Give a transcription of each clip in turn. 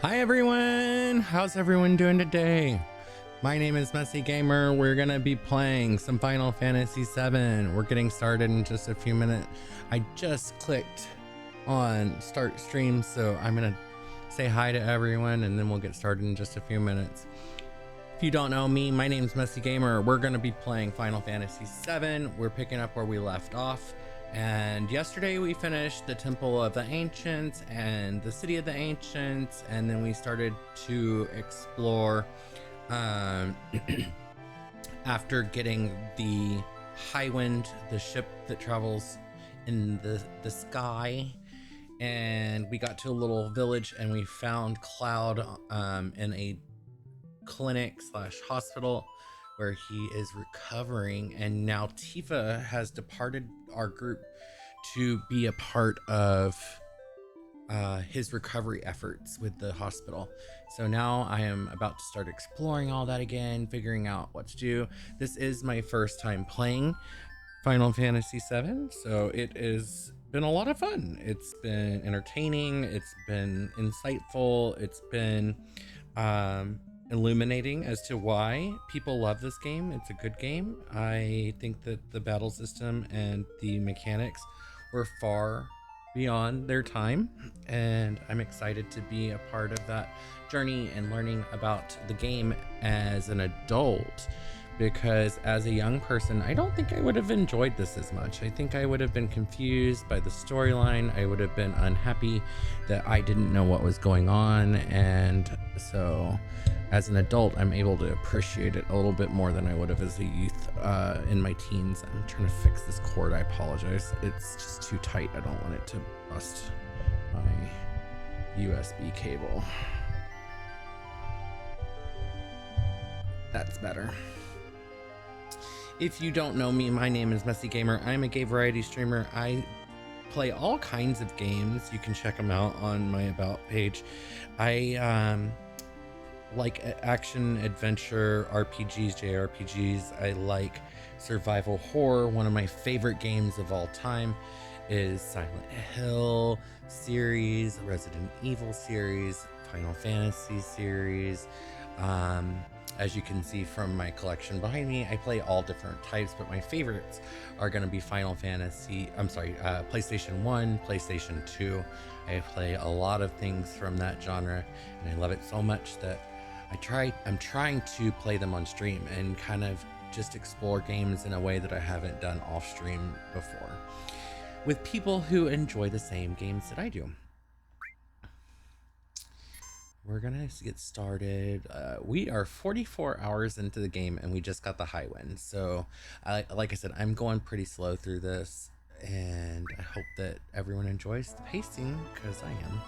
Hi everyone! How's everyone doing today? My name is Messy Gamer. We're gonna be playing some Final Fantasy VII. We're getting started in just a few minutes. I just clicked on start stream, so I'm gonna say hi to everyone and then we'll get started in just a few minutes. If you don't know me, my name is Messy Gamer. We're gonna be playing Final Fantasy VII. We're picking up where we left off. And yesterday we finished the Temple of the Ancients and the City of the Ancients, and then we started to explore after getting the Highwind, the ship that travels in the sky, and we got to a little village and we found Cloud in a clinic slash hospital where he is recovering, and now Tifa has departed our group to be a part of his recovery efforts with the hospital. So now I am about to start exploring all that again, figuring out what to do. This is my first time playing Final Fantasy VII, so it has been a lot of fun. It's been entertaining, it's been insightful, it's been illuminating as to why people love this game. It's a good game. I think that the battle system and the mechanics were far beyond their time, and I'm excited to be a part of that journey and learning about the game as an adult, because as a young person I don't think I would have enjoyed this as much. I think I would have been confused by the storyline. I would have been unhappy that I didn't know what was going on, and so as an adult I'm able to appreciate it a little bit more than I would have as a youth in my teens. I'm trying to fix this cord. I apologize. It's just too tight. I don't want it to bust my USB cable. That's better. If you don't know me, my name is Messy Gamer. I'm a gay variety streamer. I play all kinds of games. You can check them out on my About page. I like action, adventure, RPGs, JRPGs. I like survival horror. One of my favorite games of all time is Silent Hill series, Resident Evil series, Final Fantasy series. As you can see from my collection behind me, I play all different types, but my favorites are going to be PlayStation 1, PlayStation 2. I play a lot of things from that genre, and I love it so much that I'm trying to play them on stream and kind of just explore games in a way that I haven't done off stream before, with people who enjoy the same games that I do. We're gonna get started. We are 44 hours into the game and we just got the Highwind. So like I said, I'm going pretty slow through this, and I hope that everyone enjoys the pacing, because I am.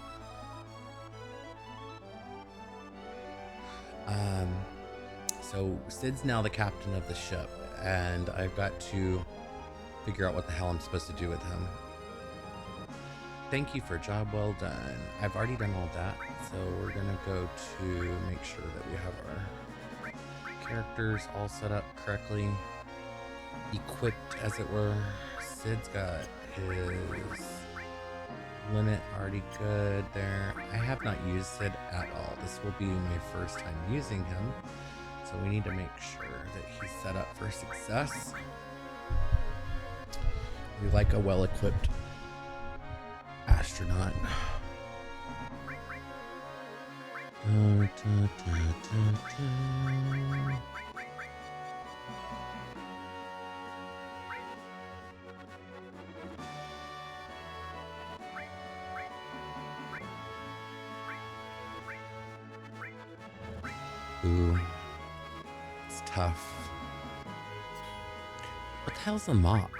So Sid's now the captain of the ship, and I've got to figure out what the hell I'm supposed to do with him. Thank you for a job well done. I've already done all that, so we're gonna go to make sure that we have our characters all set up correctly, equipped as it were. Sid's got his limit already good there. I have not used Sid at all. This will be my first time using him, so we need to make sure that he's set up for success. We like a well-equipped astronaut. Ooh, it's tough. What the hell's a mop?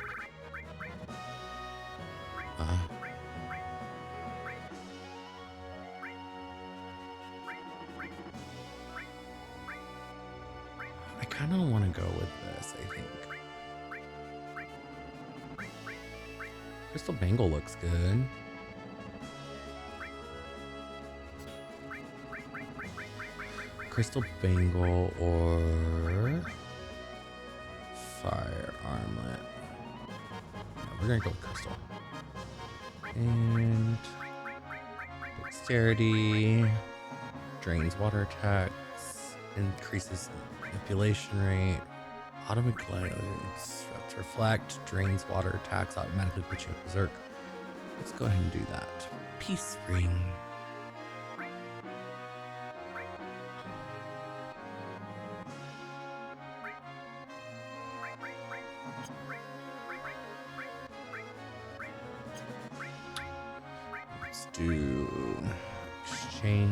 I kind of want to go with this, I think. Crystal Bangle looks good. Crystal Bangle or Fire Armlet. No, we're gonna go with Crystal. And dexterity. drains water attacks, increases manipulation rate, automatically reflect, drains water attacks, automatically put you in berserk. Let's go ahead and do that. Peace ring. Let's do exchange.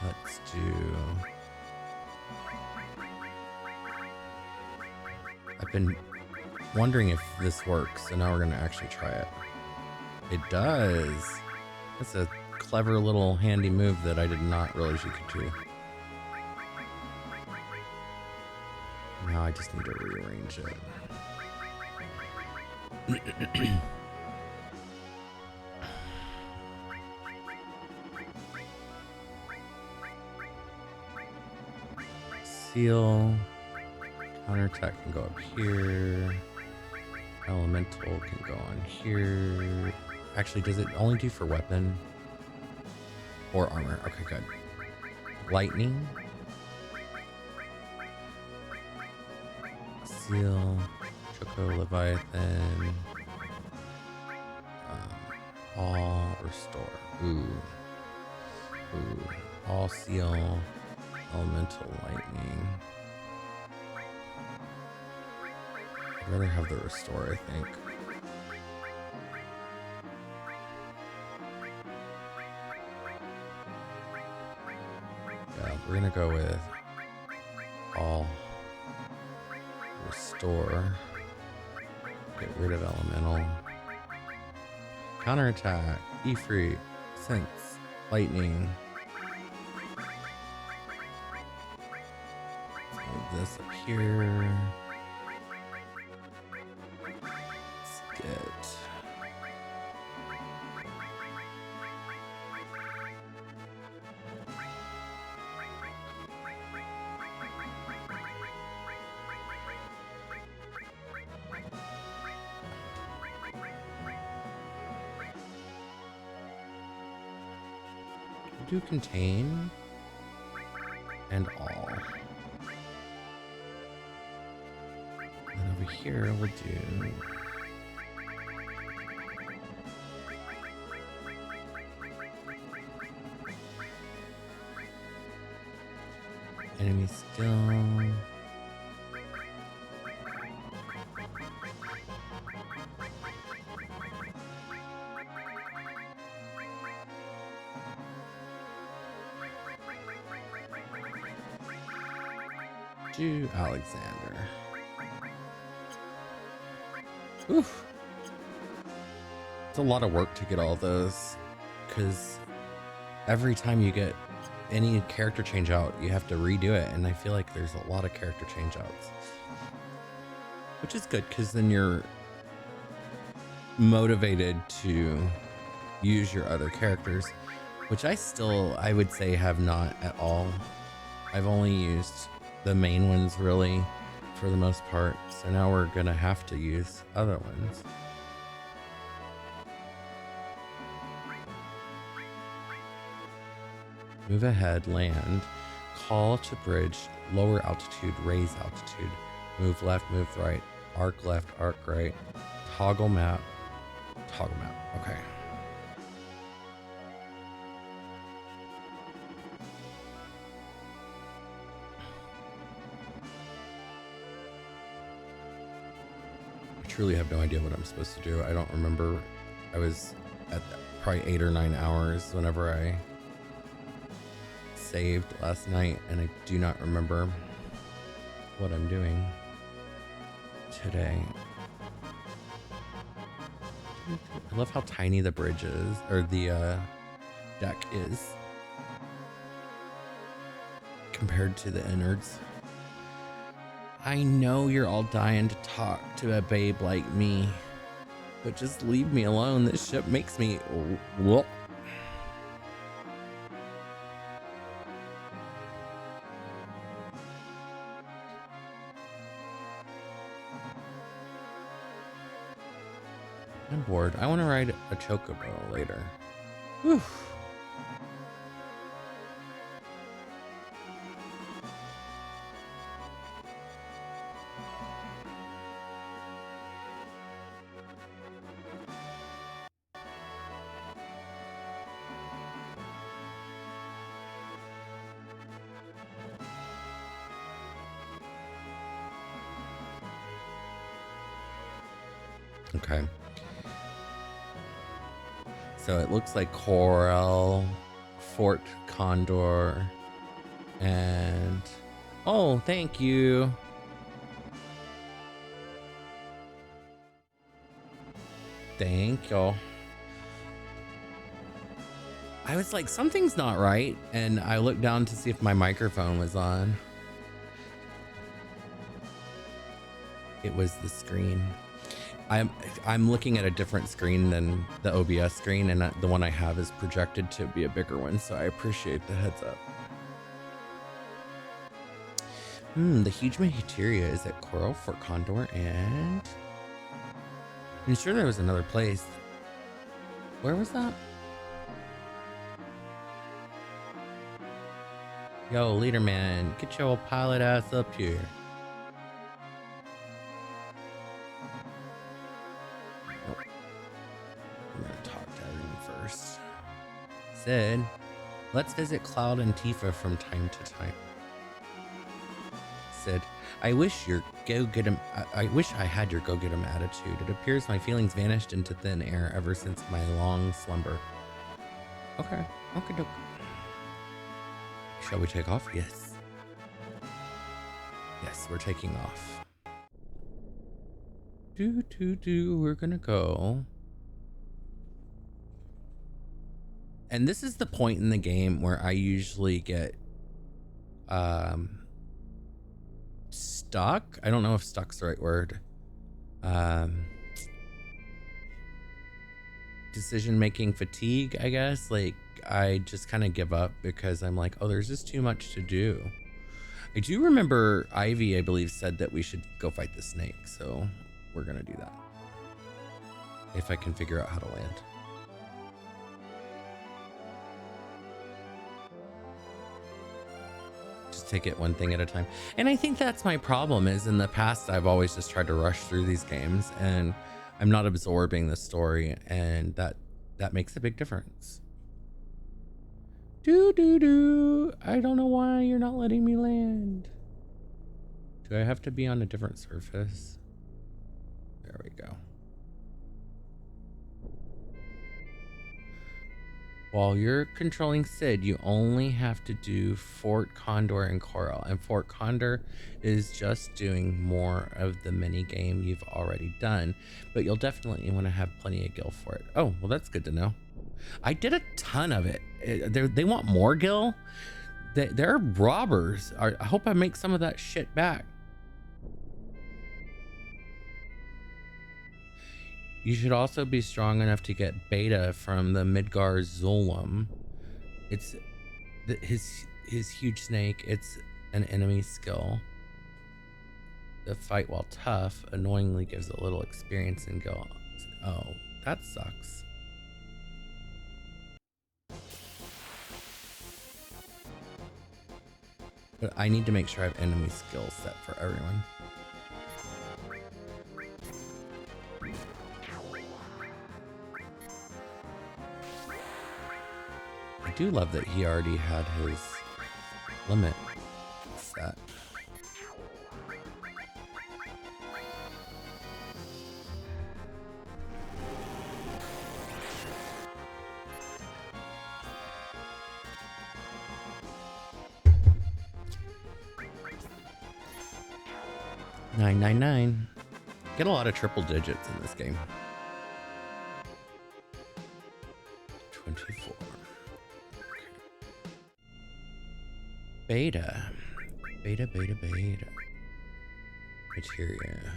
Let's do. I've been wondering if this works, so now we're gonna actually try it. It does. That's a clever little handy move that I did not realize you could do. Now I just need to rearrange it. Seal. Counterattack can go up here. Elemental can go on here. Actually, does it only do for weapon or armor? Okay, good. Lightning. Seal. Choco Leviathan. All restore. Ooh. All seal. Elemental lightning. I'd rather have the restore, I think. Yeah, we're gonna go with all restore. Get rid of elemental. Counterattack. E-free. Sense. Lightning. Let's move this up here. Do contain and all. And over here we'll do enemy skill. Do Alexander. Oof. It's a lot of work to get all those, because every time you get any character change out, you have to redo it, and I feel like there's a lot of character change outs. Which is good, because then you're motivated to use your other characters, which I would say have not at all. I've only used the main ones really for the most part, so now we're gonna have to use other ones. Move ahead, land, call to bridge, lower altitude, raise altitude, move left, move right, arc left, arc right, toggle map, okay. Truly have no idea what I'm supposed to do. I don't remember. I was at probably 8 or 9 hours whenever I saved last night, and I do not remember what I'm doing today. I love how tiny the bridge is, or the deck is, compared to the innards. I know you're all dying to talk to a babe like me, but just leave me alone. This ship makes me whoop. I'm bored. I want to ride a chocobo later. Whew. Okay. So it looks like Coral, Fort Condor, and... Oh, thank you. Thank you. I was like, something's not right, and I looked down to see if my microphone was on. It was the screen. I'm looking at a different screen than the OBS screen, and the one I have is projected to be a bigger one, so I appreciate the heads up. The huge materia is at Coral, Fort Condor, and I'm sure there was another place. Where was that? Yo, leader man, get your pilot ass up here. Nope. I'm gonna talk to everyone first. Said, let's visit Cloud and Tifa from time to time. Said, I wish I had your go-get-em attitude. It appears my feelings vanished into thin air ever since my long slumber. Okay, okay, doke. Shall we take off? Yes. Yes, we're taking off. We're gonna go. And this is the point in the game where I usually get stuck. I don't know if stuck's the right word. Decision-making fatigue, I guess. Like, I just kind of give up because I'm like, oh, there's just too much to do. I do remember Ivy, I believe, said that we should go fight the snake, so we're gonna do that. If I can figure out how to land. Just take it one thing at a time. And I think that's my problem, is in the past I've always just tried to rush through these games and I'm not absorbing the story, and that makes a big difference. I don't know why you're not letting me land. Do I have to be on a different surface? There we go. While you're controlling Sid, you only have to do Fort Condor and Coral, and Fort Condor is just doing more of the mini game you've already done, but you'll definitely want to have plenty of gil for it. Oh, well, that's good to know. I did a ton of it. They want more gil. They're robbers. I hope I make some of that shit back. You should also be strong enough to get beta from the Midgar Zulum. It's his huge snake. It's an enemy skill. The fight, while tough, annoyingly gives a little experience and gil. Oh, that sucks. But I need to make sure I have enemy skills set for everyone. I do love that he already had his limit set. $9.99. Get a lot of triple digits in this game. 24. Beta. Beta. Materia.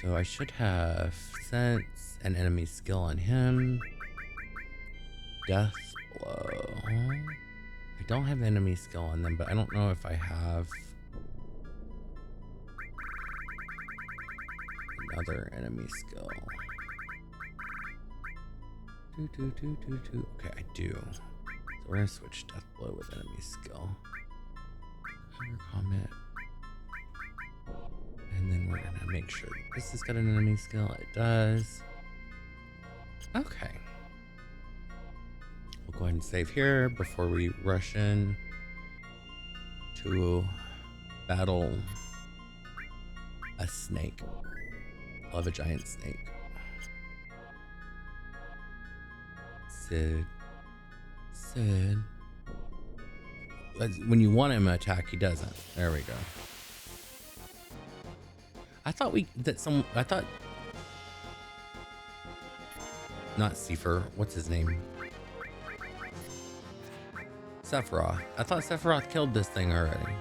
So I should have sense and enemy skill on him. Death blow. I don't have enemy skill on them, but I don't know if I have another enemy skill. Okay, I do. So we're gonna switch Death Blow with enemy skill. Under combat. And then we're gonna make sure that this has got an enemy skill. It does. Okay. We'll go ahead and save here before we rush in to battle a snake. Love a giant snake. Sid. When you want him to attack, he doesn't. There we go. I thought not Seifer. What's his name? Sephiroth. I thought Sephiroth killed this thing already.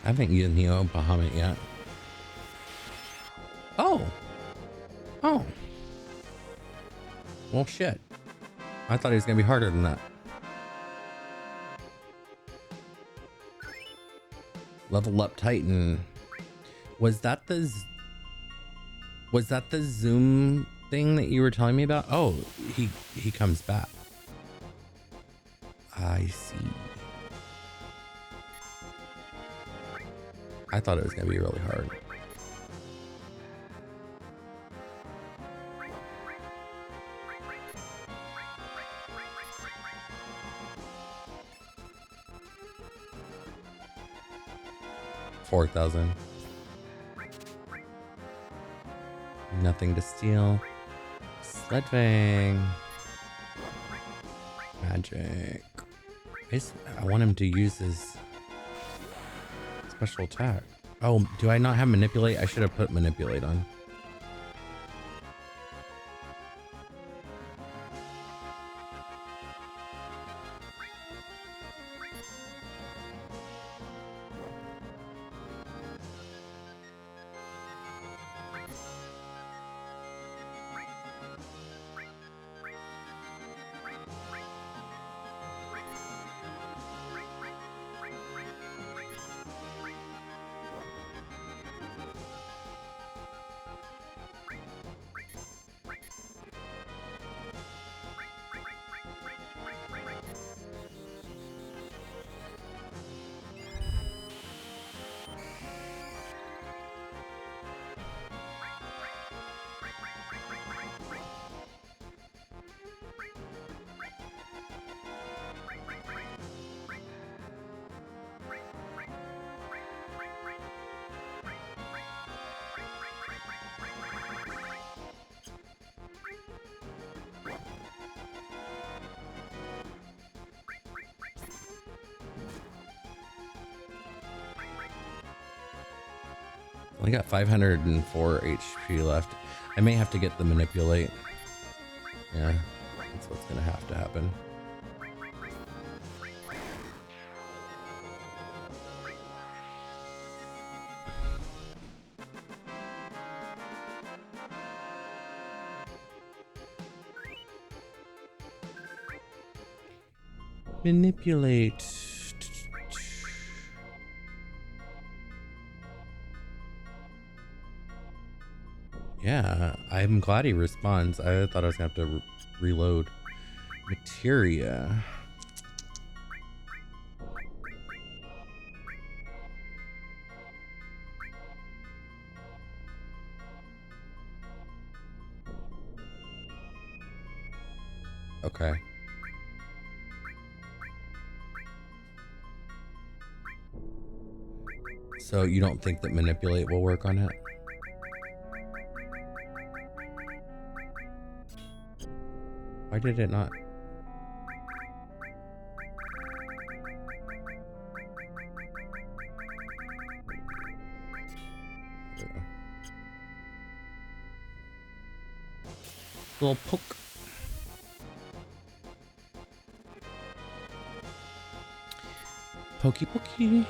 I haven't used Neo Bahamut yet. Oh. Well, shit. I thought he was gonna be harder than that. Level up Titan. Was that the Zoom thing that you were telling me about? Oh, he comes back. I see. I thought it was gonna be really hard. $4,000. Nothing to steal. Sledvang. Magic. I want him to use his special attack. Oh, do I not have manipulate? I should have put manipulate on. I got 504 HP left. I may have to get the manipulate. Yeah, that's what's gonna have to happen. Manipulate. Yeah, I'm glad he responds. I thought I was gonna have to reload. Materia. Okay. So you don't think that manipulate will work on it? Why did it not? Little poke. Pokey pokey.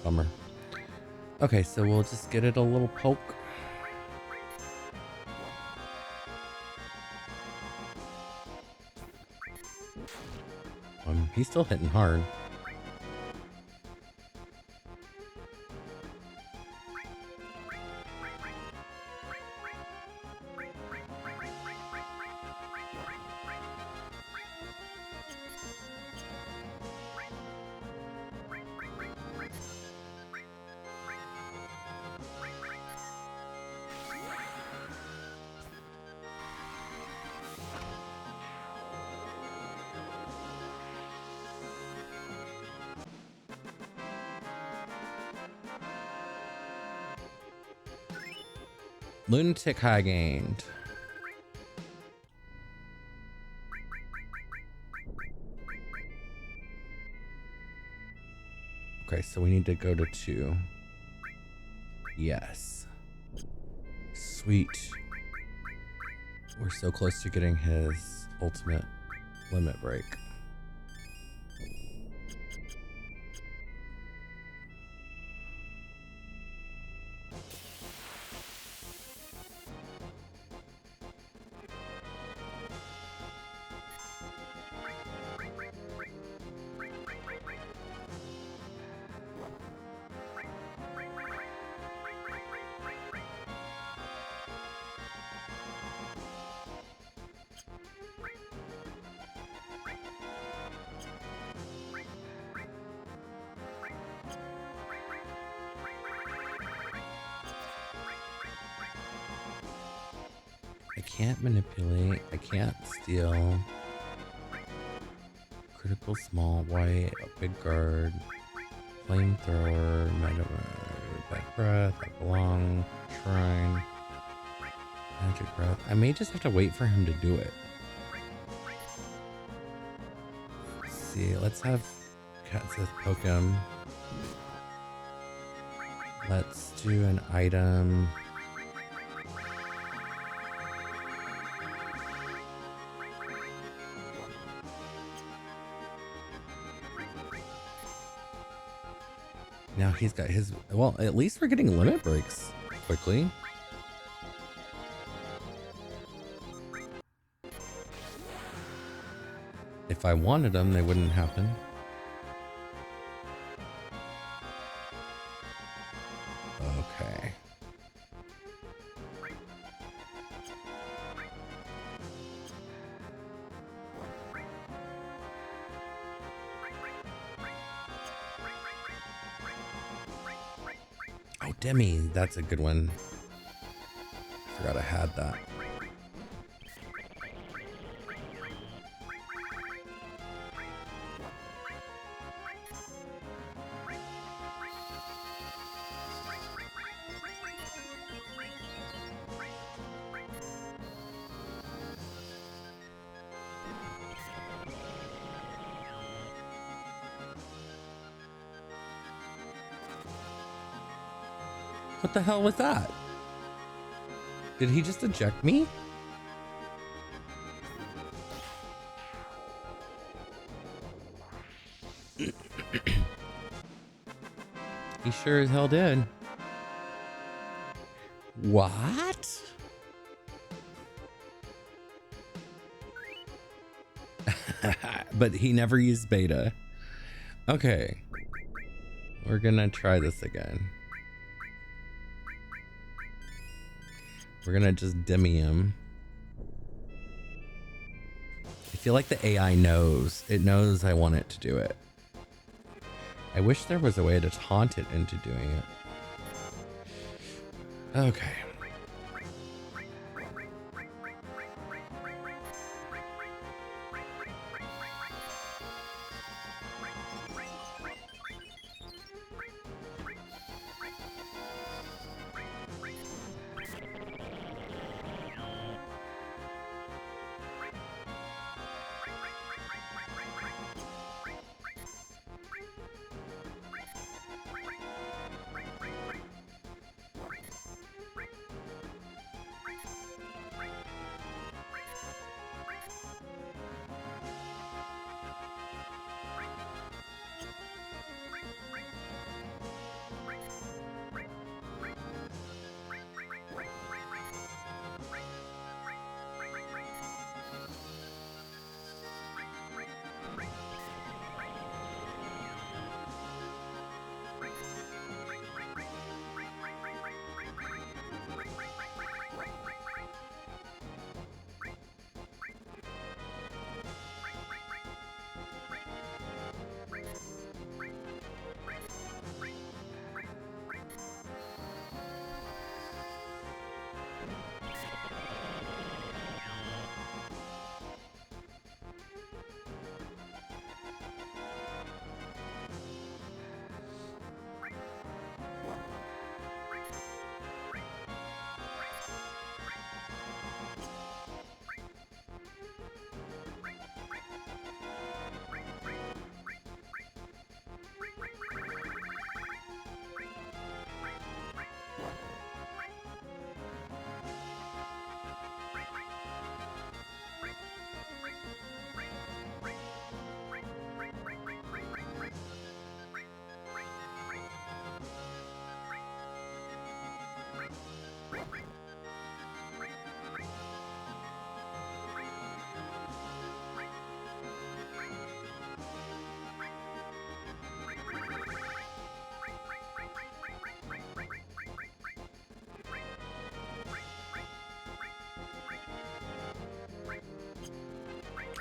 Bummer. Okay, so we'll just get it a little poke. He's still hitting hard. Lunatic high gained. Okay, so we need to go to 2. Yes. Sweet. We're so close to getting his ultimate limit break. I can't manipulate. I can't steal. Critical small white, a big guard, flamethrower, back breath, I belong, shrine, magic breath. I may just have to wait for him to do it. Let's see, let's have Katsith poke him. Let's do an item. Now he's got his, well, at least we're getting limit breaks quickly. If I wanted them, they wouldn't happen. Okay. Oh, Demi, that's a good one. Forgot I had that. What the hell was that? Did he just eject me? He sure as hell did. What? But he never used beta. Okay. We're gonna try this again. We're gonna just demi him. I feel like the AI knows. It knows I want it to do it. I wish there was a way to taunt it into doing it. Okay.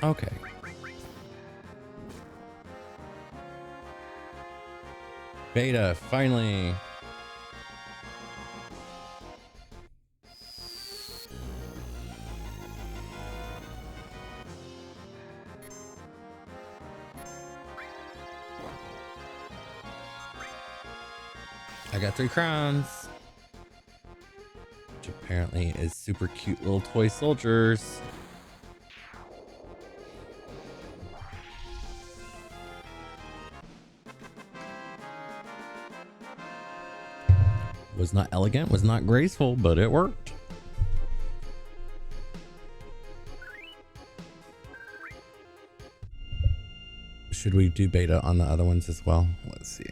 Okay. Beta, finally. I got 3 crowns. Which apparently is super cute little toy soldiers. Was not elegant, was not graceful, but it worked. Should we do beta on the other ones as well? Let's see.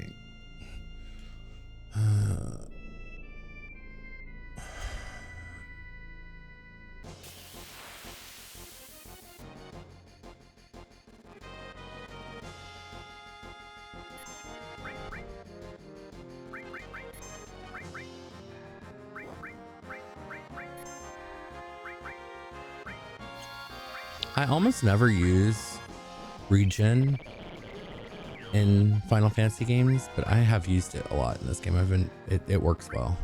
I almost never use regen in Final Fantasy games, but I have used it a lot in this game. It works well.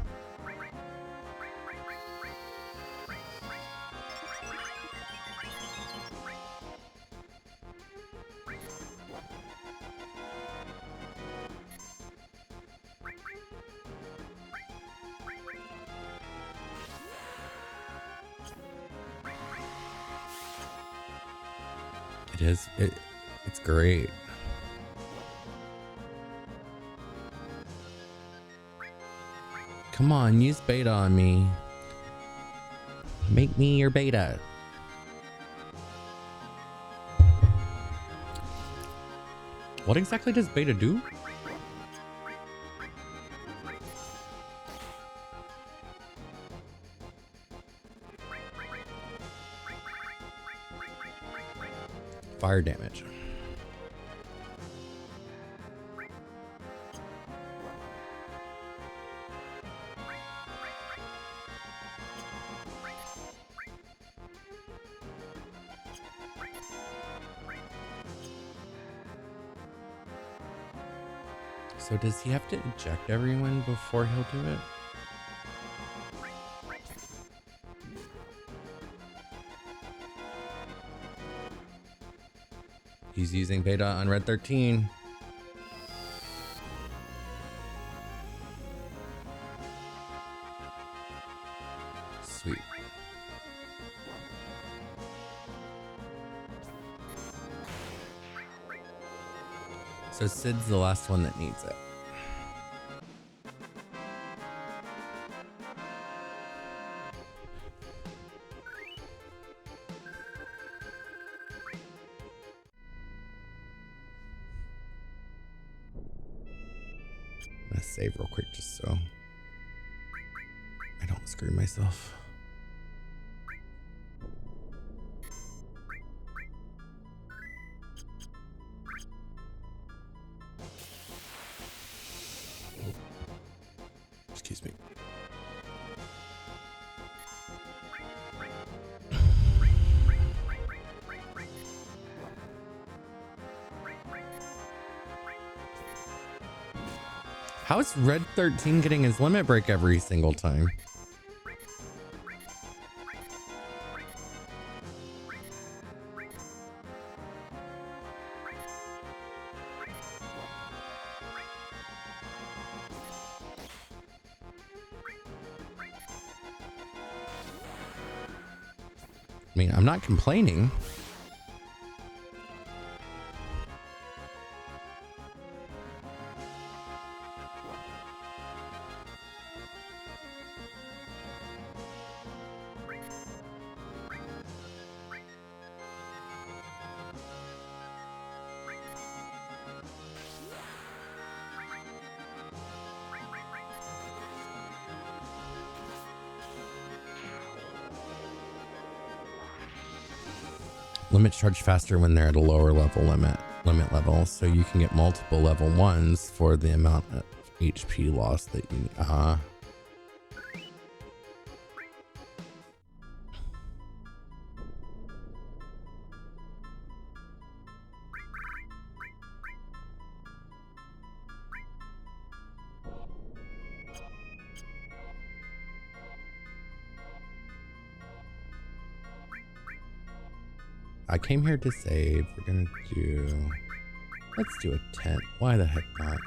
It is. It's great. Come on, use beta on me. Make me your beta. What exactly does beta do? Fire damage. So does he have to eject everyone before he'll do it? He's using beta on red 13. Sweet. So Sid's the last one that needs it. I'm gonna save real quick just so I don't screw myself. Excuse me. How is red 13 getting his limit break every single time? I mean, I'm not complaining. Limits charge faster when they're at a lower level limit level, so you can get multiple level 1s for the amount of HP loss that you need. I came here to save. We're gonna do... Let's do a tent. Why the heck not?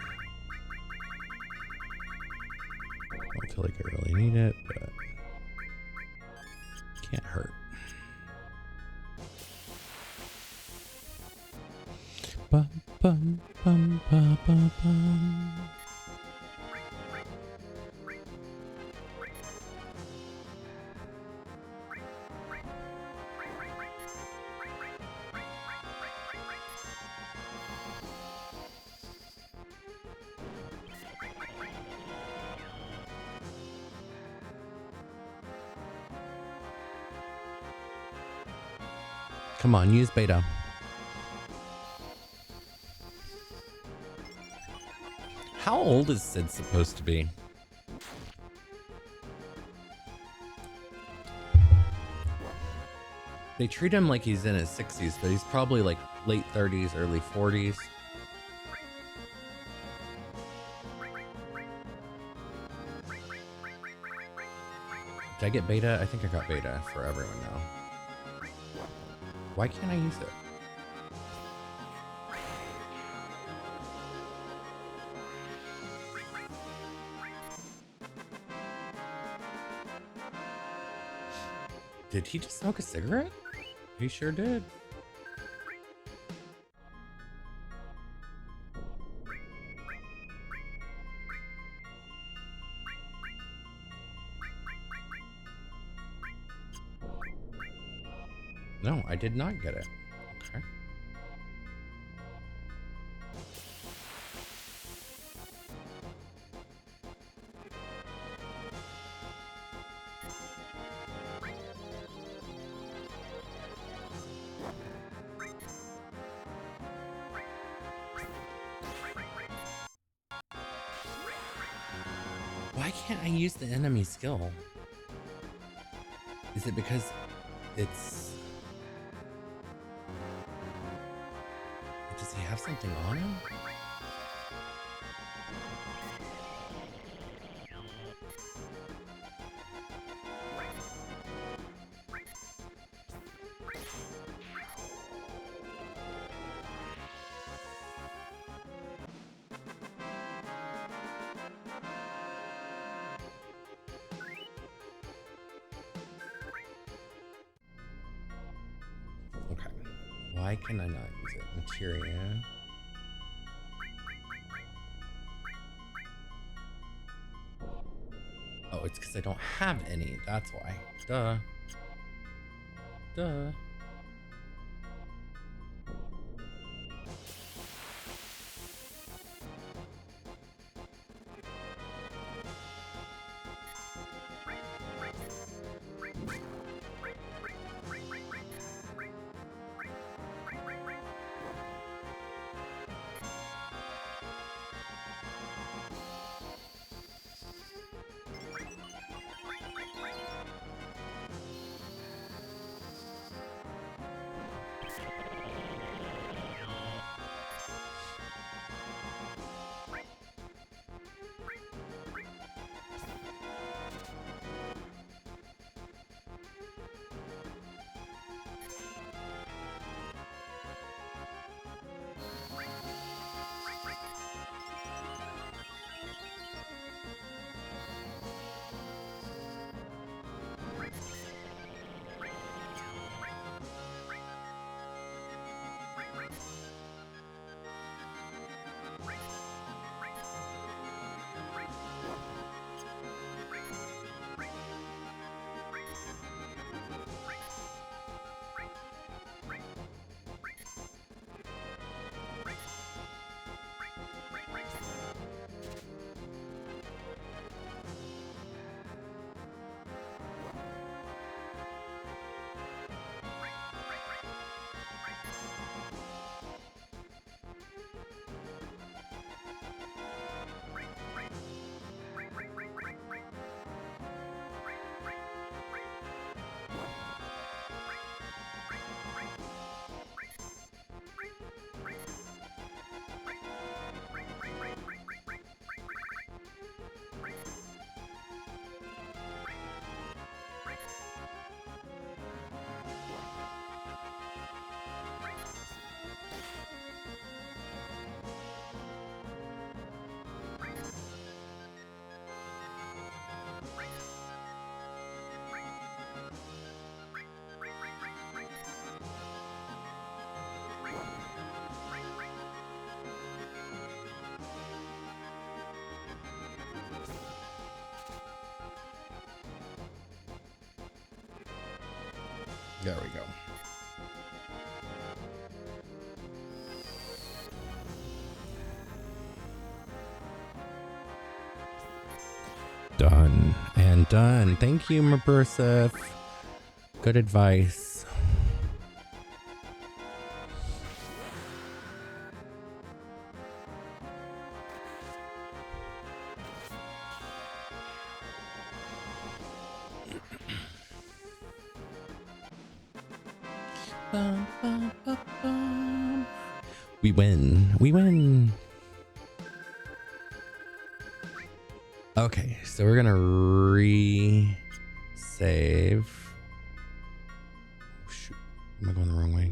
I don't feel like I really need it, but... Can't hurt. Bum, bum, bum, bum, bum, bum. Come on, use beta. How old is Sid supposed to be? They treat him like he's in his 60s, but he's probably like late 30s, early 40s. Did I get beta? I think I got beta for everyone now. Why can't I use it? Did he just smoke a cigarette? He sure did. No, I did not get it. Okay. Why can't I use the enemy skill? Is it because it's... Does he have something on him? Why can I not use it? Materia. Oh, it's because I don't have any. That's why. Duh. Duh. There we go. Done and done. Thank you, Mabursif. Good advice. Bum, bum, bum, bum. We win. We win. Okay, so we're gonna re-save. Oh, shoot. Am I going the wrong way?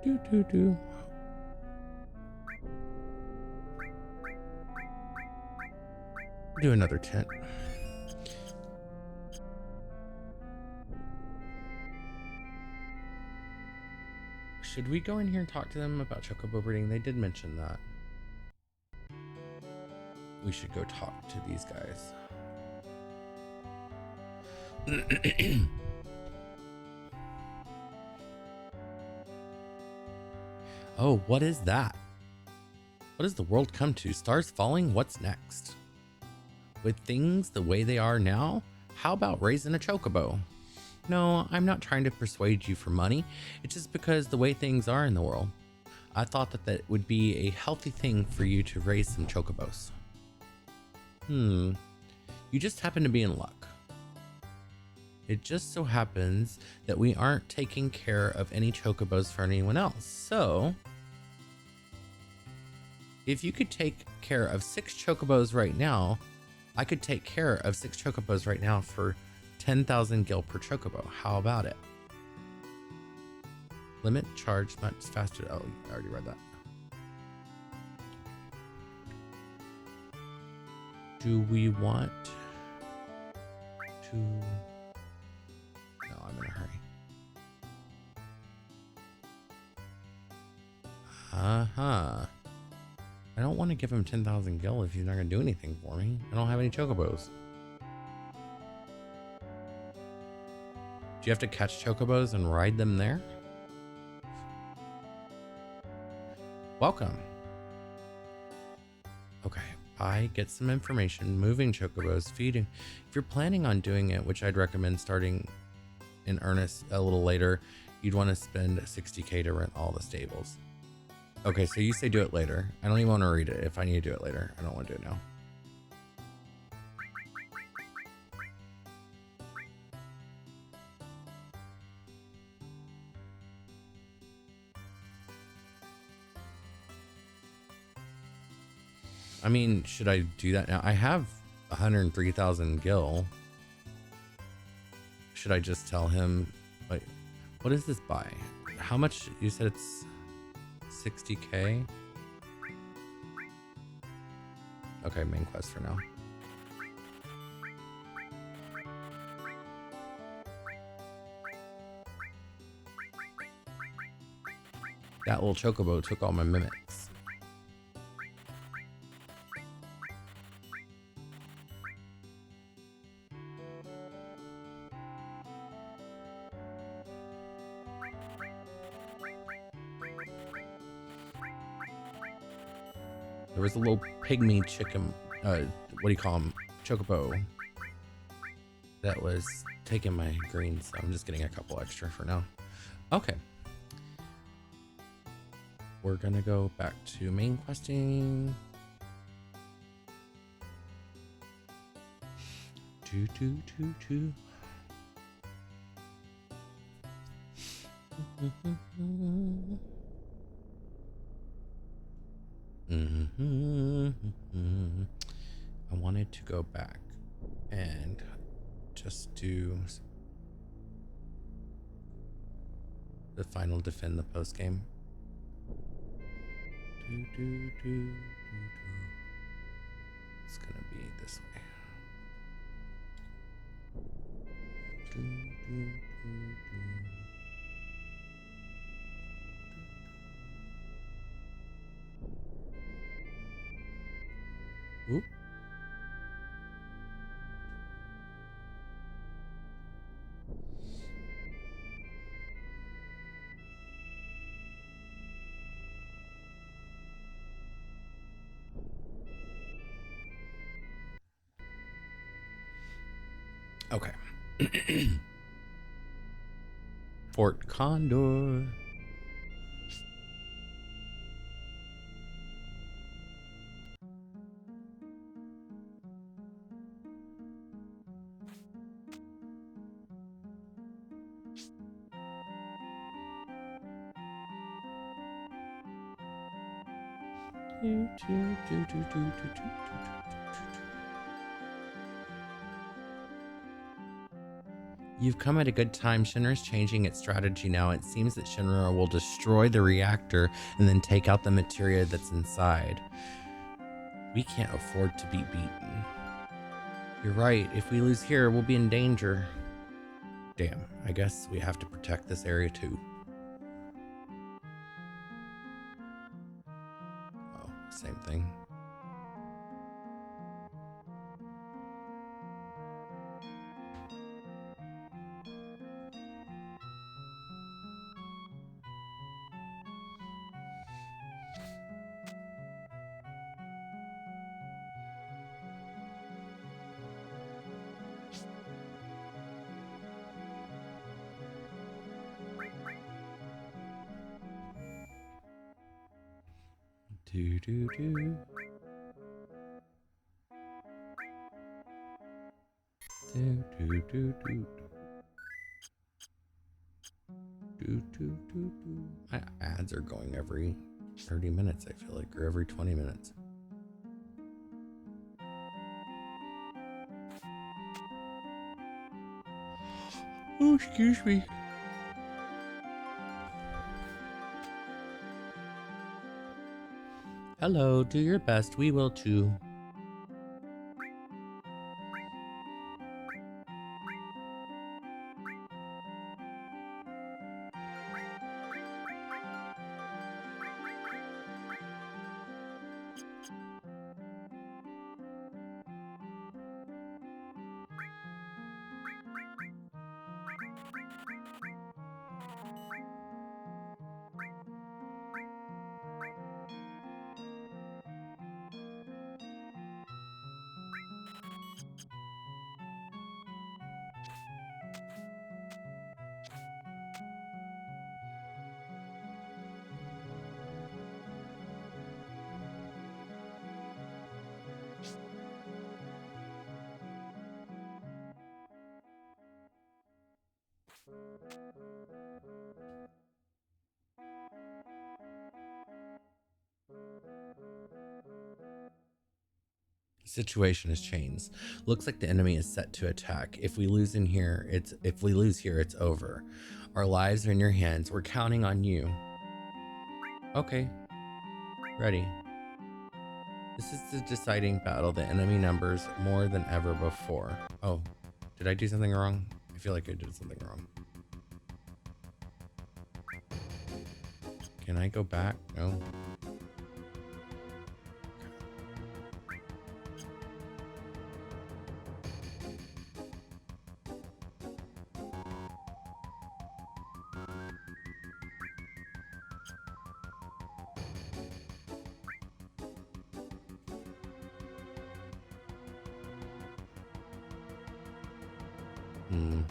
Do. Do another tent. Should we go in here and talk to them about chocobo breeding? They did mention that. We should go talk to these guys. Oh, what is that? What has the world come to? Stars falling? What's next? With things the way they are now, how about raising a chocobo? No, I'm not trying to persuade you for money. It's just because the way things are in the world. I thought that would be a healthy thing for you to raise some chocobos. You just happen to be in luck. It just so happens that we aren't taking care of any chocobos for anyone else. So, if you could take care of 6 chocobos right now, I could take care of 6 chocobos right now for 10,000 gil per chocobo. How about it? Limit charge much faster. Oh, I already read that. Do we want to Uh-huh. I don't want to give him 10,000 gil if he's not going to do anything for me. I don't have any chocobos. Do you have to catch chocobos and ride them there? Welcome. Okay, I get some information, moving chocobos, feeding. If you're planning on doing it, which I'd recommend starting in earnest a little later, you'd want to spend 60k to rent all the stables. Okay, so you say do it later. I don't even want to read it. If I need to do it later, I don't want to do it now. I mean, should I do that now? I have 103,000 gil. Should I just tell him, like, what is this buy? How much? You said it's 60k? Okay, main quest for now. That little chocobo took all my mimics. There was a little pygmy chicken, what do you call him? Chocobo. That was taking my greens, so I'm just getting a couple extra for now. Okay. We're gonna go back to main questing. Two. I wanted to go back and just do the final defend the post game. It's gonna be this way. Oop. Okay. Fort Condor. You've come at a good time. Shinra's changing its strategy now. It seems that Shinra will destroy the reactor and then take out the materia that's inside. We can't afford to be beaten. You're right. If we lose here, we'll be in danger. Damn, I guess we have to protect this area too. Oh, same thing. Do. My ads are going every 30 minutes, I feel like, or every 20 minutes. Oh, excuse me. Hello, do your best. We will too. situation has changed. Looks like the enemy is set to attack. If we lose here, it's over. Our lives are in your hands. We're counting on you. Okay. Ready. This is the deciding battle. The enemy numbers more than ever before. Oh, did I do something wrong? I feel like I did something wrong. Can I go back? No. Hmm.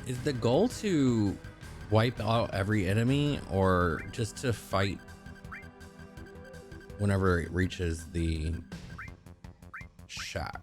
Is the goal to wipe out every enemy or just to fight whenever it reaches the shack?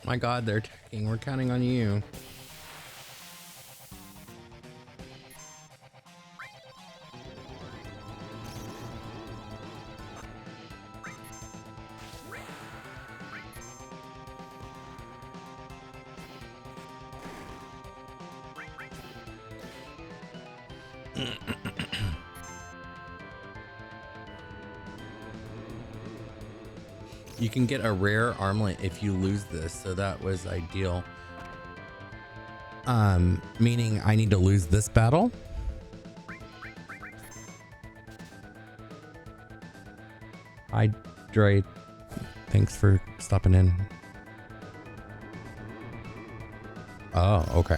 My God, they're attacking. We're counting on you. You can get a rare armlet if you lose this, so that was ideal. Meaning I need to lose this battle. Hi, Dre. Thanks for stopping in. Oh, okay.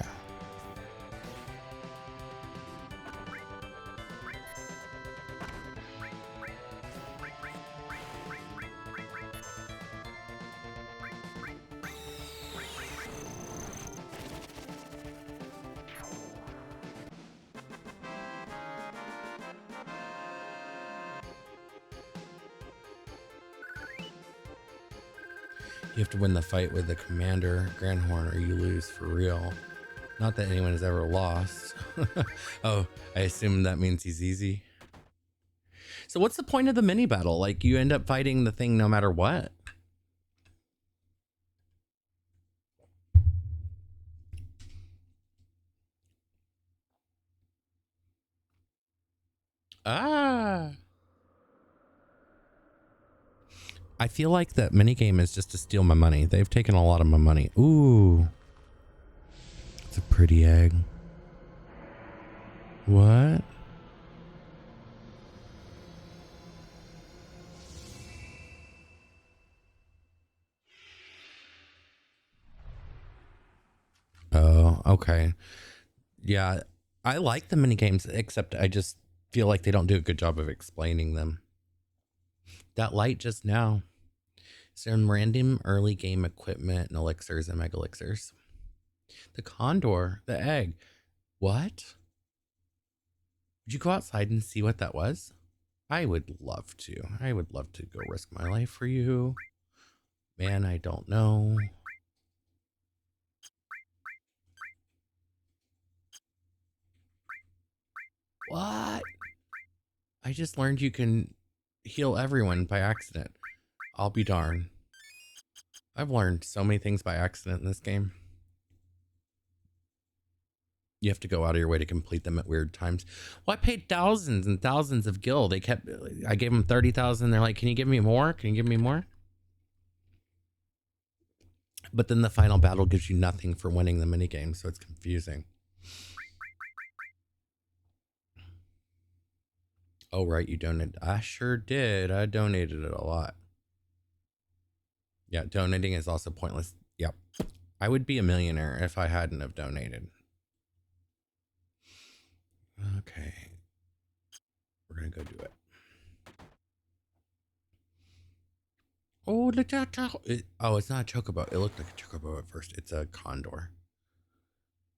You have to win the fight with the commander, Grandhorn, or you lose for real. Not that anyone has ever lost. Oh, I assume that means he's easy. So what's the point of the mini battle? Like, you end up fighting the thing no matter what? Ah. I feel like that minigame is just to steal my money. They've taken a lot of my money. Ooh. It's a pretty egg. What? Oh, okay. Yeah, I like the minigames, except I just feel like they don't do a good job of explaining them. That light just now. Some random early game equipment and elixirs and mega elixirs. The condor, the egg. What? Would you go outside and see what that was? I would love to. I would love to go risk my life for you. Man, I don't know. What? I just learned you can heal everyone by accident. I'll be darned. I've learned so many things by accident in this game. You have to go out of your way to complete them at weird times. Well, I paid thousands and thousands of gil. I gave them 30,000. They're like, can you give me more? Can you give me more? But then the final battle gives you nothing for winning the minigame, so it's confusing. Oh, right, you donated. I sure did. I donated it a lot. Yeah, donating is also pointless. Yep. I would be a millionaire if I hadn't have donated. Okay. We're going to go do it. Oh, look at that. Oh, it's not a chocobo. It looked like a chocobo at first. It's a condor.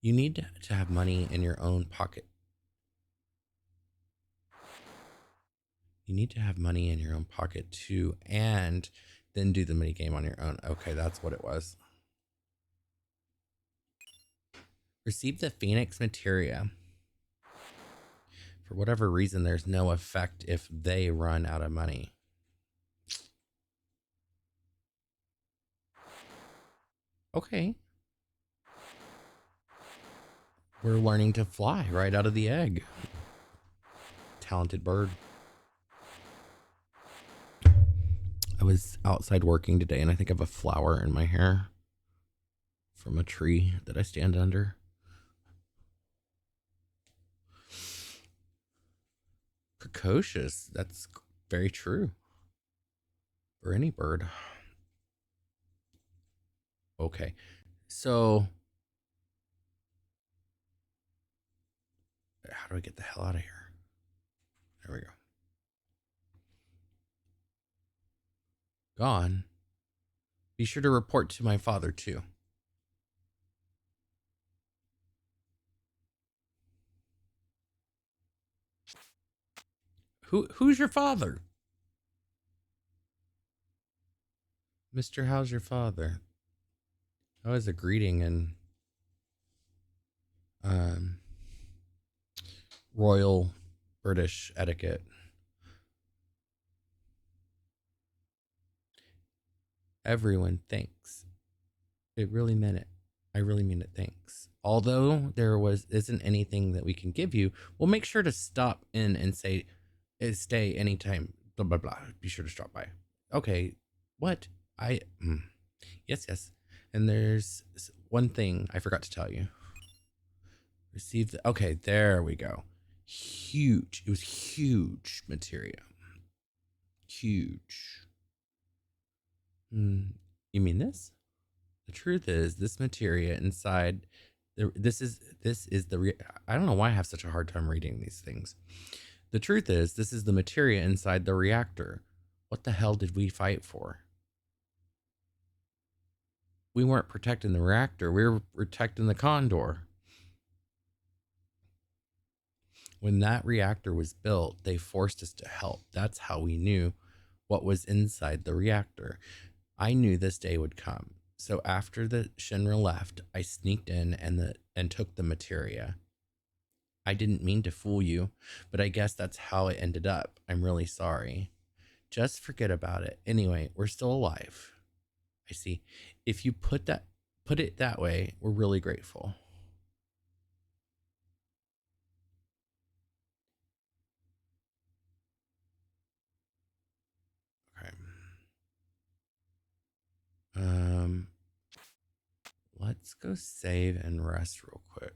You need to have money in your own pocket. You need to have money in your own pocket too, and then do the mini game on your own. Okay, that's what it was. Receive the Phoenix materia. For whatever reason, there's no effect if they run out of money. Okay. We're learning to fly right out of the egg. Talented bird. I was outside working today and I think I have a flower in my hair from a tree that I stand under. Precocious. That's very true for any bird. Okay. So, how do I get the hell out of here? There we go. Gone. Be sure to report to my father too. Who's your father? Mr. How's your father? That was a greeting in um, royal British etiquette. Everyone thanks. It really meant it. I really mean it. Thanks. Although there isn't anything that we can give you, we'll make sure to stop in and say, stay anytime. Blah blah blah. Be sure to stop by. Okay. What? Yes, yes. And there's one thing I forgot to tell you. Receive the. Okay, there we go. Huge. It was huge materia. Huge. You mean this? The truth is, this materia inside this is I don't know why I have such a hard time reading these things. The truth is, this is the materia inside the reactor. What the hell did we fight for? We weren't protecting the reactor. We were protecting the condor. When that reactor was built, they forced us to help. That's how we knew what was inside the reactor. I knew this day would come. So after the Shinra left, I sneaked in and took the materia. I didn't mean to fool you, but I guess that's how it ended up. I'm really sorry. Just forget about it. Anyway, we're still alive. I see. If you put it that way, we're really grateful. Okay. Um let's go save and rest real quick.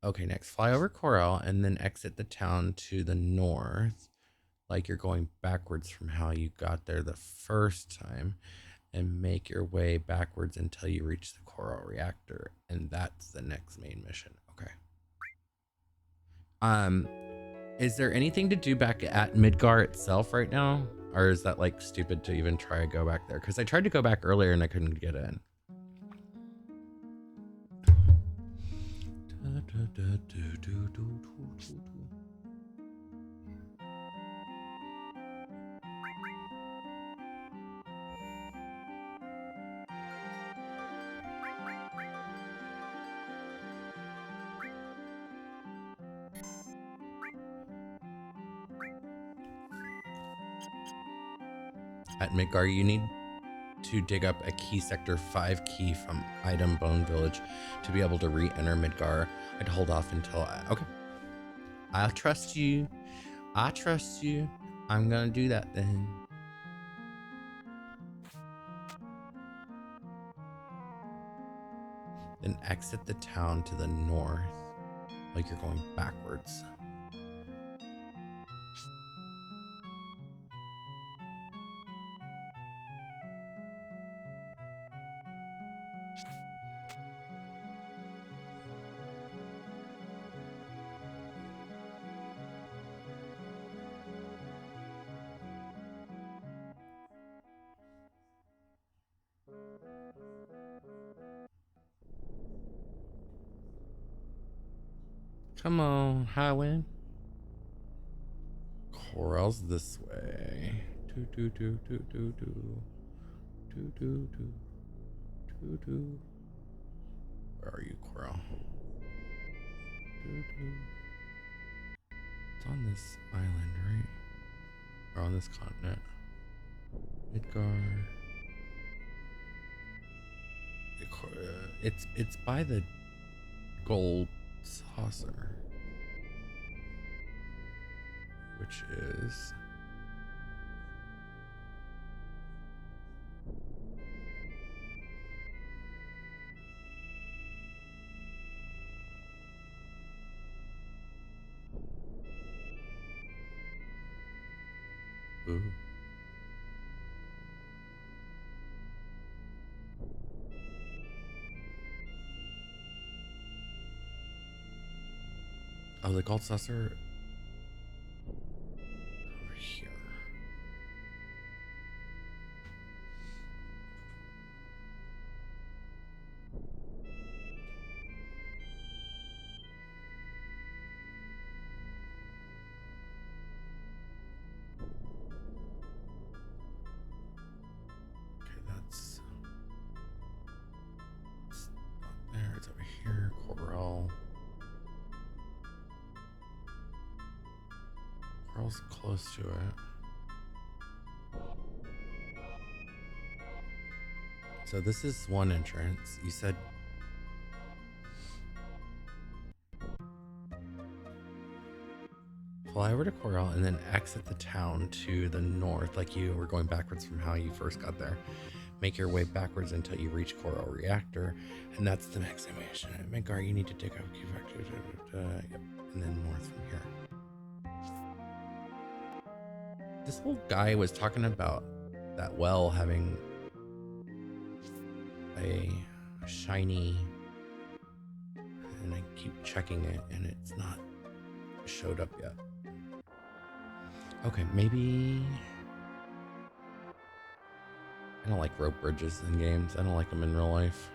Okay, next fly over Corel and then exit the town to the north, like you're going backwards from how you got there the first time, and make your way backwards until you reach the Coral reactor, and that's the next main mission. Okay. Is there anything to do back at Midgar itself right now, or is that like stupid to even try to go back there? Because I tried to go back earlier and I couldn't get in. At Midgar, you need to dig up a key sector 5 key from Item Bone Village to be able to re-enter Midgar. I'd hold off until okay. I'll trust you. I trust you. I'm gonna do that then. Then exit the town to the north, like you're going backwards. Come on, Highwind. Coral's this way. Do do do do do do do do do do do. Where are you, Coral? Do do. It's on this island, right? Or on this continent. Midgar. It's by the gold saucer, which is ooh. Oh, the gold saucer over here. Okay, that's it's not there. It's over here. Coral. Coral's close to it. So this is one entrance. You said fly over to Coral and then exit the town to the north, like you were going backwards from how you first got there. Make your way backwards until you reach Coral Reactor, and that's the next animation. At Midgar, you need to dig out key factor. Yep, and then north from here. This little guy was talking about that well having a shiny, and I keep checking it, and it's not showed up yet. Okay, maybe I don't like rope bridges in games. I don't like them in real life.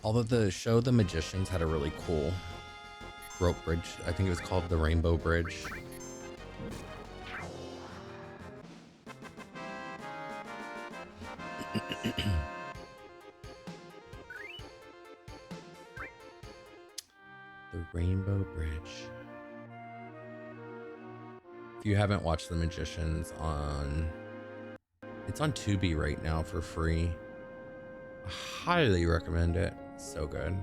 Although the show The Magicians had a really cool rope bridge. I think it was called the Rainbow Bridge. The Rainbow Bridge. If you haven't watched The Magicians it's on Tubi right now for free. I highly recommend it. It's so good.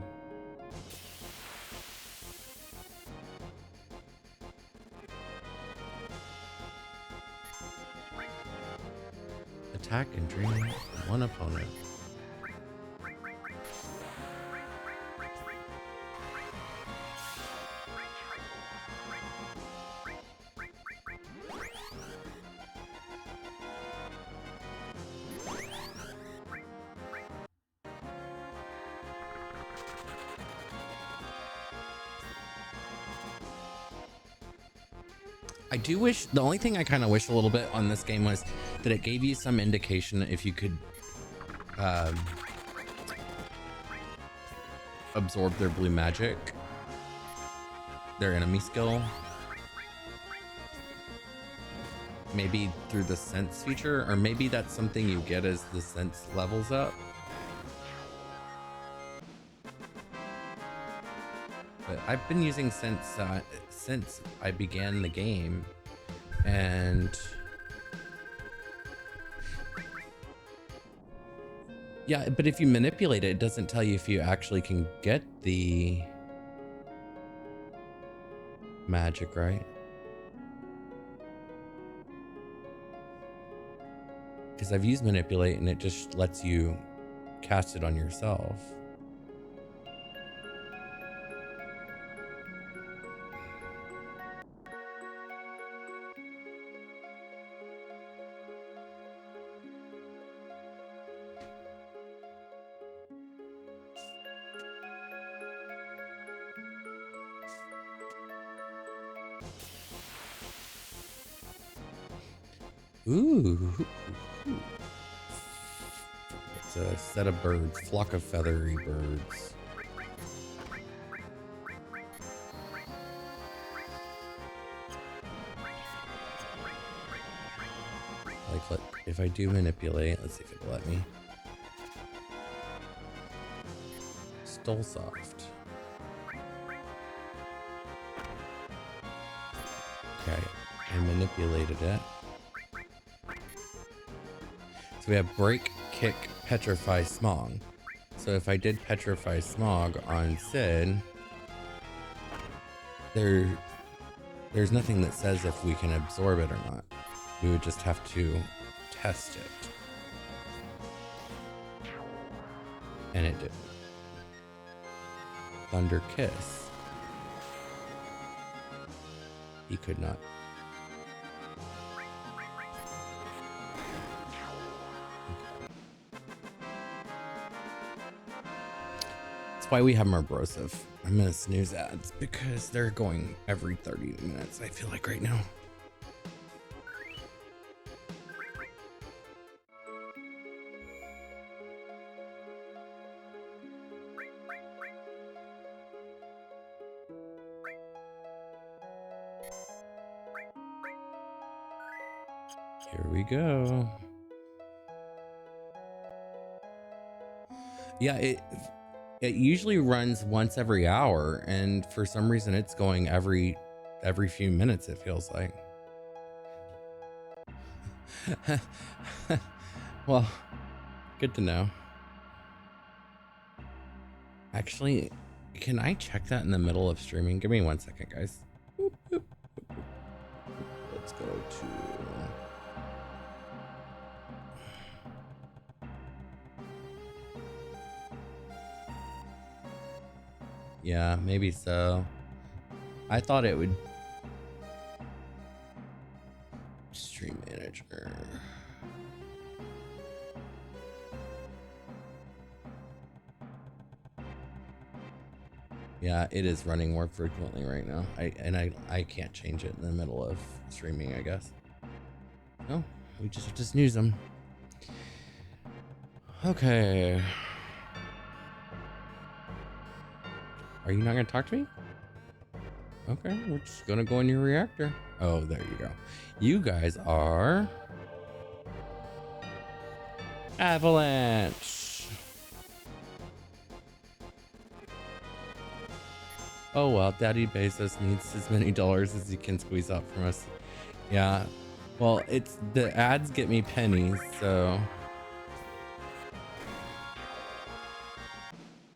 Attack and drain one opponent. I do wish, the only thing I kind of wish a little bit on this game was that it gave you some indication if you could absorb their blue magic, their enemy skill, maybe through the sense feature, or maybe that's something you get as the sense levels up. But I've been using sense since I began the game, and yeah, but if you manipulate it, it doesn't tell you if you actually can get the magic, right? Because I've used manipulate and it just lets you cast it on yourself. Ooh. It's a set of birds, flock of feathery birds. Like, if I do manipulate, let's see if it'll let me. Stole soft. Okay, I manipulated it. So we have break, kick, petrify, smog. So if I did petrify smog on Sid, there's nothing that says if we can absorb it or not. We would just have to test it. And it did. Thunder Kiss. He could not. That's why we have Marbrosive. I'm gonna snooze ads because they're going every 30 minutes, I feel like right now. Here we go. Yeah, it usually runs once every hour, and for some reason it's going every few minutes, it feels like. Well, good to know. Actually, can I check that in the middle of streaming? Give me 1 second, guys. Boop, boop, boop, boop. Let's go to... Yeah, maybe so. I thought it would... Stream manager. Yeah, it is running more frequently right now. I can't change it in the middle of streaming, I guess. No, we just have to snooze them. Okay. Are you not gonna talk to me? Okay, we're just gonna go in your reactor. Oh, there you go. You guys are Avalanche. Oh well, Daddy Bezos needs as many dollars as he can squeeze out from us. Yeah. Well, it's the ads get me pennies, so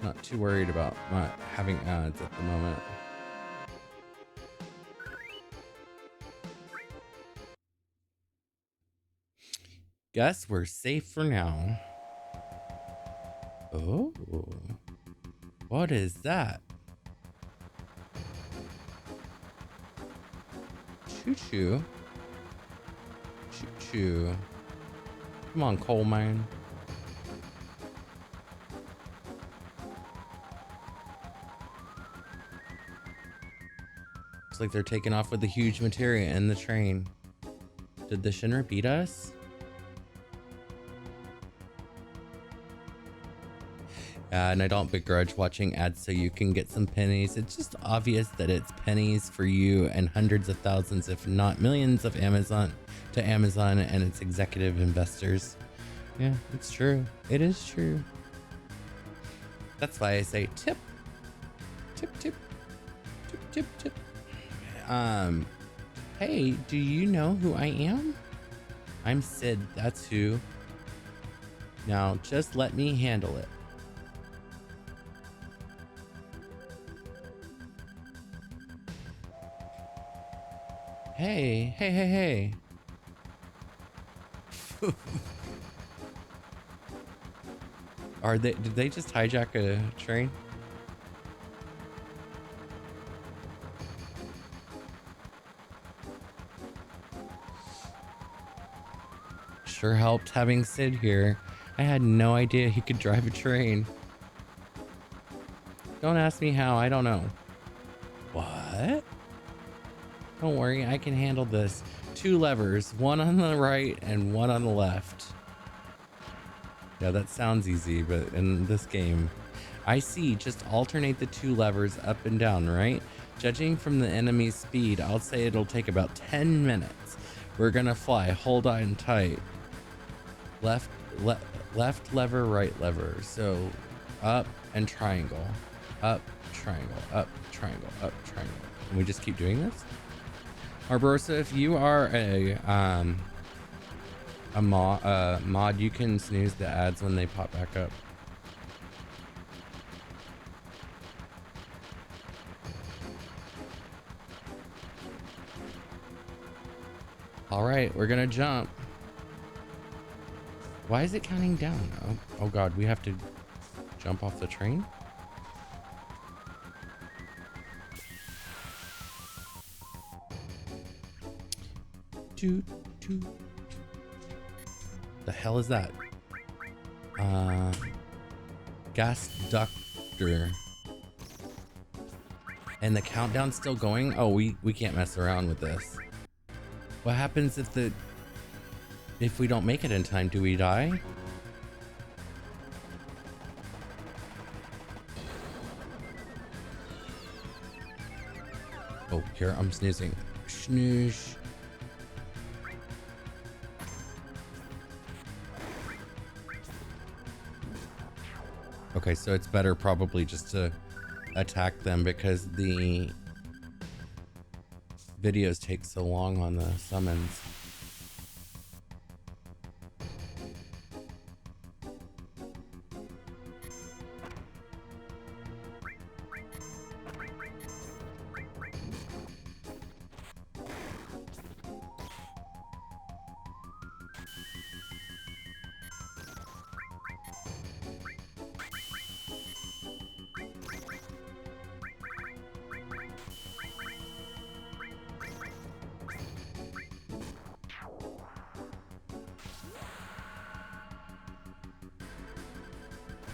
not too worried about not having ads at the moment. Guess we're safe for now. Oh, what is that? Choo-choo. Choo-choo. Come on, coal mine. Looks like they're taking off with a huge materia in the train. Did the Shinra beat us? And I don't begrudge watching ads so you can get some pennies. It's just obvious that it's pennies for you and hundreds of thousands, if not millions of Amazon and its executive investors. Yeah, it's true. It is true. That's why I say tip. Tip, tip. Tip, tip, tip. Hey, do you know who I am? I'm Sid, that's who. Now, just let me handle it. Hey, hey, hey, hey. Did they just hijack a train? Sure helped having Sid here. I had no idea he could drive a train. Don't ask me how, I don't know. What? Don't worry, I can handle this. 2 levers, one on the right and one on the left. Yeah, that sounds easy, but in this game, I see just alternate the two levers up and down, right? Judging from the enemy's speed, I'll say it'll take about 10 minutes. We're gonna fly, hold on tight. Left, le left lever, right lever. So up and triangle, up, triangle, up, triangle, up, triangle. And we just keep doing this. Arborosa, if you are a mod, you can snooze the ads when they pop back up. All right, we're gonna jump. Why is it counting down? Oh God, we have to jump off the train. Toot, toot. The hell is that? Gas ductor. And the countdown's still going? Oh, we can't mess around with this. What happens if we don't make it in time? Do we die? Oh, here, I'm sneezing. Snoosh. Okay, so it's better probably just to attack them because the videos take so long on the summons.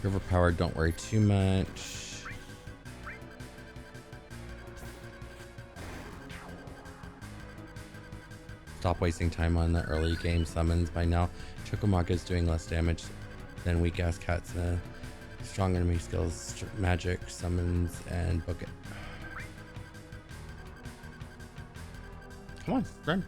You're overpowered, don't worry too much. Stop wasting time on the early game summons. By now, Chocomaga is doing less damage than weak ass cats. Strong enemy skills, magic, summons, and book it. Come on, run.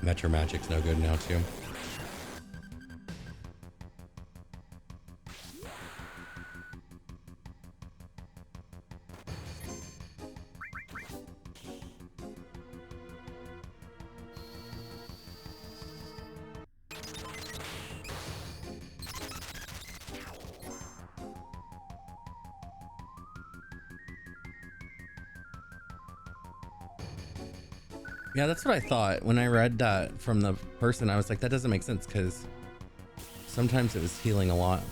Metro Magic's no good now too. Yeah, that's what I thought when I read that from the person. I was like, that doesn't make sense because sometimes it was healing a lot.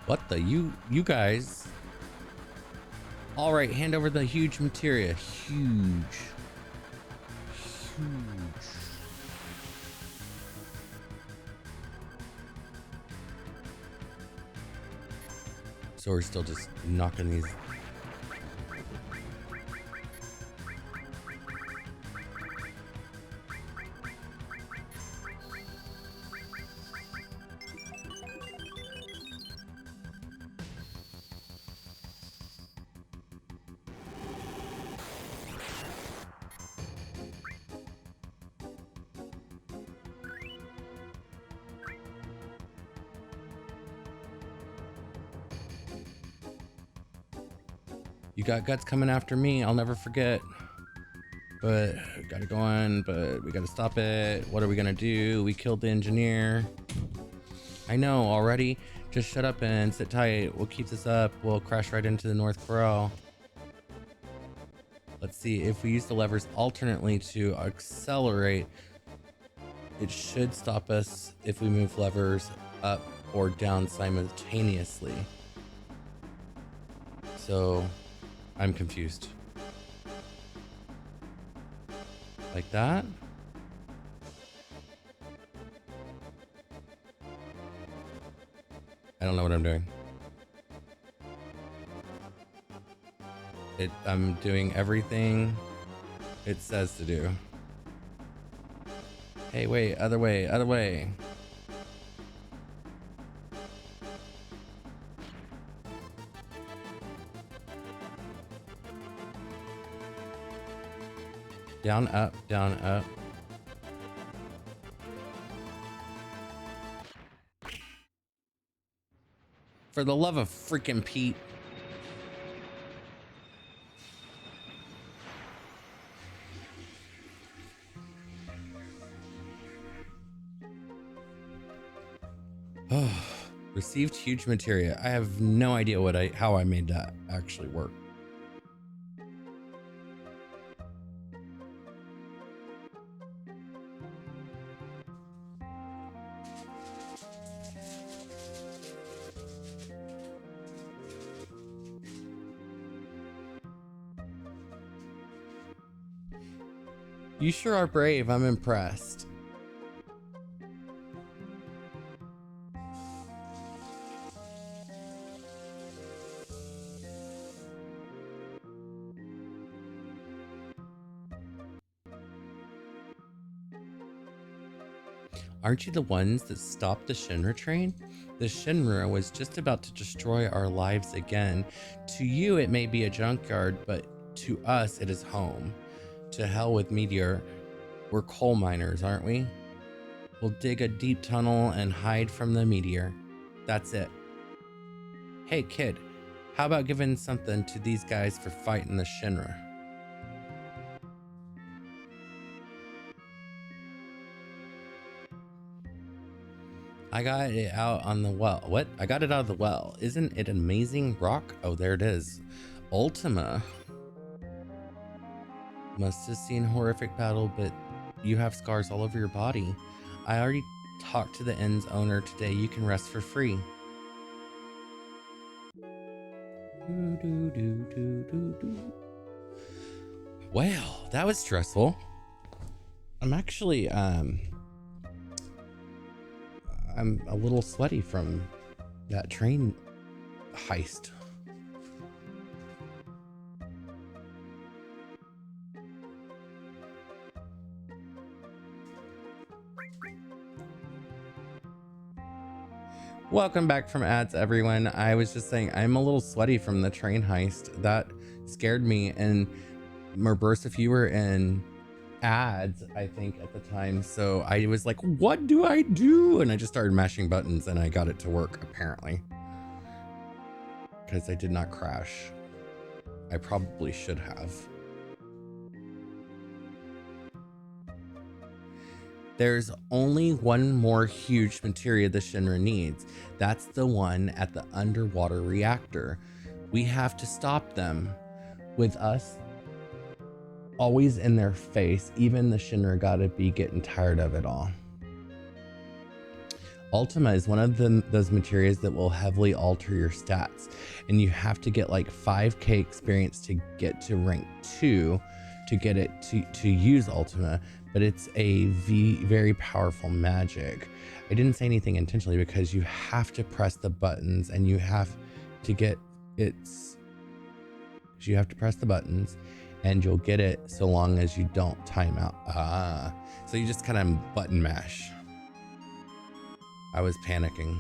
What the you guys? All right, hand over the huge materia. Huge. So we're still just knocking these. You got guts coming after me. I'll never forget. But gotta go on, but we gotta stop it. What are we gonna do? We killed the engineer. I know already. Just shut up and sit tight. We'll keep this up. We'll crash right into the North Corral. Let's see if we use the levers alternately to accelerate. It should stop us if we move levers up or down simultaneously. So I'm confused. Like that? I don't know what I'm doing. I'm doing everything it says to do. Hey, wait, other way, other way. Down, up, down, up. For the love of freaking Pete. Received huge materia. I have no idea how I made that actually work. You sure are brave. I'm impressed. Aren't you the ones that stopped the Shinra train? The Shinra was just about to destroy our lives again. To you, it may be a junkyard, but to us, it is home. To hell with Meteor. We're coal miners, aren't we? We'll dig a deep tunnel and hide from the Meteor. That's it. Hey, kid, how about giving something to these guys for fighting the Shinra? I got it out on the well. What? I got it out of the well. Isn't it an amazing rock? Oh, there it is. Ultima. Must have seen horrific battle, but you have scars all over your body. I already talked to the inn's owner today. You can rest for free. Well, that was stressful. I'm actually, I'm a little sweaty from that train heist. Welcome back from ads, everyone. I was just saying I'm a little sweaty from the train heist. That scared me. And Merbursa, if you were in ads, I think at the time, so I was like, what do I do? And I just started mashing buttons and I got it to work, apparently, because I did not crash. I probably should have. There's only one more huge materia the Shinra needs. That's the one at the underwater reactor. We have to stop them. With us always in their face, even the Shinra gotta be getting tired of it all. Ultima is one of those materials that will heavily alter your stats, and you have to get like 5k experience to get to rank 2 to get it to use Ultima, but it's a very powerful magic. I didn't say anything intentionally because you have to press the buttons and you have to get you have to press the buttons and you'll get it so long as you don't time out. So you just kind of button mash. I was panicking.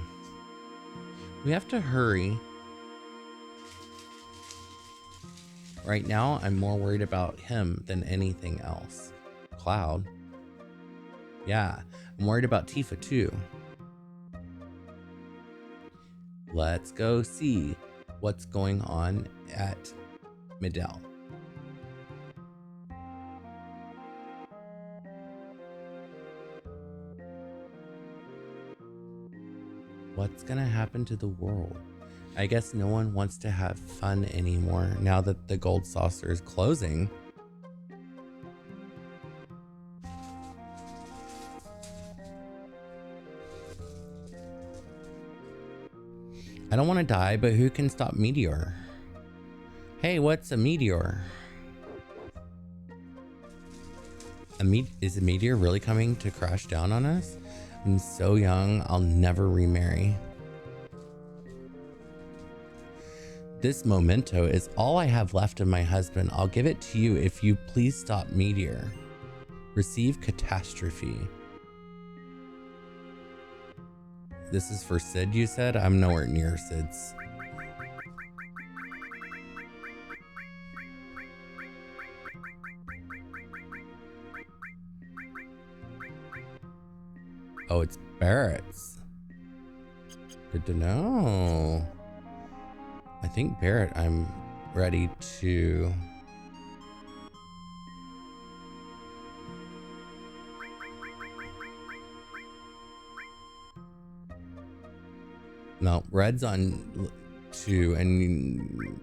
We have to hurry. Right now, I'm more worried about him than anything else. Cloud. Yeah, I'm worried about Tifa too. Let's go see what's going on at Midel. What's gonna happen to the world? I guess no one wants to have fun anymore now that the gold saucer is closing. I don't want to die, but who can stop Meteor? Hey, what's a meteor? Is a meteor really coming to crash down on us? I'm so young, I'll never remarry. This memento is all I have left of my husband. I'll give it to you if you please stop meteor. Receive catastrophe. This is for Sid, you said? I'm nowhere near Sid's. Oh, it's Barrett's. Good to know. I think Barrett, I'm ready to... No, Red's on 2 and...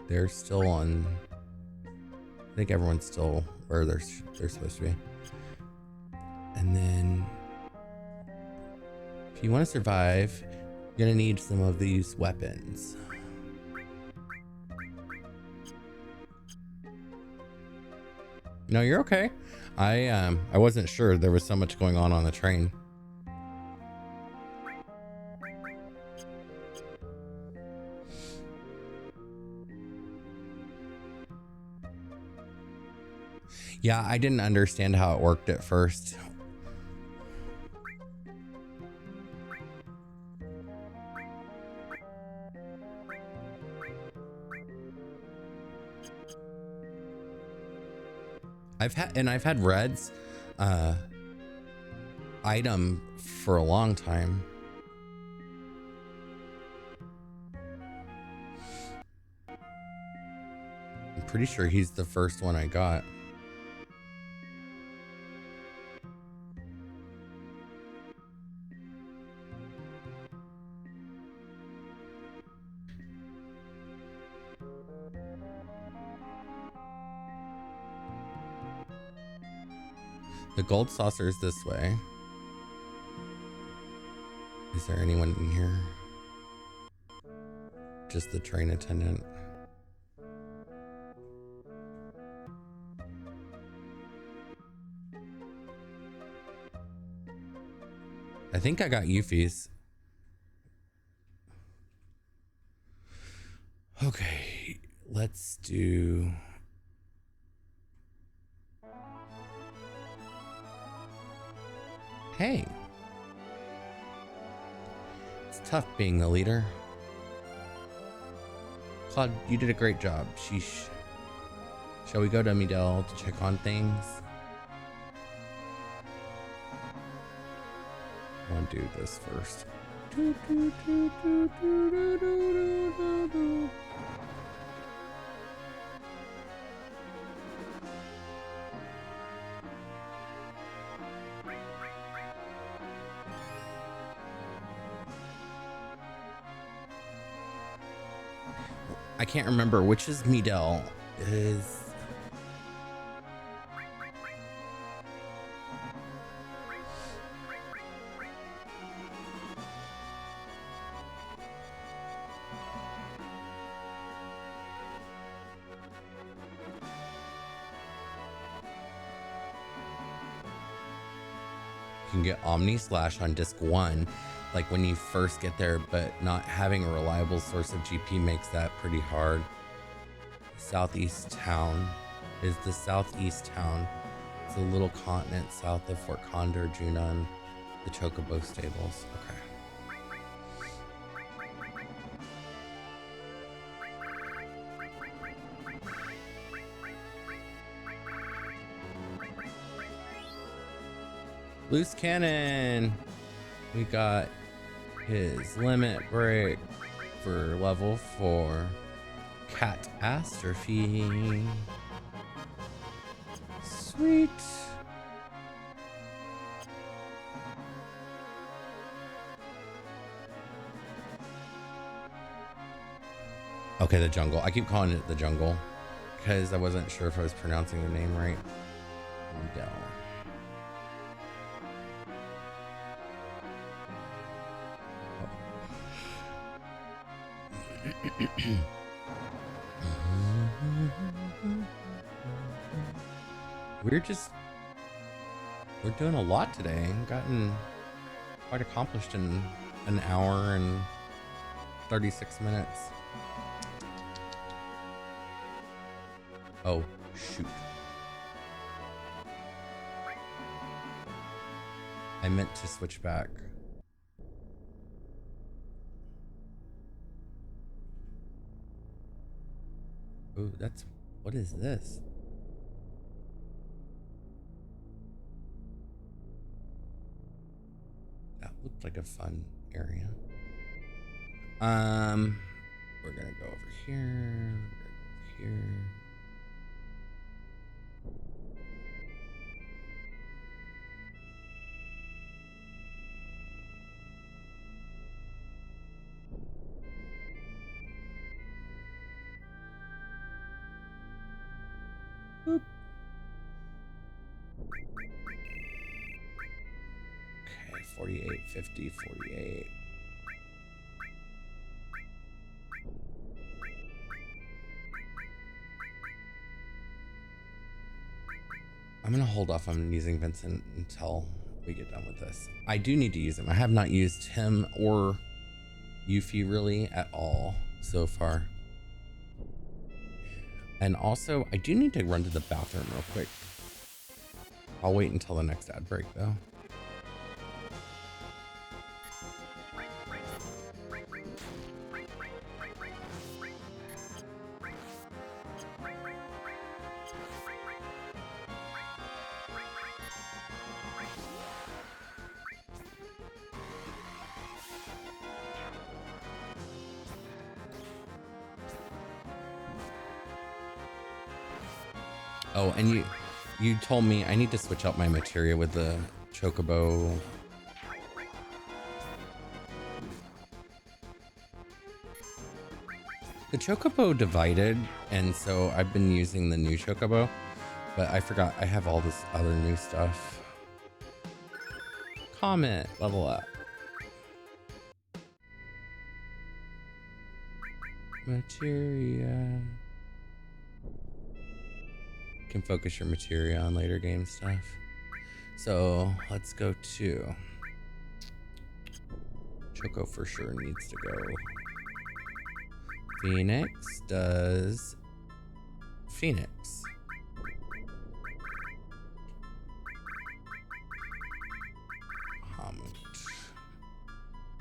They're still on... I think everyone's still where they're supposed to be. And then... If you want to survive, you're gonna need some of these weapons. No, you're okay. I wasn't sure there was so much going on the train. Yeah, I didn't understand how it worked at first. I've had Red's item for a long time. I'm pretty sure he's the first one I got. The gold saucer is this way. Is there anyone in here? Just the train attendant. I think I got Yuffie's. Okay, let's do... Hey. It's tough being the leader. Claude, you did a great job. Sheesh. Shall we go to Midel to check on things? I want to do this first. I can't remember which is Midel. Is can get Omni Slash on disc 1, like when you first get there, but not having a reliable source of GP makes that pretty hard. Southeast town is the southeast town. It's a little continent south of Fort Condor, Junon, the Chocobo stables. Okay. Loose cannon. We got his limit break for level 4. Catastrophe. Sweet. Okay, the jungle. I keep calling it the jungle because I wasn't sure if I was pronouncing the name right. Here we go. We're doing a lot today. Gotten quite accomplished in an hour and 36 minutes. Oh, shoot. I meant to switch back. Ooh, what is this? That looked like a fun area. We're gonna go over here. We're gonna go over here. Boop. Okay, 48, 50, 48. I'm gonna hold off on using Vincent until we get done with this. I do need to use him. I have not used him or Yuffie really at all so far. And also, I do need to run to the bathroom real quick. I'll wait until the next ad break though. Oh, and you told me I need to switch out my materia with the Chocobo. The Chocobo divided, and so I've been using the new Chocobo, but I forgot I have all this other new stuff. Comet, level up. Materia. Can focus your materia on later game stuff. So let's go to Choco for sure needs to go. Phoenix does Phoenix.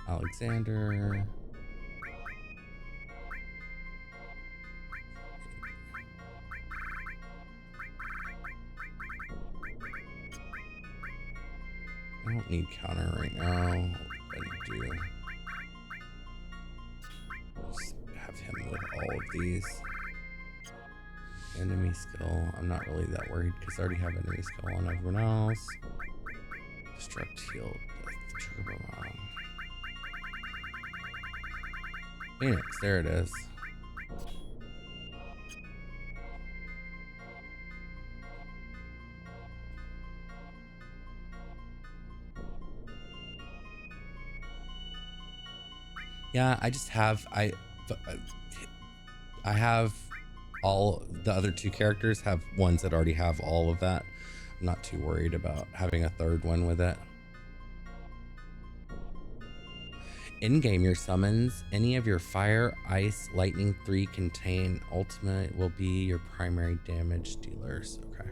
Alexander. I don't need counter right now. What do I do? Just have him with all of these. Enemy skill. I'm not really that worried because I already have enemy skill on everyone else. Destruct, heal, death, turbo bomb. Phoenix, there it is. Yeah, I just have I have all the other two characters have ones that already have all of that. I'm not too worried about having a third one with it. In game, your summons, any of your fire, ice, lightning 3 contain ultimate will be your primary damage dealers. Okay.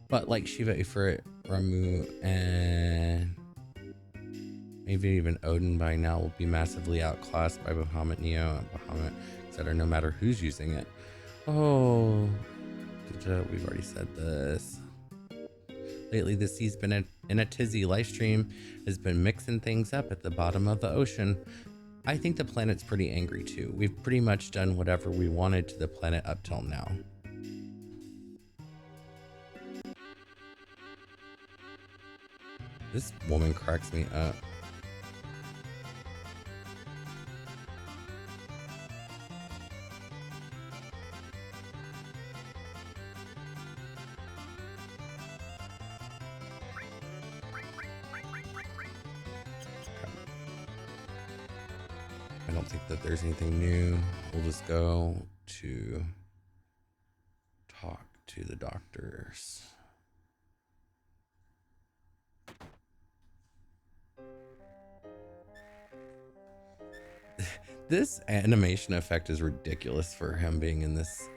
But like Shiva, Ifrit, Ramu, and maybe even Odin by now will be massively outclassed by Bahamut Neo and Bahamut, etc. No matter who's using it. Oh, we've already said this. Lately, the sea's been in a tizzy. Livestream has been mixing things up at the bottom of the ocean. I think the planet's pretty angry too. We've pretty much done whatever we wanted to the planet up till now. This woman cracks me up. I don't think that there's anything new. We'll just go to talk to the doctors. This animation effect is ridiculous for him being in this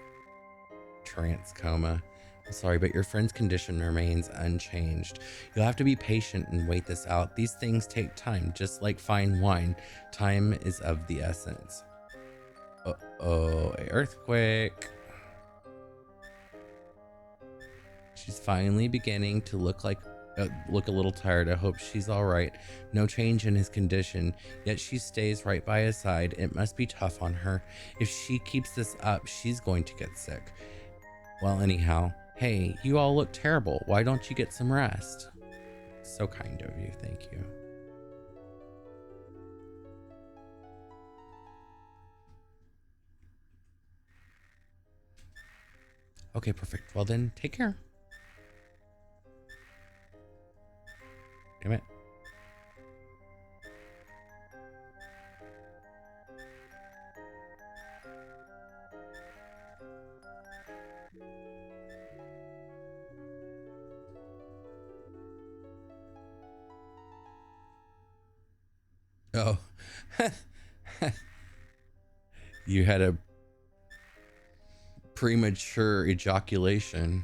trance coma. I'm sorry, but your friend's condition remains unchanged. You'll have to be patient and wait this out. These things take time, just like fine wine. Time is of the essence. Uh-oh, an earthquake. She's finally beginning to look a little tired. I hope she's all right. No change in his condition, yet she stays right by his side. It must be tough on her. If she keeps this up, she's going to get sick. Well, anyhow, hey, you all look terrible. Why don't you get some rest? So kind of you, thank you. Okay, perfect. Well then, take care. Damn it. Oh. You had a premature ejaculation.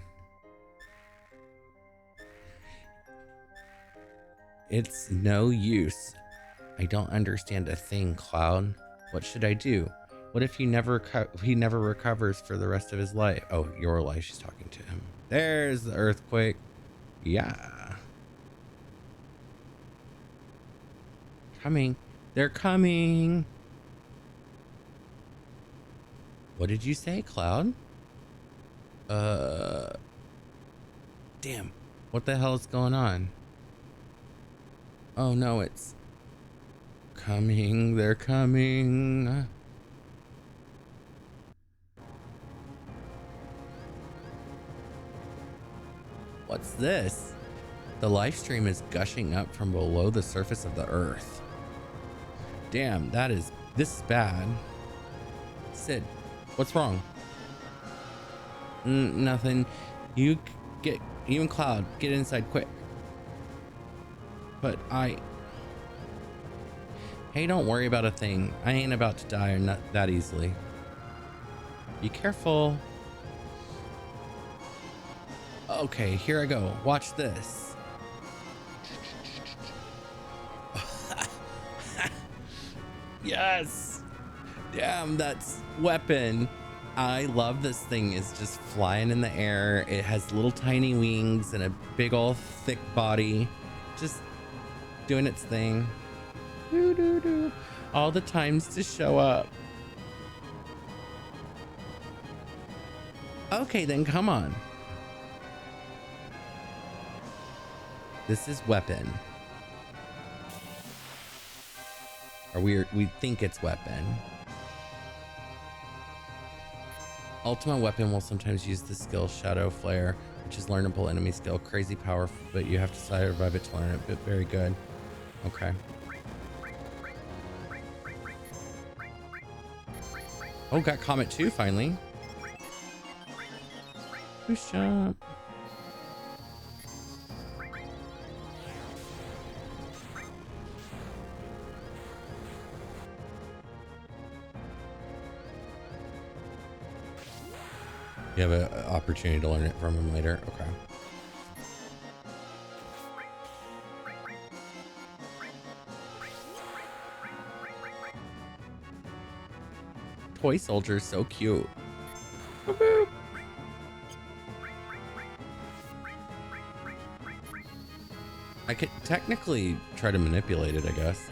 It's no use. I don't understand a thing, Cloud. What should I do? What if he never recovers for the rest of his life? Oh, your life. She's talking to him. There's the earthquake. Yeah. Coming. They're coming. What did you say, Cloud? Damn. What the hell is going on? Oh no, it's coming. They're coming. What's this? The live stream is gushing up from below the surface of the earth. Damn, this is bad. Sid, what's wrong? Nothing. You and Cloud, get inside quick. But hey, don't worry about a thing. I ain't about to die or not that easily. Be careful. Okay, here I go. Watch this. Yes. Damn, that's weapon. I love this thing. It's just flying in the air. It has little tiny wings and a big old thick body. Just doing its thing. Doo, doo, doo. All the times to show up. Okay, then come on. This is weapon. Or we think it's weapon. Ultimate weapon will sometimes use the skill Shadow Flare, which is learnable enemy skill. Crazy powerful, but you have to survive it to learn it. But very good. Okay. Oh, got Comet 2 finally. Boost jump. You have an opportunity to learn it from him later. Okay. Toy soldier, so cute. Woo-hoo. I could technically try to manipulate it, I guess.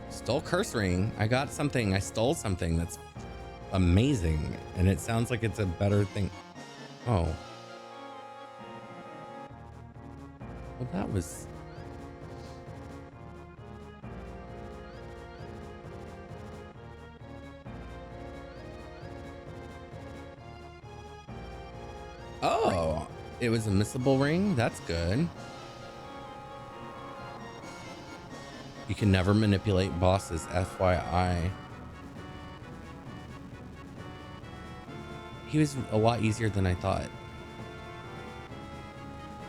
Stole curse ring. I got something. I stole something that's amazing, and it sounds like it's a better thing. Oh. Well, that was... Oh, it was a missable ring. That's good. You can never manipulate bosses, FYI. He was a lot easier than I thought.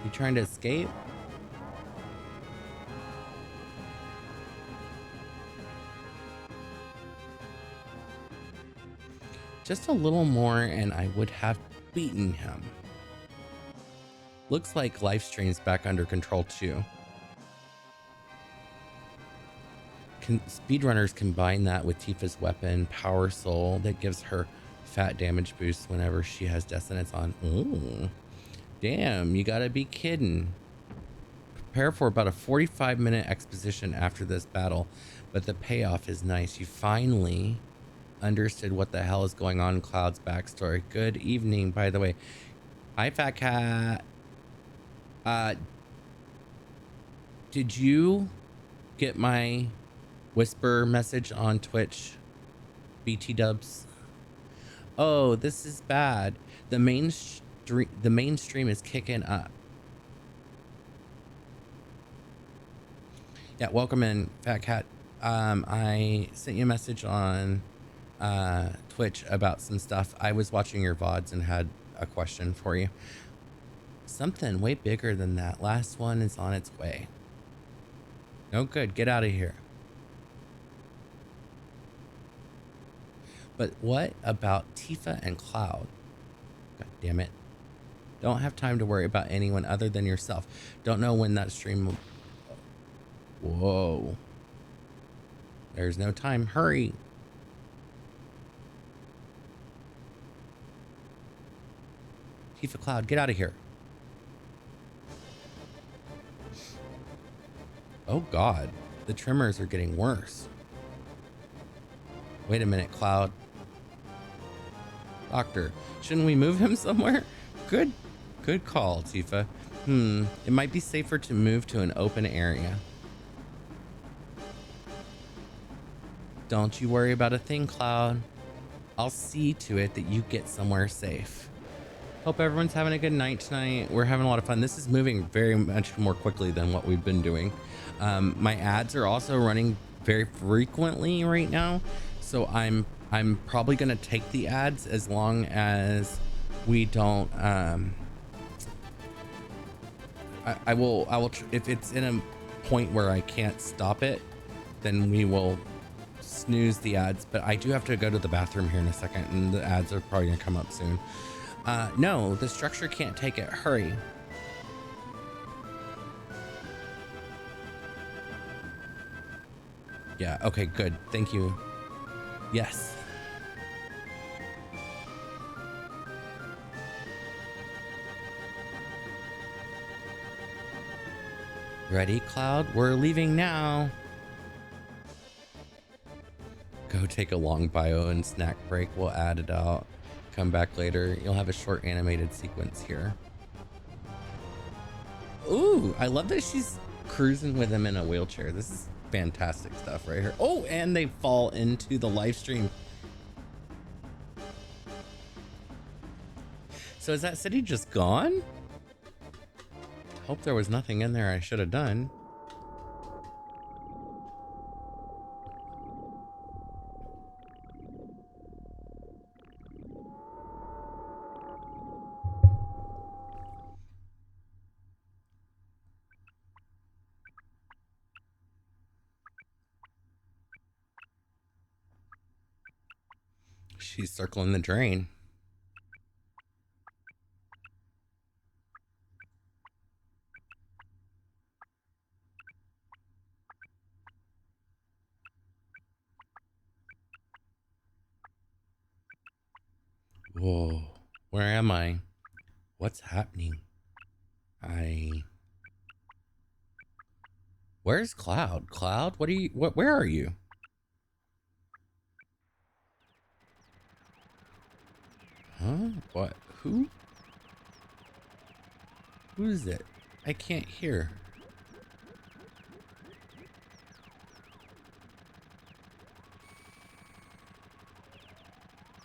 You trying to escape? Just a little more and I would have beaten him. Looks like life strain's back under control too. Speedrunners combine that with Tifa's weapon, Power Soul, that gives her fat damage boost whenever she has Dissonance on. Ooh. Damn, you gotta be kidding. Prepare for about a 45-minute exposition after this battle, but the payoff is nice. You finally understood what the hell is going on in Cloud's backstory. Good evening, by the way. Hi, Fat Cat. Did you get my whisper message on Twitch? BT dubs. Oh, this is bad. The mainstream is kicking up. Yeah, welcome in, Fat Cat. I sent you a message on Twitch about some stuff. I was watching your VODs and had a question for you. Something way bigger than that. Last one is on its way. No good. Get out of here. But what about Tifa and Cloud? God damn it. Don't have time to worry about anyone other than yourself. Don't know when that stream will... Whoa. There's no time. Hurry. Tifa, Cloud, get out of here. Oh God. The tremors are getting worse. Wait a minute, Cloud. Doctor, shouldn't we move him somewhere? Good call, Tifa. It might be safer to move to an open area. Don't you worry about a thing, Cloud. I'll see to it that you get somewhere safe. Hope everyone's having a good night tonight. We're having a lot of fun. This is moving very much more quickly than what we've been doing. My ads are also running very frequently right now. So I'm probably going to take the ads as long as we don't, I will, if it's in a point where I can't stop it, then we will snooze the ads. But I do have to go to the bathroom here in a second, and the ads are probably gonna come up soon. No, the structure can't take it. Hurry. Yeah, okay, good. Thank you. Yes. Ready, Cloud? We're leaving now. Go take a long bio and snack break. We'll add it out. Come back later. You'll have a short animated sequence here. Ooh, I love that she's cruising with him in a wheelchair. This is fantastic stuff right here. Oh, and they fall into the live stream. So is that city just gone? Hope there was nothing in there I should have done. She's circling the drain. Whoa, where am I? What's happening? Where's Cloud? Cloud, where are you? Huh? What? Who? Who's it? I can't hear.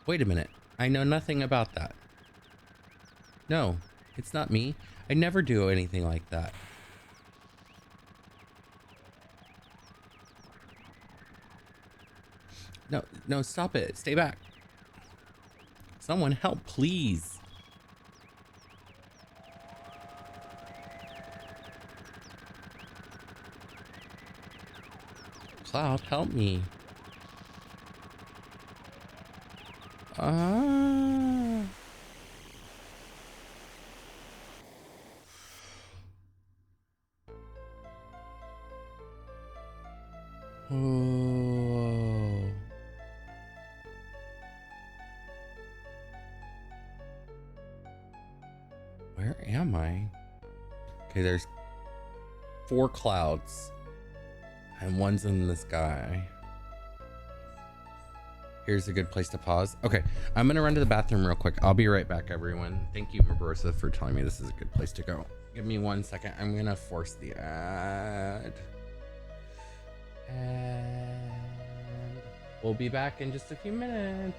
Wait a minute. I know nothing about that. No, it's not me. I never do anything like that. No, no, stop it. Stay back. Someone help, please. Cloud, help me. Ah. Oh. Where am I? Okay, there's 4 clouds. And one's in the sky. Here's a good place to pause. Okay, I'm gonna run to the bathroom real quick. I'll be right back, everyone. Thank you, Marissa, for telling me this is a good place to go. Give me 1 second. I'm gonna force the ad. And we'll be back in just a few minutes.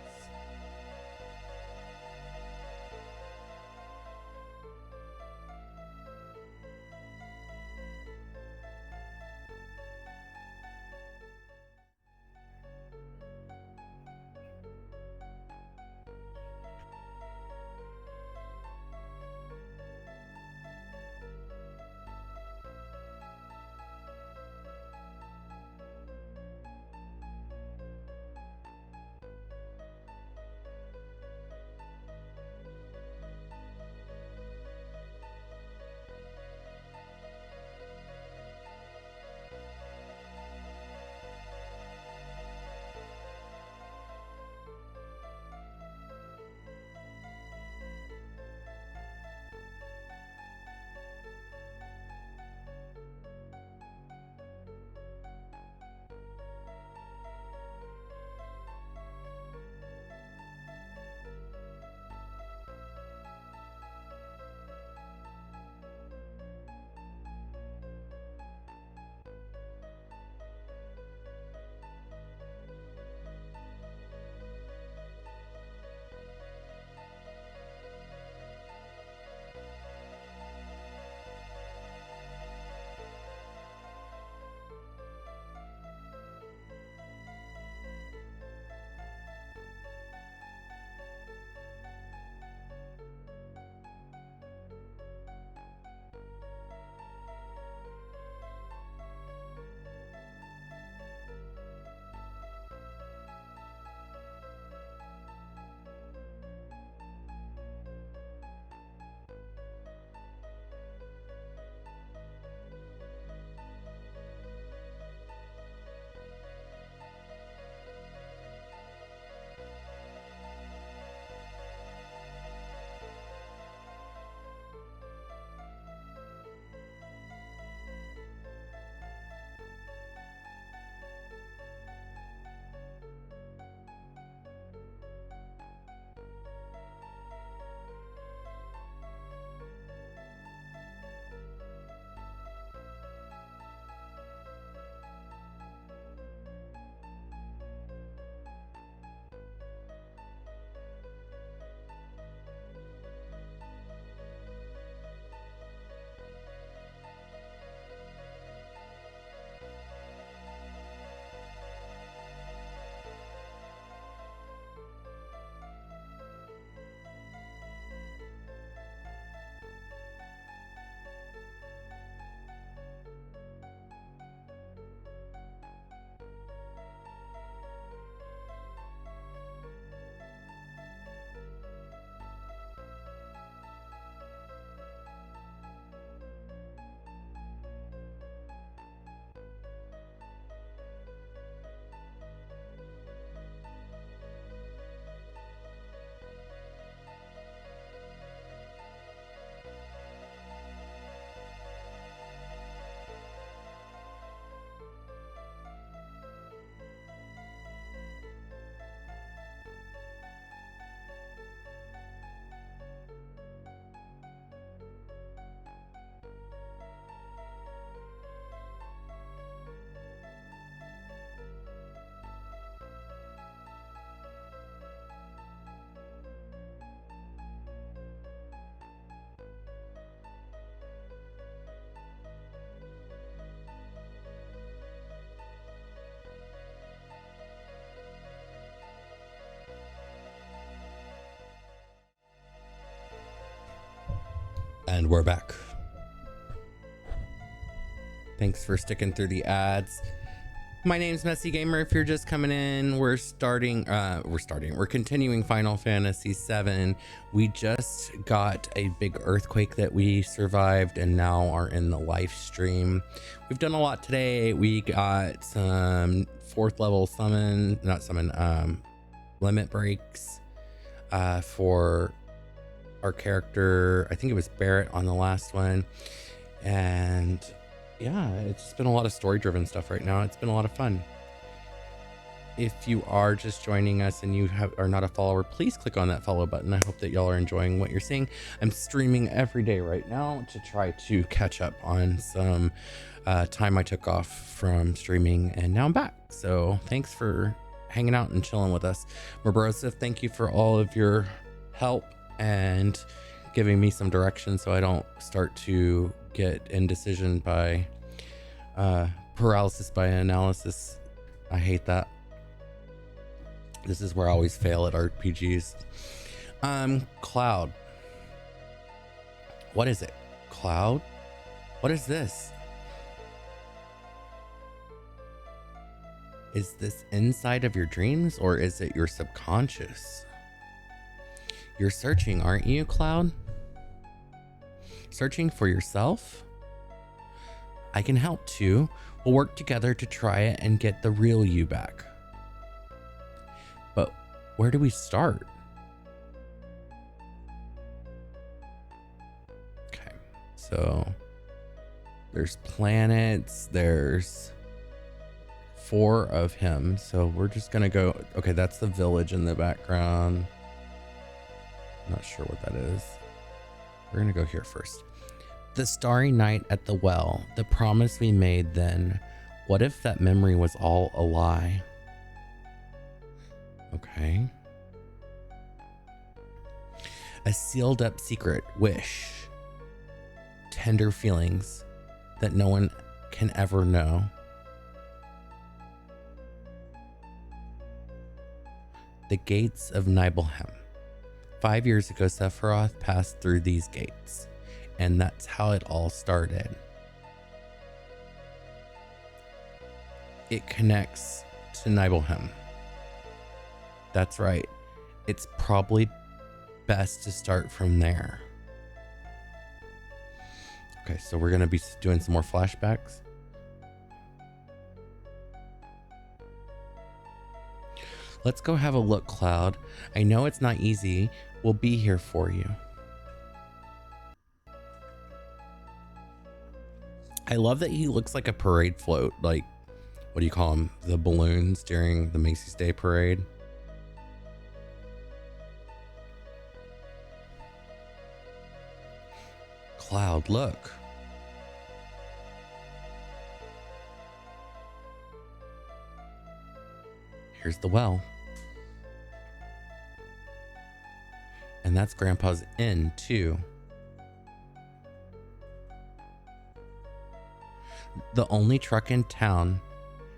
And we're back. Thanks for sticking through the ads. My name's Messy Gamer. If you're just coming in, we're continuing Final Fantasy VII. We just got a big earthquake that we survived and now are in the live stream. We've done a lot today. We got some 4th level limit breaks for our character. I think it was Barrett on the last one. And yeah, it's just been a lot of story driven stuff right now. It's been a lot of fun. If you are just joining us and you are not a follower, please click on that follow button. I hope that y'all are enjoying what you're seeing. I'm streaming every day right now to try to catch up on some time I took off from streaming, and now I'm back. So thanks for hanging out and chilling with us. Mabrosif, thank you for all of your help and giving me some direction so I don't start to get indecision by paralysis by analysis. I hate that. This is where I always fail at RPGs. Cloud. What is it? Cloud? What is this? Is this inside of your dreams or is it your subconscious? You're searching, aren't you, Cloud? Searching for yourself? I can help too. We'll work together to try it and get the real you back. But where do we start? Okay, so there's planets, there's 4 of him. So we're just gonna go, okay, that's the village in the background. I'm not sure what that is. We're gonna go here first. The starry night at the well, the promise we made then. What if that memory was all a lie? Okay. A sealed up secret, wish, tender feelings that no one can ever know. The gates of Nibelheim. 5 years ago, Sephiroth passed through these gates, and that's how it all started. It connects to Nibelheim. That's right. It's probably best to start from there. Okay, so we're going to be doing some more flashbacks. Let's go have a look, Cloud. I know it's not easy. We'll be here for you. I love that he looks like a parade float. Like, what do you call them? The balloons during the Macy's Day Parade. Cloud, look. Here's the well. And that's Grandpa's inn, too. The only truck in town.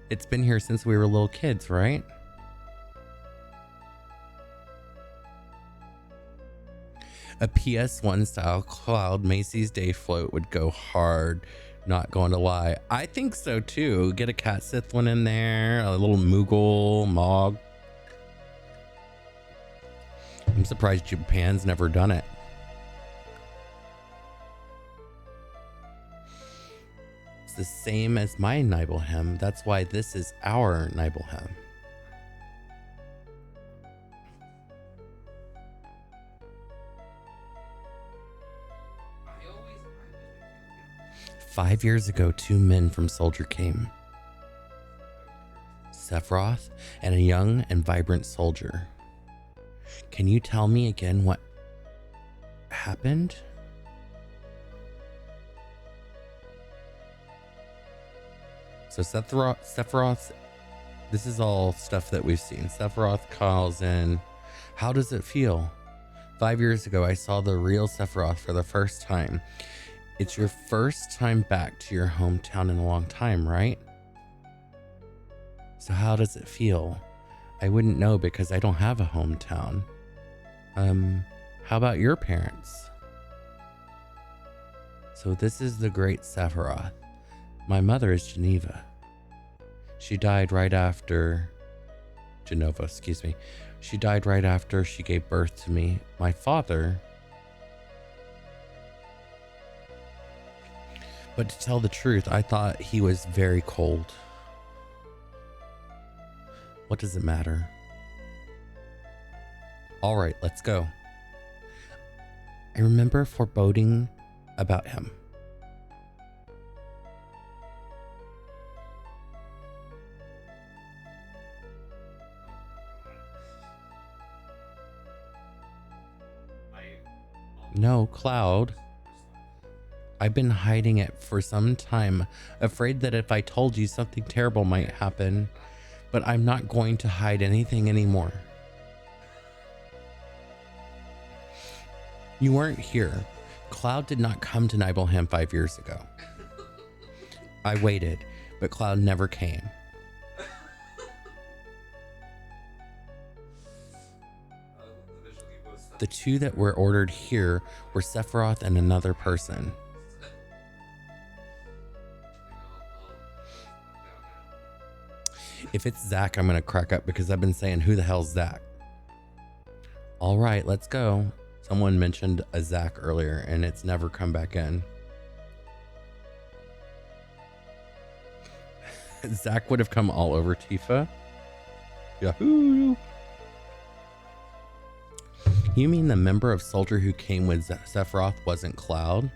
It's been here since we were little kids, right? A PS1 style Cloud Macy's Day float would go hard, not going to lie. I think so too. Get a Cat Sith one in there, a little Moogle, Mog. I'm surprised Japan's never done it. It's the same as my Nibelheim. That's why this is our Nibelheim. "5 years ago, 2 men from Soldier came. Sephiroth and a young and vibrant soldier. Can you tell me again what happened?" So Sephiroth, this is all stuff that we've seen. Sephiroth calls in, "How does it feel? 5 years ago, I saw the real Sephiroth for the first time. It's your first time back to your hometown in a long time, right? So how does it feel? I wouldn't know because I don't have a hometown. How about your parents?" So this is the great Sephiroth. My mother is Geneva. She died right after... Genova, excuse me. She died right after she gave birth to me. My father... But to tell the truth, I thought he was very cold. What does it matter? All right, let's go. I remember foreboding about him. No, Cloud. I've been hiding it for some time, afraid that if I told you something terrible might happen, but I'm not going to hide anything anymore. You weren't here. Cloud did not come to Nibelheim 5 years ago. I waited, but Cloud never came. The two that were ordered here were Sephiroth and another person. If it's Zach, I'm going to crack up because I've been saying, who the hell's Zach? All right, let's go. Someone mentioned a Zach earlier and it's never come back in. Zach would have come all over Tifa. Yahoo! You mean the member of Soldier who came with Sephiroth wasn't Cloud?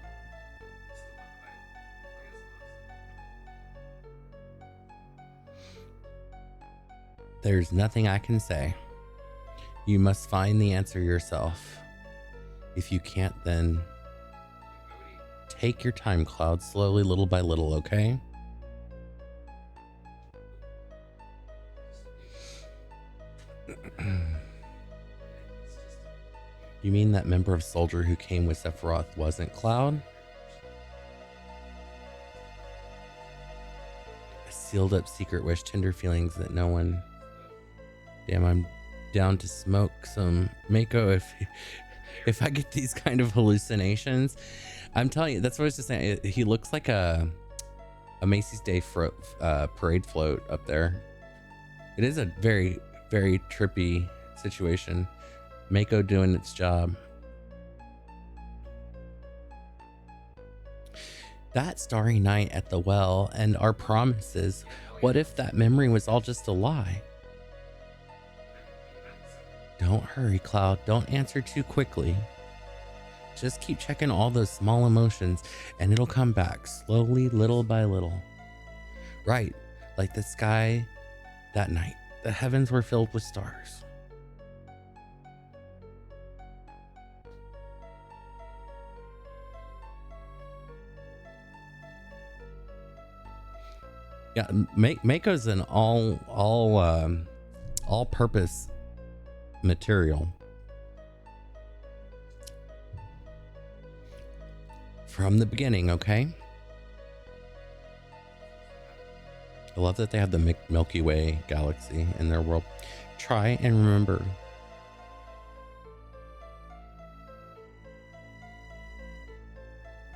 There's nothing I can say. You must find the answer yourself. If you can't, then take your time, Cloud, slowly, little by little, okay? You mean that member of Soldier who came with Sephiroth wasn't Cloud? A sealed up secret wish, tender feelings that no one... Damn, I'm down to smoke some Mako if I get these kind of hallucinations. I'm telling you, that's what I was just saying. He looks like a Macy's Day parade float up there. It is a very, very trippy situation. Mako doing its job. That starry night at the well and our promises. What if that memory was all just a lie? Don't hurry, Cloud. Don't answer too quickly. Just keep checking all those small emotions and it'll come back slowly, little by little. Right, like the sky that night. The heavens were filled with stars. Yeah, Mako's an all-purpose material. From the beginning, okay? I love that they have the Milky Way galaxy in their world. Try and remember.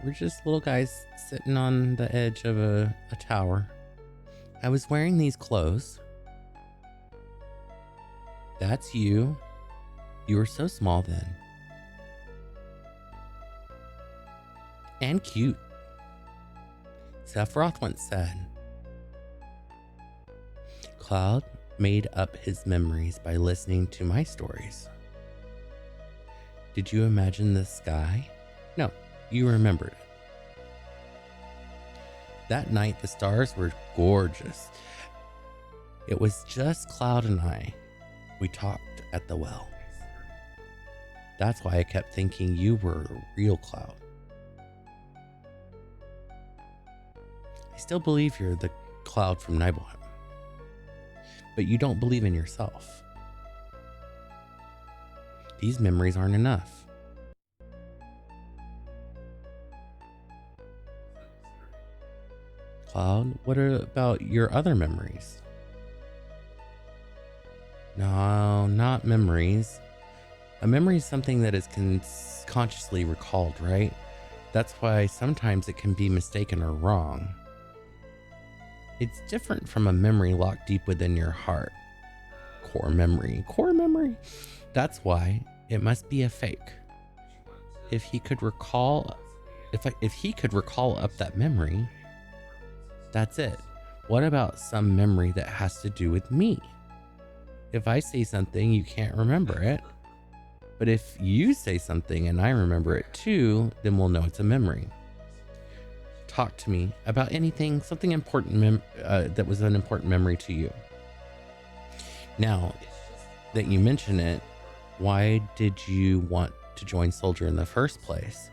We're just little guys sitting on the edge of a tower. I was wearing these clothes. That's you. You were so small then. And cute. Sephiroth once said, Cloud made up his memories by listening to my stories. Did you imagine the sky? No, you remembered it. That night, the stars were gorgeous. It was just Cloud and I. We talked at the well. That's why I kept thinking you were a real Cloud. I still believe you're the Cloud from Nibelheim. But you don't believe in yourself. These memories aren't enough. Cloud, what about your other memories? No, not memories. A memory is something that is consciously recalled, right? That's why sometimes it can be mistaken or wrong. It's different from a memory locked deep within your heart. Core memory. Core memory. That's why it must be a fake. If he could recall, if he could recall up that memory, that's it. What about some memory that has to do with me? If I say something, you can't remember it. But if you say something and I remember it too, then we'll know it's a memory. Talk to me about anything, something important that was an important memory to you. Now that you mention it, why did you want to join Soldier in the first place?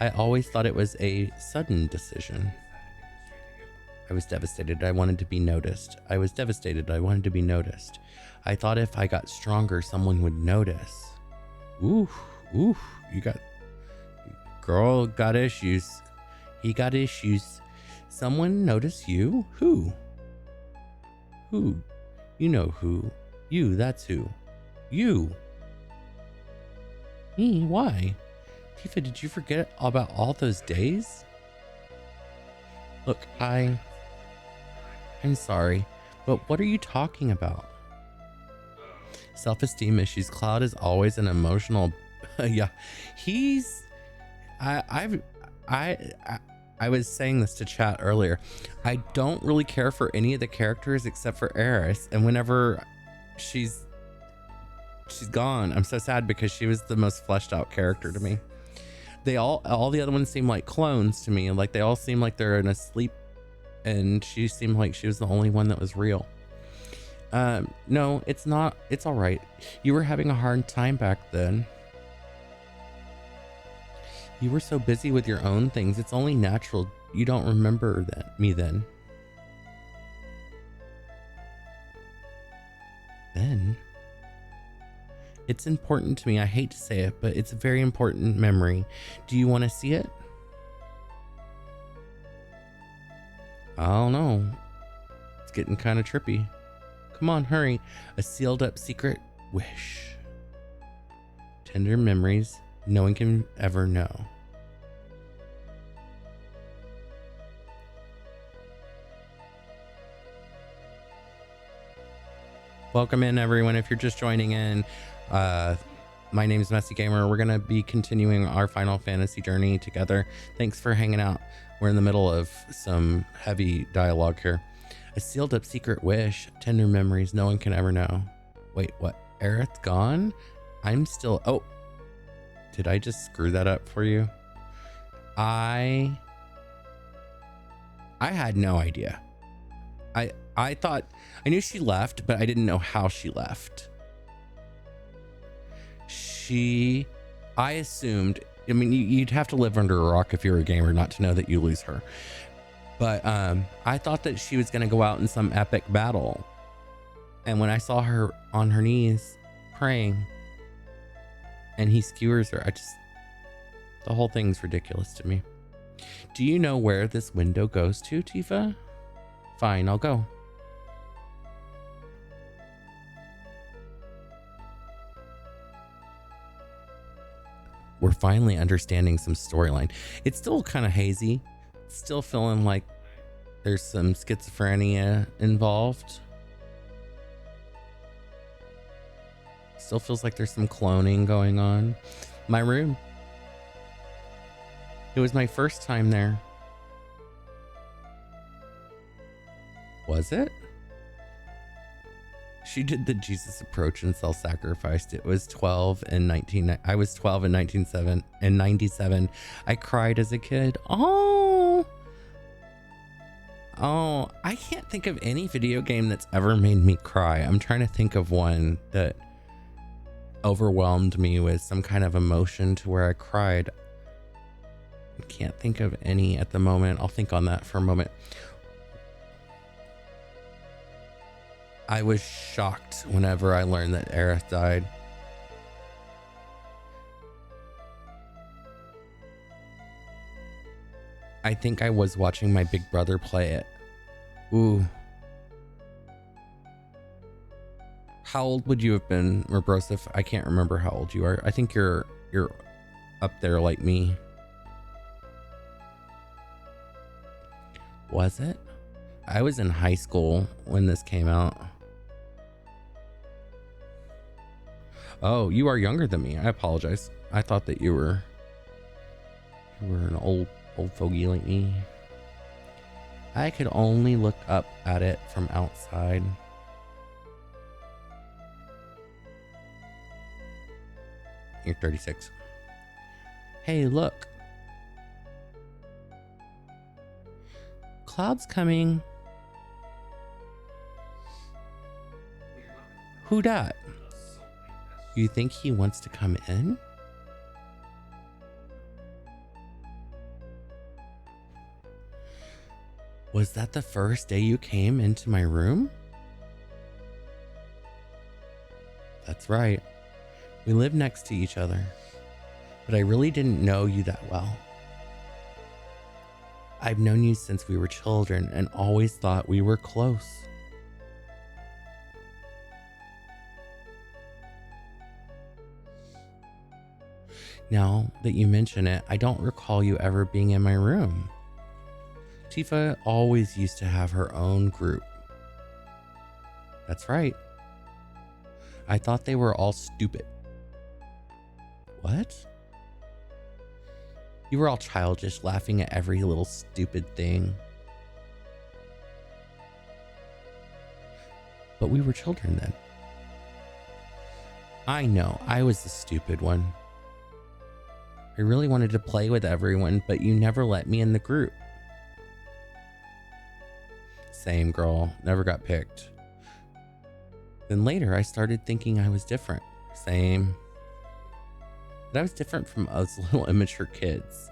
I always thought it was a sudden decision. I was devastated. I wanted to be noticed. I was devastated. I wanted to be noticed. I thought if I got stronger, someone would notice. Ooh, you got, girl got issues. He got issues. Someone notice you? Who? Who? You know who. You, that's who. You. Me, why? Tifa, did you forget about all those days? Look, I'm sorry, but what are you talking about? Self-esteem issues. Cloud is always an emotional. Yeah, he's. I was saying this to chat earlier. I don't really care for any of the characters except for Eris, and whenever she's gone, I'm so sad because she was the most fleshed out character to me. They all the other ones seem like clones to me, like they all seem like they're in a sleep, and she seemed like she was the only one that was real. No, it's not. It's all right. You were having a hard time back then. You were so busy with your own things. It's only natural you don't remember me then. Then? It's important to me. I hate to say it, but it's a very important memory. Do you want to see it? I don't know. It's getting kind of trippy. Come on, hurry. A sealed up secret wish. Tender memories no one can ever know. Welcome in, everyone. If you're just joining in, my name is Messy Gamer. We're going to be continuing our Final Fantasy journey together. Thanks for hanging out. We're in the middle of some heavy dialogue here. A sealed up secret wish, tender memories no one can ever know. Wait, what? Aerith gone? I'm still... Oh, did I just screw that up for you? I had no idea. I thought... I knew she left, but I didn't know how she left. I assumed... I mean, you'd have to live under a rock if you're a gamer not to know that you lose her. But I thought that she was going to go out in some epic battle. And when I saw her on her knees praying and he skewers her, the whole thing's ridiculous to me. Do you know where this window goes to, Tifa? Fine, I'll go. We're finally understanding some storyline. It's still kind of hazy. Still feeling like there's some schizophrenia involved. Still feels like there's some cloning going on. My room. It was my first time there. Was it? She did the Jesus approach and self-sacrificed. It was 12 and 19. I was 12 in 1997. I cried as a kid. Oh, I can't think of any video game that's ever made me cry. I'm trying to think of one that overwhelmed me with some kind of emotion to where I cried. I can't think of any at the moment. I'll think on that for a moment. I was shocked whenever I learned that Aerith died. I think I was watching my big brother play it. Ooh. How old would you have been, Rebrosif? I can't remember how old you are. I think you're up there like me. Was it? I was in high school when this came out. Oh, you are younger than me. I apologize. I thought that you were an old fogey like me. I could only look up at it from outside. You're 36. Hey, look. Cloud's coming. Who dat? You think he wants to come in? Was that the first day you came into my room? That's right. We live next to each other, but I really didn't know you that well. I've known you since we were children and always thought we were close. Now that you mention it, I don't recall you ever being in my room. Tifa always used to have her own group. That's right. I thought they were all stupid. What? You were all childish, laughing at every little stupid thing. But we were children then. I know, I was the stupid one. I really wanted to play with everyone, but you never let me in the group. Same, girl, never got picked. Then later I started thinking I was different. Same. But I was different from us little immature kids.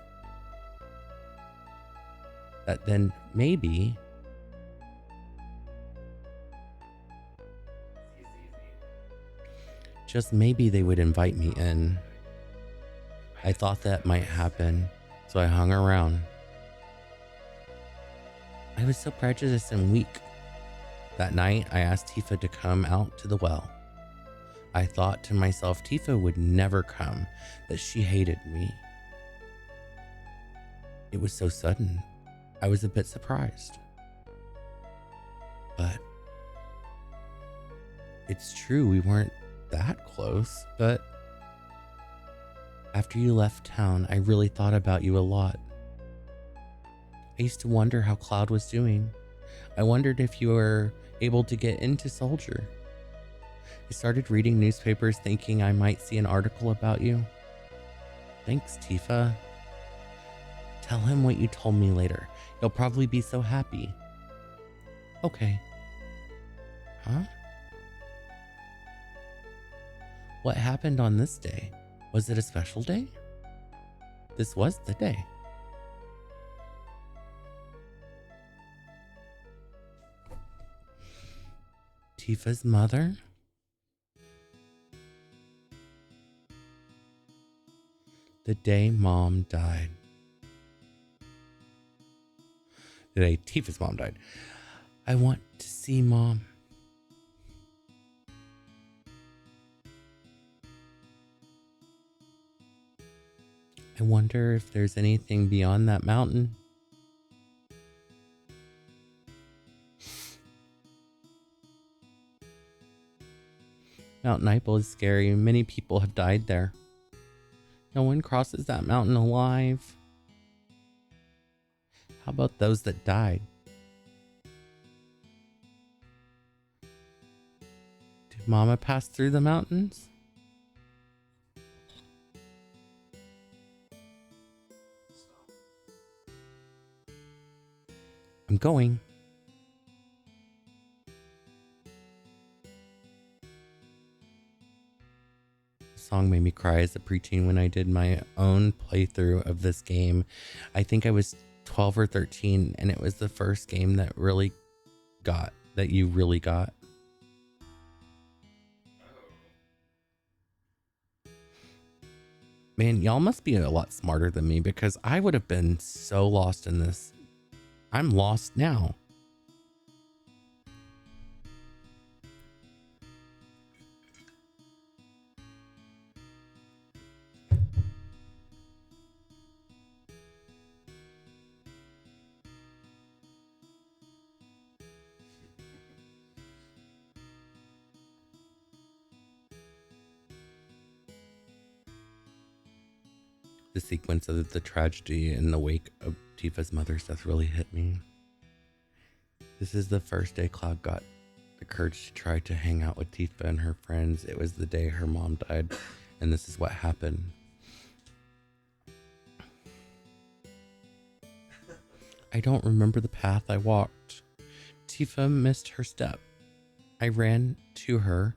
That then maybe just maybe they would invite me in. I thought that might happen, so I hung around. I was so prejudiced and weak. That night, I asked Tifa to come out to the well. I thought to myself, Tifa would never come, that she hated me. It was so sudden, I was a bit surprised. But it's true, we weren't that close, but after you left town, I really thought about you a lot. I used to wonder how Cloud was doing. I wondered if you were able to get into Soldier. I started reading newspapers thinking I might see an article about you. Thanks, Tifa. Tell him what you told me later. He'll probably be so happy. Okay. Huh? What happened on this day? Was it a special day? This was the day. Tifa's mother? The day Mom died. The day Tifa's mom died. I want to see Mom. I wonder if there's anything beyond that mountain. Mount Nipel is scary. Many people have died there. No one crosses that mountain alive. How about those that died? Did Mama pass through the mountains? I'm going. The song made me cry as a preteen when I did my own playthrough of this game. I think I was 12 or 13, and it was the first game that you really got. Man, y'all must be a lot smarter than me because I would have been so lost in this. I'm lost now. The sequence of the tragedy in the wake of Tifa's mother's death really hit me. This is the first day Cloud got the courage to try to hang out with Tifa and her friends. It was the day her mom died, and this is what happened. I don't remember the path I walked. Tifa missed her step. I ran to her,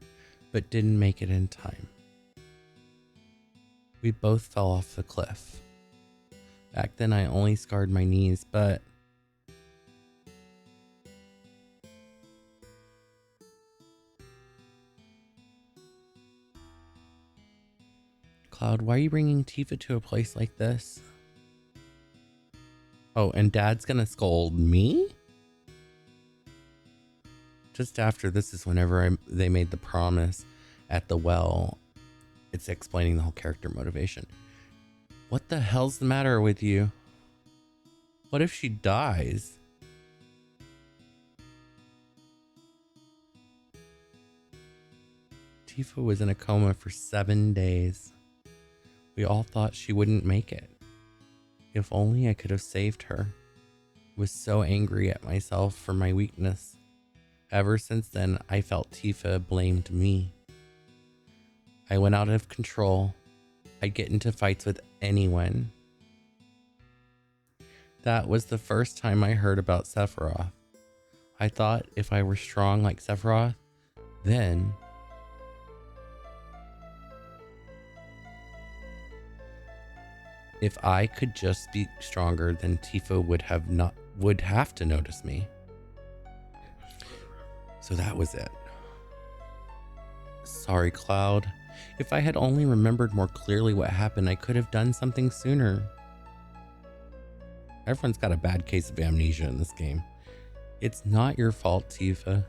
but didn't make it in time. We both fell off the cliff. Back then I only scarred my knees, but Cloud, why are you bringing Tifa to a place like this? Oh, and Dad's gonna scold me? Just after this is whenever they made the promise at the well. It's explaining the whole character motivation. What the hell's the matter with you? What if she dies? Tifa was in a coma for 7 days. We all thought she wouldn't make it. If only I could have saved her. I was so angry at myself for my weakness. Ever since then, I felt Tifa blamed me. I went out of control. I'd get into fights with anyone. That was the first time I heard about Sephiroth. I thought if I were strong like Sephiroth, then if I could just be stronger, then Tifa would have to notice me. So that was it. Sorry, Cloud. If I had only remembered more clearly what happened, I could have done something sooner. Everyone's got a bad case of amnesia in this game. It's not your fault, Tifa.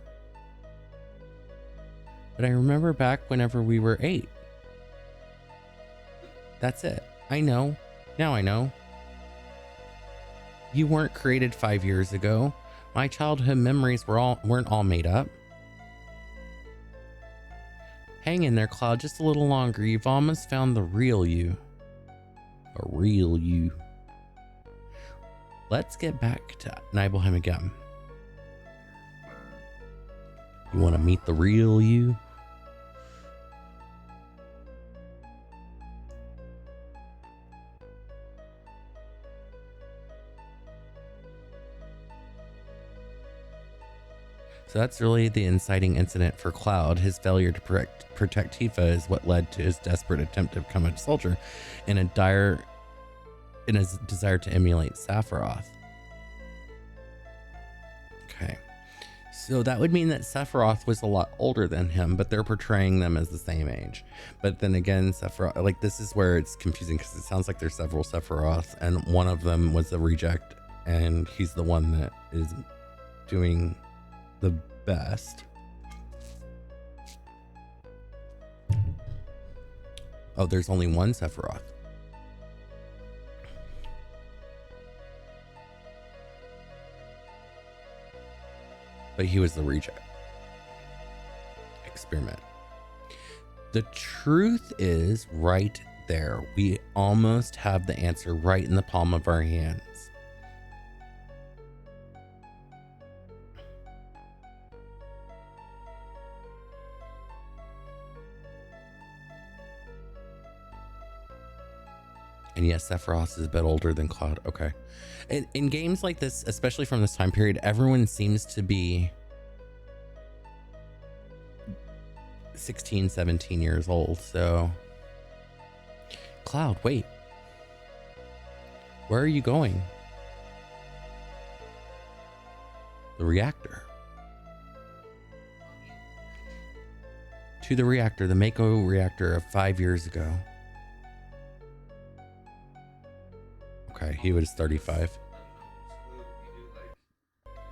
But I remember back whenever we were 8. That's it. I know. Now I know. You weren't created 5 years ago. My childhood memories weren't all made up. Hang in there, Cloud, just a little longer. You've almost found the real you. A real you. Let's get back to Nibelheim again. You want to meet the real you? So that's really the inciting incident for Cloud. His failure to protect Tifa is what led to his desperate attempt to become a soldier in his desire to emulate Sephiroth. Okay. So that would mean that Sephiroth was a lot older than him, but they're portraying them as the same age. But then again, Sephiroth, like, this is where it's confusing because it sounds like there's several Sephiroths and one of them was a reject and he's the one that is doing the best. Oh, there's only one Sephiroth. But he was the reject. Experiment. The truth is right there. We almost have the answer right in the palm of our hands. And yes, Sephiroth is a bit older than Cloud. Okay. In games like this, especially from this time period, everyone seems to be 16, 17 years old. So, Cloud, wait. Where are you going? The reactor. To the reactor, the Mako reactor of 5 years ago. Okay, he was 35.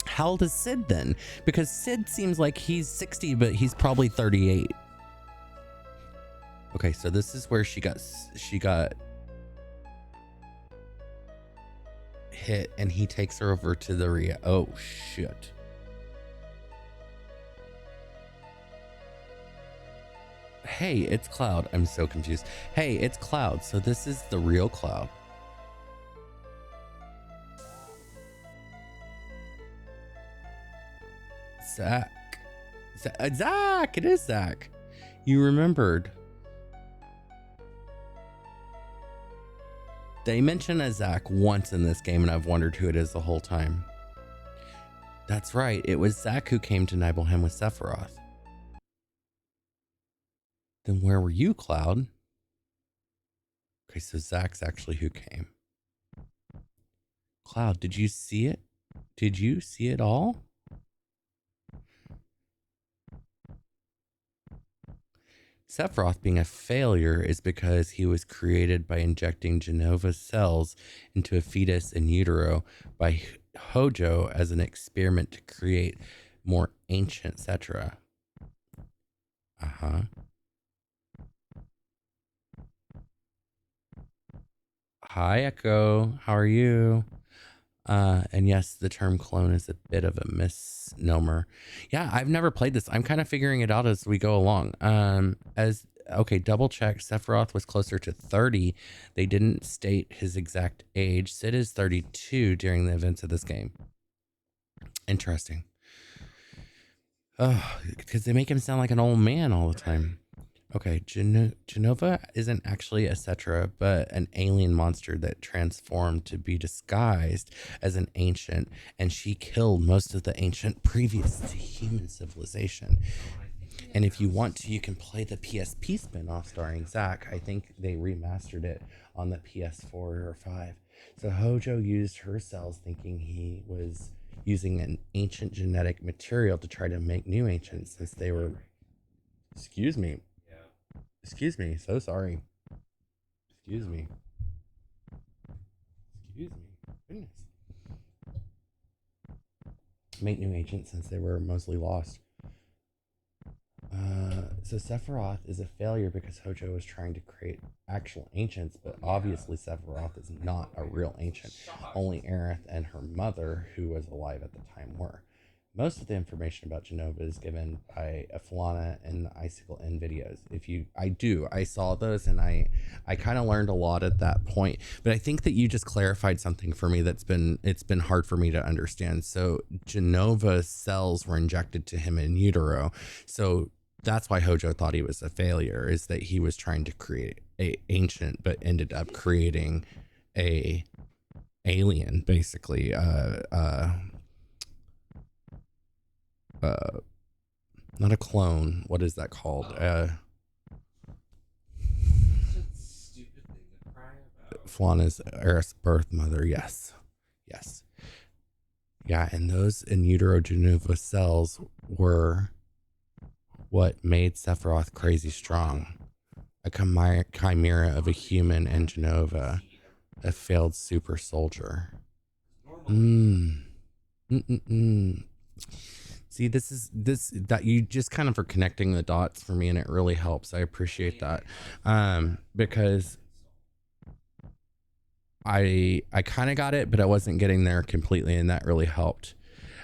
How old is Sid then? Because Sid seems like he's 60, but he's probably 38. Okay, so this is where she got hit, and he takes her over to the oh shit. Hey, it's Cloud. I'm so confused. Hey, it's Cloud. So this is the real Cloud. Zach. Zach! It is Zach. You remembered. They mention a Zach once in this game, and I've wondered who it is the whole time. That's right. It was Zach who came to Nibelheim with Sephiroth. Then where were you, Cloud? Okay, so Zach's actually who came. Cloud, did you see it? Did you see it all? Sephiroth being a failure is because he was created by injecting Genova cells into a fetus in utero by Hojo as an experiment to create more ancient Cetra. Uh-huh. Hi, Echo. How are you? And yes, the term clone is a bit of a misnomer. Yeah, I've never played this. I'm kind of figuring it out as we go along. Okay, double check. Sephiroth was closer to 30. They didn't state his exact age. Sid is 32 during the events of this game. Interesting. Oh, because they make him sound like an old man all the time. Okay, Genova isn't actually a Cetra, but an alien monster that transformed to be disguised as an ancient, and she killed most of the ancient previous to human civilization. And if you want to, you can play the PSP spin-off starring Zack. I think they remastered it on the PS4 or 5. So Hojo used her cells thinking he was using an ancient genetic material to try to make new ancients since they were... Excuse me. Excuse me. So sorry. Excuse me. Excuse me. Goodness. Make new ancients since they were mostly lost. So Sephiroth is a failure because Hojo was trying to create actual ancients, but obviously Sephiroth is not a real ancient. Only Aerith and her mother, who was alive at the time, were. Most of the information about Genova is given by Aflana and the Icicle End videos. I saw those and I kind of learned a lot at that point. But I think that you just clarified something for me it's been hard for me to understand. So Genova's cells were injected to him in utero. So that's why Hojo thought he was a failure, is that he was trying to create a ancient, but ended up creating a alien, basically. Not a clone. What is that called? Flana's Aerith's birth mother. Yes. Yeah, and those in utero Genova cells were what made Sephiroth crazy strong. A chimera of a human and Genova, a failed super soldier. See, that you just kind of are connecting the dots for me, and it really helps. I appreciate that, because I kind of got it, but I wasn't getting there completely, and that really helped.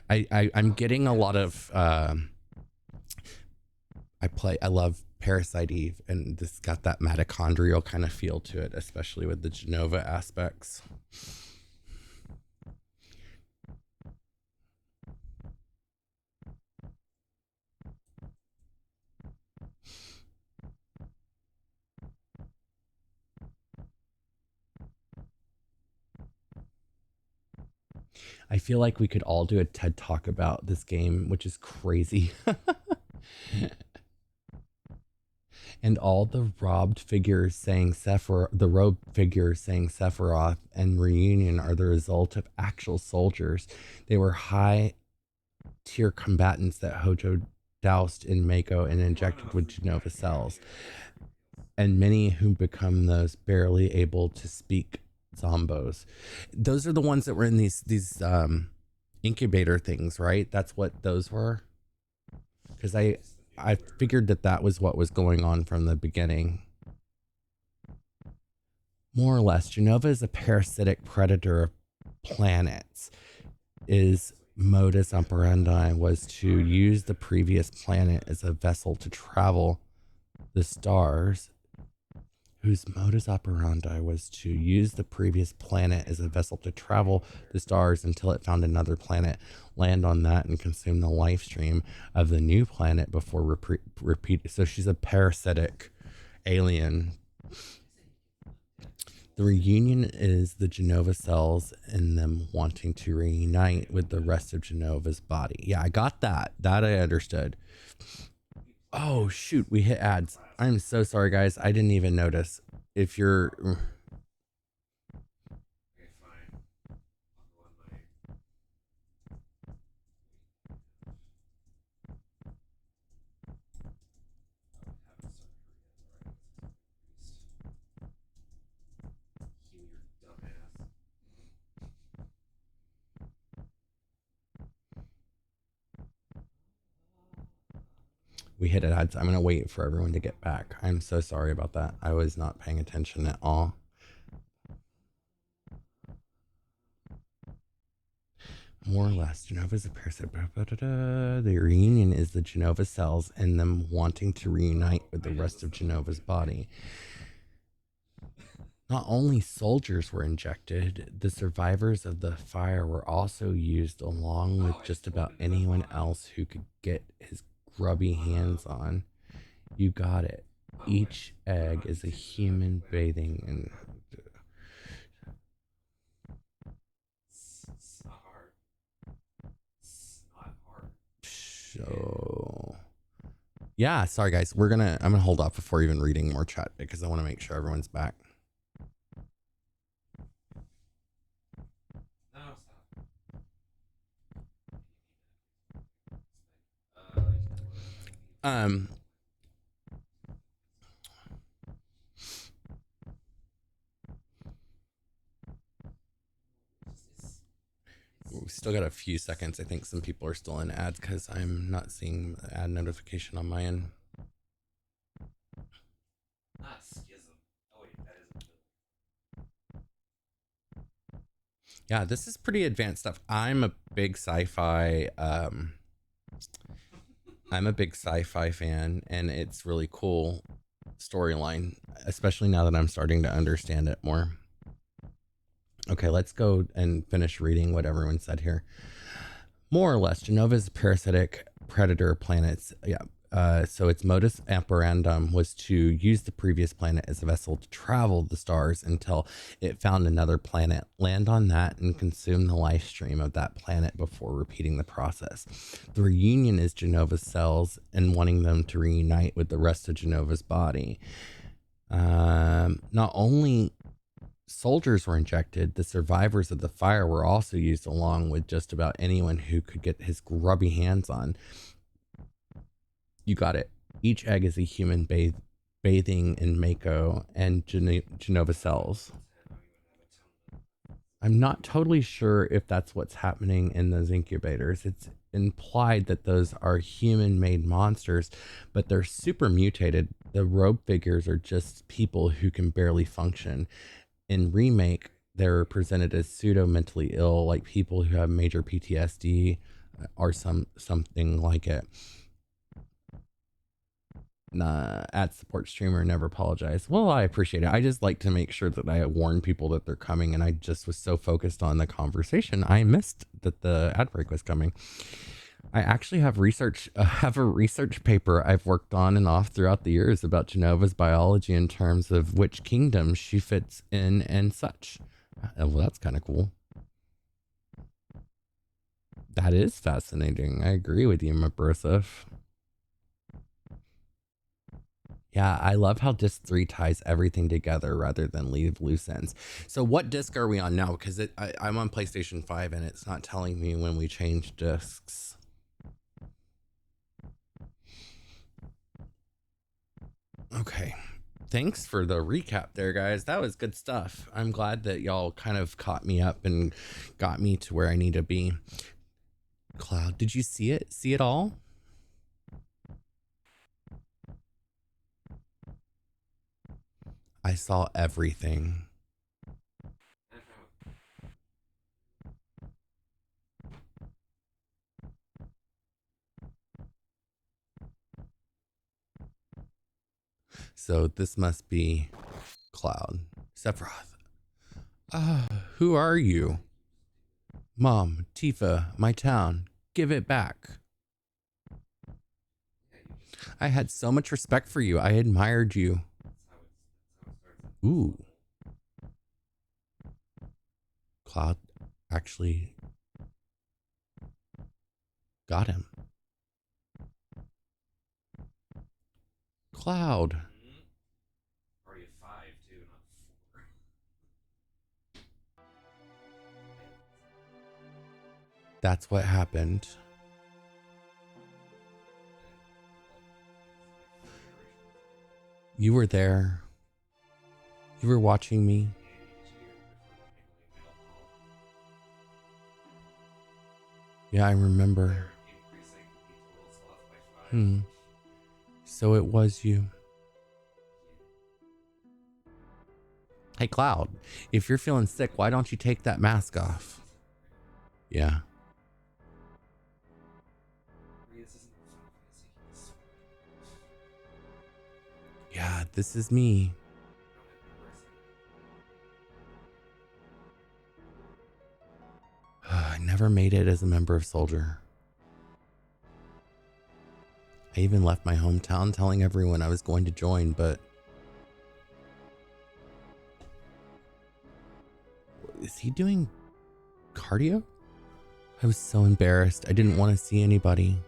I'm getting a lot of I love Parasite Eve, and this got that mitochondrial kind of feel to it, especially with the Genova aspects. I feel like we could all do a TED Talk about this game, which is crazy. And all the robed figures saying Sephiroth and Reunion are the result of actual soldiers. They were high tier combatants that Hojo doused in Mako and injected with Genova cells. And many who become those barely able to speak zombos. Those are the ones that were in these incubator things, right? That's what those were. Because I figured that was what was going on from the beginning. More or less, Genova is a parasitic predator of planets. His modus operandi was to use the previous planet as a vessel to travel the stars, whose modus operandi was to use the previous planet as a vessel to travel the stars until it found another planet, land on that, and consume the life stream of the new planet before repeat. So she's a parasitic alien. The reunion is the Genova cells and them wanting to reunite with the rest of Genova's body. Yeah, I got that. That I understood. Oh shoot, we hit ads. I'm so sorry, guys. I didn't even notice. If you're we hit ads. I'm gonna wait for everyone to get back. I'm so sorry about that. I was not paying attention at all. More or less, Genova's a parasite. The reunion is the Genova cells and them wanting to reunite with the rest of Genova's body. Not only soldiers were injected, the survivors of the fire were also used along with just about anyone else who could get his grubby hands on. You got it. Each egg is a human bathing in. So yeah, sorry guys. I'm gonna hold off before even reading more chat because I want to make sure everyone's back. Um we still got a few seconds. I think some people are still in ads because I'm not seeing the ad notification on my end. Yeah, this is pretty advanced stuff. I'm a big sci-fi fan, and it's really cool storyline, especially now that I'm starting to understand it more. Okay, let's go and finish reading what everyone said here. More or less, Genova's parasitic predator planets. Yeah. So its modus operandum was to use the previous planet as a vessel to travel the stars until it found another planet, land on that, and consume the life stream of that planet before repeating the process. The reunion is Genova's cells and wanting them to reunite with the rest of Genova's body. Not only soldiers were injected, the survivors of the fire were also used along with just about anyone who could get his grubby hands on. You got it. Each egg is a human bathing in Mako and Genova cells. I'm not totally sure if that's what's happening in those incubators. It's implied that those are human made monsters, but they're super mutated. The robe figures are just people who can barely function. In Remake, they're presented as pseudo mentally ill, like people who have major PTSD or something like it. At support streamer, never apologize. Well, I appreciate it. I just like to make sure that I warn people that they're coming, and I just was so focused on the conversation I missed that the ad break was coming. I actually have have a research paper I've worked on and off throughout the years about Genova's biology in terms of which kingdom she fits in and such. Well, that's kind of cool. That is fascinating. I agree with you, Mabrosif. Yeah, I love how disc 3 ties everything together rather than leave loose ends. So what disc are we on now? Because I'm on PlayStation 5 and it's not telling me when we change discs. Okay. Thanks for the recap there, guys. That was good stuff. I'm glad that y'all kind of caught me up and got me to where I need to be. Cloud, did you see it? See it all? I saw everything. So this must be Cloud. Sephiroth. Who are you? Mom, Tifa, my town. Give it back. I had so much respect for you. I admired you. Ooh. Cloud actually got him. Cloud. Already a 5 too, not 4. That's what happened. You were there. You were watching me. Yeah, I remember. So it was you. Hey, Cloud, if you're feeling sick, why don't you take that mask off? Yeah. Yeah, this is me. I never made it as a member of Soldier. I even left my hometown telling everyone I was going to join, but... Is he doing cardio? I was so embarrassed. I didn't want to see anybody.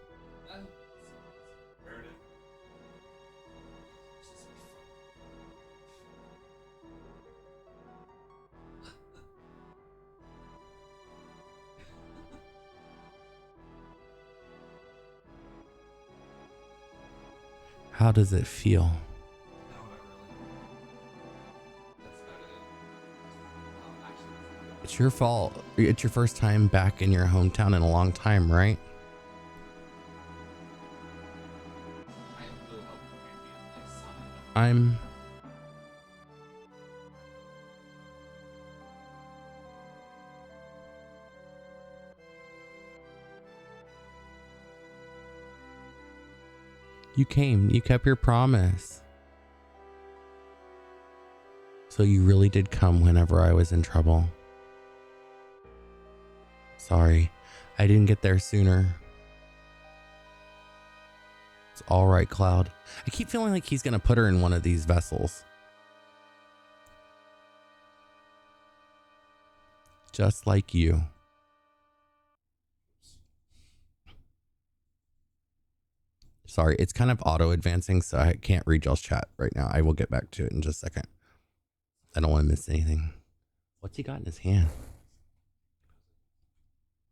How does it feel? It's your fault. It's your first time back in your hometown in a long time, right? I'm... You came. You kept your promise. So you really did come whenever I was in trouble. Sorry, I didn't get there sooner. It's all right, Cloud. I keep feeling like he's gonna put her in one of these vessels. Just like you. Sorry, it's kind of auto-advancing, so I can't read y'all's chat right now. I will get back to it in just a second. I don't want to miss anything. What's he got in his hand?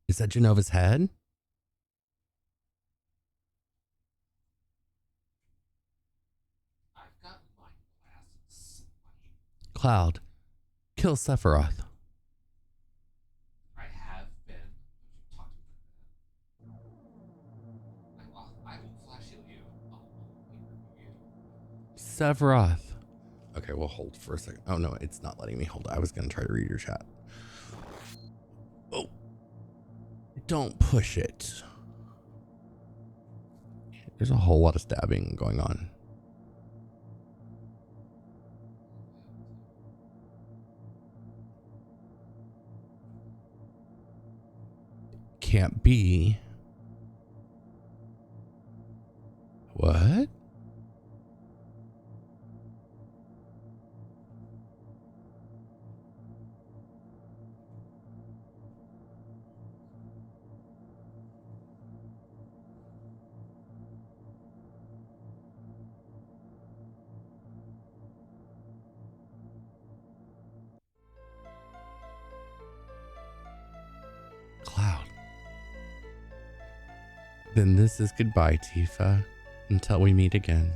Is that Genova's head? I've got my glasses. Cloud, kill Sephiroth. I have been. Talk to me. I will flash heal you. Sephiroth. Okay, we'll hold for a second. Oh no, it's not letting me hold. I was gonna try to read your chat. Oh, don't push it. There's a whole lot of stabbing going on. Can't be. What? Cloud. Then this is goodbye, Tifa, until we meet again.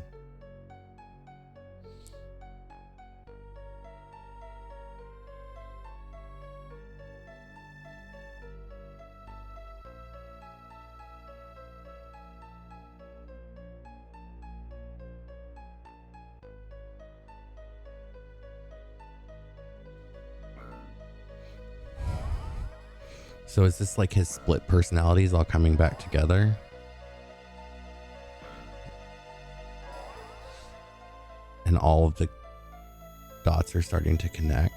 So is this like his split personalities all coming back together? and all of the dots are starting to connect.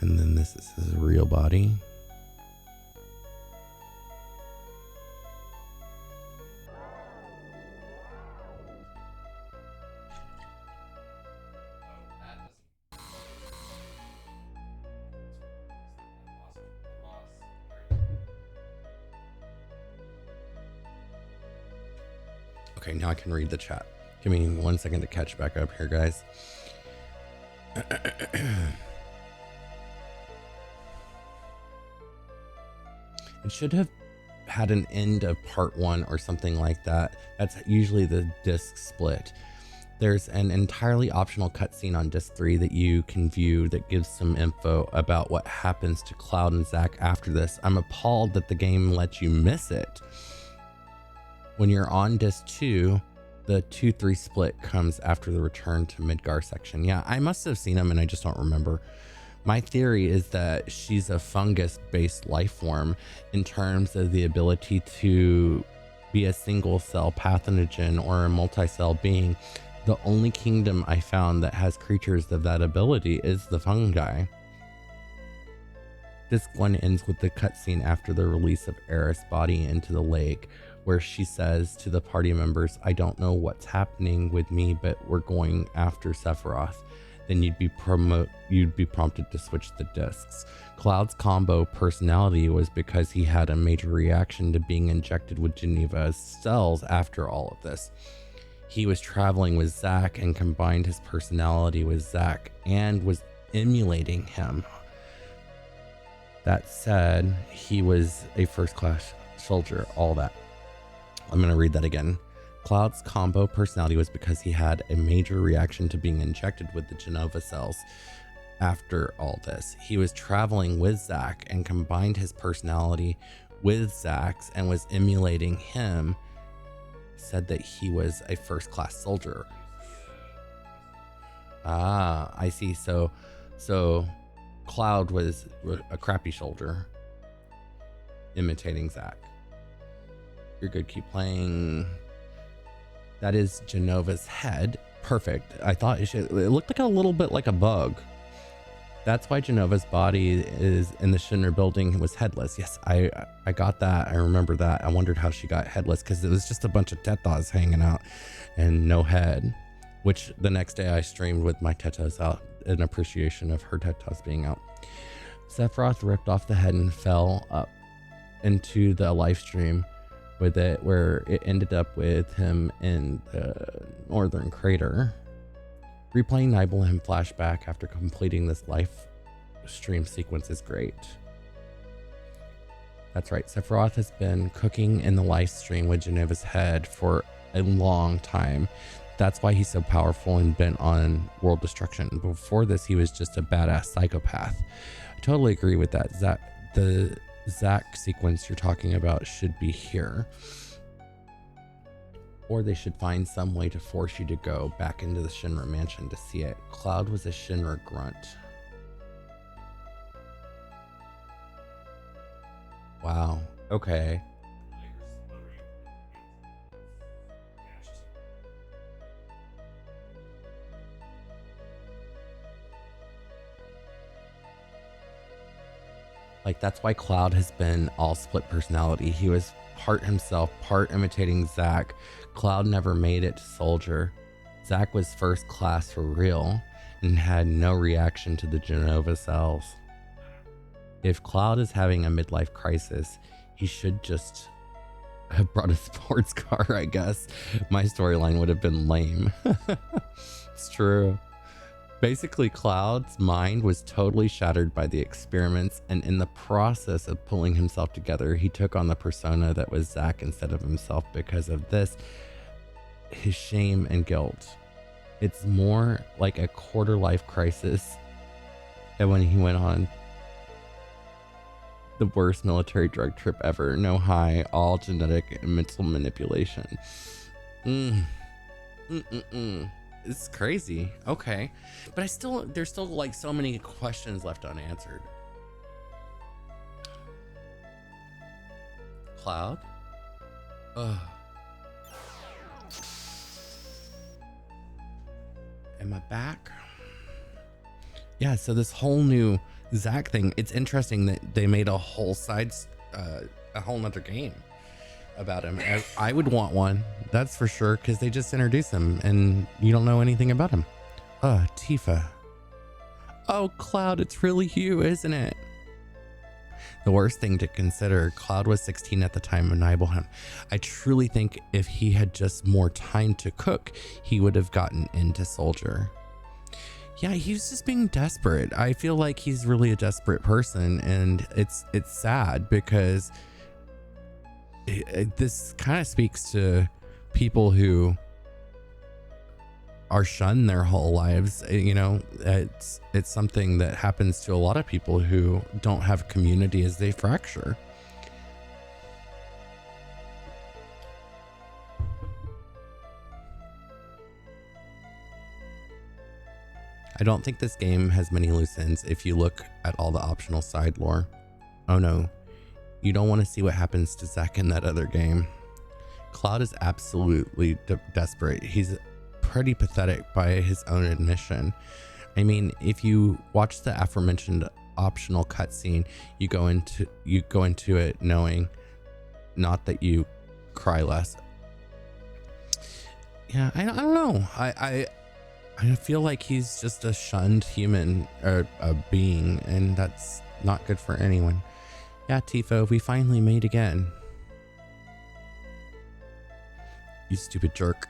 And then this is his real body. Okay, now I can read the chat. Give me 1 second to catch back up here, guys. It should have had an end of part 1 or something like that. That's usually the disc split. There's an entirely optional cutscene on disc 3 that you can view that gives some info about what happens to Cloud and Zack after this. I'm appalled that the game lets you miss it. When you're on disc 2, the 2-3 split comes after the return to Midgar section. Yeah, I must have seen them and I just don't remember. My theory is that she's a fungus-based life form in terms of the ability to be a single cell pathogen or a multi-cell being. The only kingdom I found that has creatures of that ability is the fungi. Disc 1 ends with the cutscene after the release of Eris' body into the lake, where she says to the party members, "I don't know what's happening with me, but we're going after Sephiroth." Then you'd be prompted to switch the discs. Cloud's combo personality was because he had a major reaction to being injected with Geneva's cells after all of this. He was traveling with Zack and combined his personality with Zack and was emulating him. That said, he was a first-class soldier, all that. I'm going to read that again. Cloud's combo personality was because he had a major reaction to being injected with the Genova cells. After all this, he was traveling with Zack and combined his personality with Zack's and was emulating him. Said that he was a first-class soldier. Ah, I see. So Cloud was a crappy soldier imitating Zack. You're good. Keep playing. That is Genova's head. Perfect. I thought it looked like a little bit like a bug. That's why Genova's body is in the Shinra building was headless. Yes, I got that. I remember that. I wondered how she got headless because it was just a bunch of tetas hanging out and no head, which the next day I streamed with my tetas out in appreciation of her tetas being out. Sephiroth ripped off the head and fell up into the live stream with it, where it ended up with him in the northern crater. Replaying Nibelheim flashback after completing this live stream sequence is great. That's right, Sephiroth has been cooking in the live stream with Geneva's head for a long time. That's why he's so powerful and bent on world destruction. Before this, he was just a badass psychopath. I totally agree with that. The Zack sequence you're talking about should be here. Or they should find some way to force you to go back into the Shinra mansion to see it. Cloud was a Shinra grunt. Wow. Okay. Like, that's why Cloud has been all split personality. He was part himself, part imitating Zack. Cloud never made it to soldier. Zack was first class for real and had no reaction to the Genova cells. If Cloud is having a midlife crisis, he should just have brought a sports car, I guess. My storyline would have been lame. It's true. Basically, Cloud's mind was totally shattered by the experiments, and in the process of pulling himself together, he took on the persona that was Zack instead of himself. Because of this, his shame and guilt. It's more like a quarter life crisis. And when he went on the worst military drug trip ever, no high, all genetic and mental manipulation. It's crazy. Okay. But there's still like so many questions left unanswered. Cloud? Ugh. Am I back? Yeah, so this whole new Zach thing, it's interesting that they made a whole a whole nother game about him. I would want one, that's for sure, because they just introduced him and you don't know anything about him. Tifa. Oh, Cloud, it's really you, isn't it? The worst thing to consider, Cloud was 16 at the time of Nibelheim. I truly think if he had just more time to cook, he would have gotten into Soldier. Yeah, he's just being desperate. I feel like he's really a desperate person, and it's sad because this kind of speaks to people who are shunned their whole lives. You know, it's something that happens to a lot of people who don't have community as they fracture. I don't think this game has many loose ends if you look at all the optional side lore. Oh no, you don't want to see what happens to Zack in that other game. Cloud is absolutely desperate. He's pretty pathetic by his own admission. I mean, if you watch the aforementioned optional cutscene, you go into it knowing not that you cry less. Yeah, I don't know. I feel like he's just a shunned human or a being, and that's not good for anyone. Yeah, Tifa, we finally made again. You stupid jerk.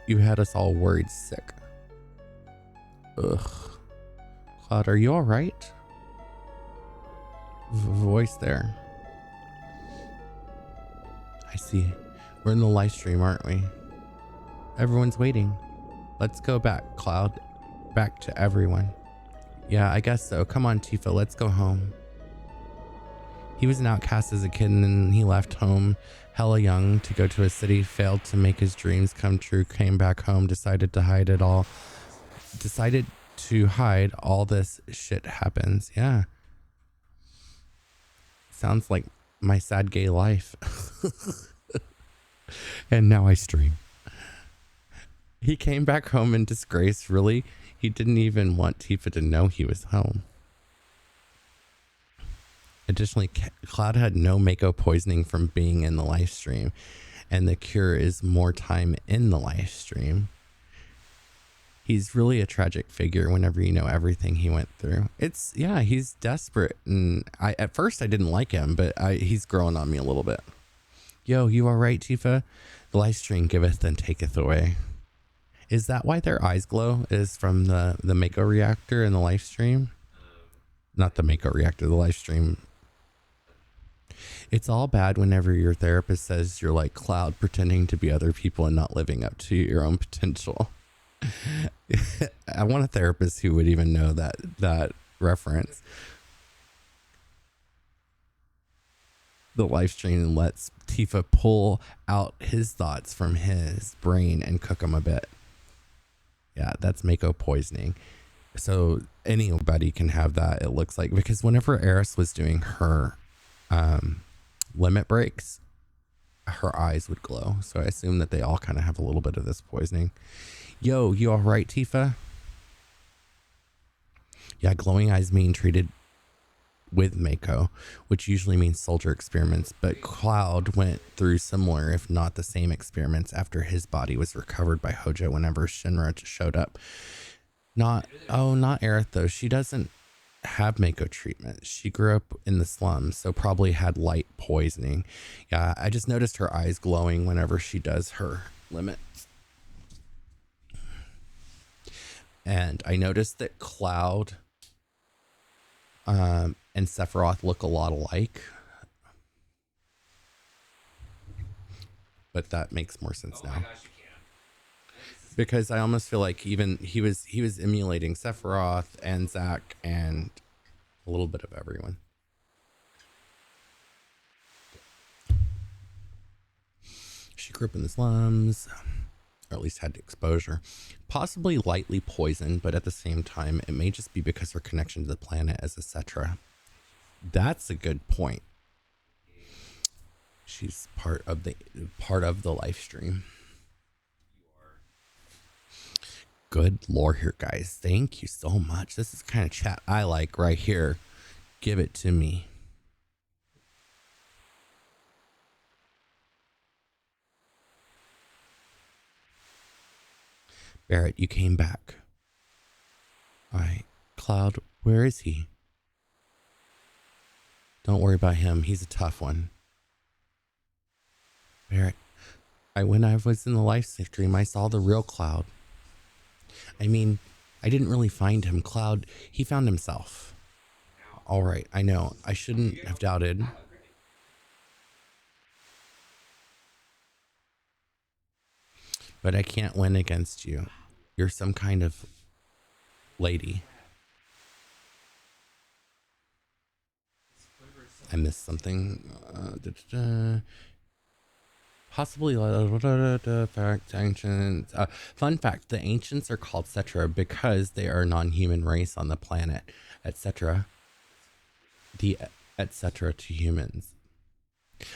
You had us all worried sick. Ugh. Cloud, are you alright? Voice there. I see. We're in the live stream, aren't we? Everyone's waiting. Let's go back, Cloud. Back to everyone. Yeah, I guess so. Come on, Tifa, let's go home. He was an outcast as a kid, and then he left home hella young to go to a city, failed to make his dreams come true, came back home, decided to hide all this shit happens. Yeah. Sounds like my sad gay life. And now I stream. He came back home in disgrace, really. He didn't even want Tifa to know he was home. Additionally, Cloud had no Mako poisoning from being in the live stream, and the cure is more time in the live stream. He's really a tragic figure whenever you know everything he went through. He's desperate, and at first I didn't like him, but he's growing on me a little bit. Yo, you all right, Tifa? The live stream giveth and taketh away. Is that why their eyes glow? Is from the Mako reactor in the live stream? Not the Mako reactor, the live stream. It's all bad whenever your therapist says you're like Cloud, pretending to be other people and not living up to your own potential. I want a therapist who would even know that reference. The live stream lets Tifa pull out his thoughts from his brain and cook them a bit. Yeah, that's Mako poisoning. So anybody can have that, it looks like, because whenever Eris was doing her limit breaks, her eyes would glow. So I assume that they all kind of have a little bit of this poisoning. Yo, you all right, Tifa? Yeah, glowing eyes mean treated with Mako, which usually means soldier experiments, but Cloud went through similar, if not the same experiments after his body was recovered by Hojo whenever Shinra showed up. Not Aerith though. She doesn't have Mako treatment. She grew up in the slums, so probably had light poisoning. Yeah, I just noticed her eyes glowing whenever she does her limit. And I noticed that Cloud and Sephiroth look a lot alike. But that makes more sense now. My gosh, you can. Because I almost feel like even he was emulating Sephiroth and Zack and a little bit of everyone. She grew up in the slums, or at least had exposure. Possibly lightly poisoned, but at the same time, it may just be because her connection to the planet as a Cetra. That's a good point. She's part of the live stream. good lore here, guys. Thank you so much. This is the kind of chat I like right here. Give it to me. Barrett, you came back. All right. Cloud, where is he? Don't worry about him. He's a tough one. Barrett, when I was in the live stream, I saw the real Cloud. I mean, I didn't really find him. Cloud, he found himself. All right, I know. I shouldn't have doubted. But I can't win against you. You're some kind of lady. I missed something. Possibly fact ancients. Fun fact: the ancients are called Cetra because they are a non-human race on the planet, etc. The etc. to humans.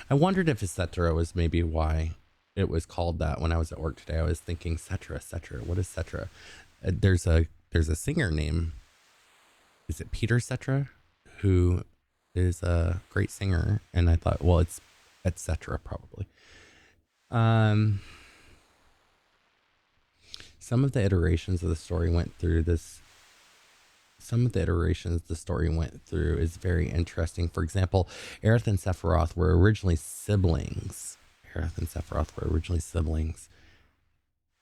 I wondered if etc. was maybe why it was called that when I was at work today. I was thinking Cetra, Cetra. What is Cetra? There's a singer named, is it Peter Cetra, who is a great singer, and I thought, well, it's etc. probably. Some of the iterations of the story went through this. Some of the iterations the story went through is very interesting. For example, Aerith and Sephiroth were originally siblings.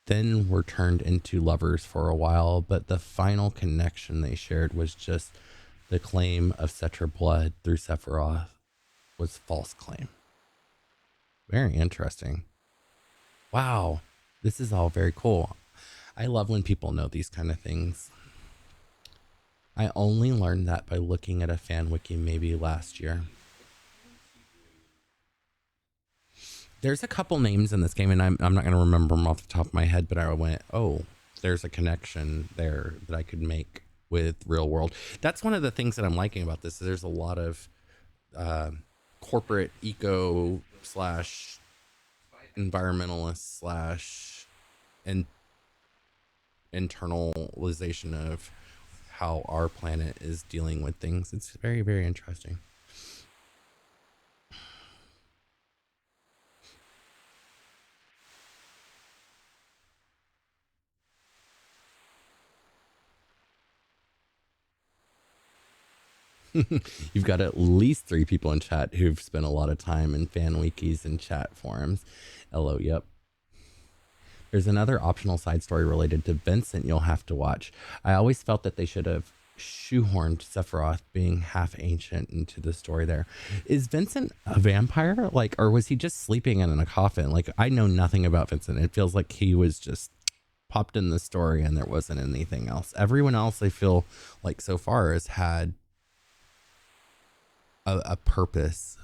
Then were turned into lovers for a while, but the final connection they shared was just the claim of Cetra blood through Sephiroth was false claim. Very interesting. Wow, this is all very cool. I love when people know these kind of things. I only learned that by looking at a fan wiki maybe last year. There's a couple names in this game, and I'm not going to remember them off the top of my head, but I went, oh, there's a connection there that I could make with real world. That's one of the things that I'm liking about this. There's a lot of corporate eco slash environmentalist slash and internalization of how our planet is dealing with things. It's very, very interesting. You've got at least 3 people in chat who've spent a lot of time in fan wikis and chat forums. Hello, yep. There's another optional side story related to Vincent you'll have to watch. I always felt that they should have shoehorned Sephiroth being half ancient into the story there. Is Vincent a vampire? Like, or was he just sleeping in a coffin? Like, I know nothing about Vincent. It feels like he was just popped in the story and there wasn't anything else. Everyone else, I feel like so far, has had a purpose.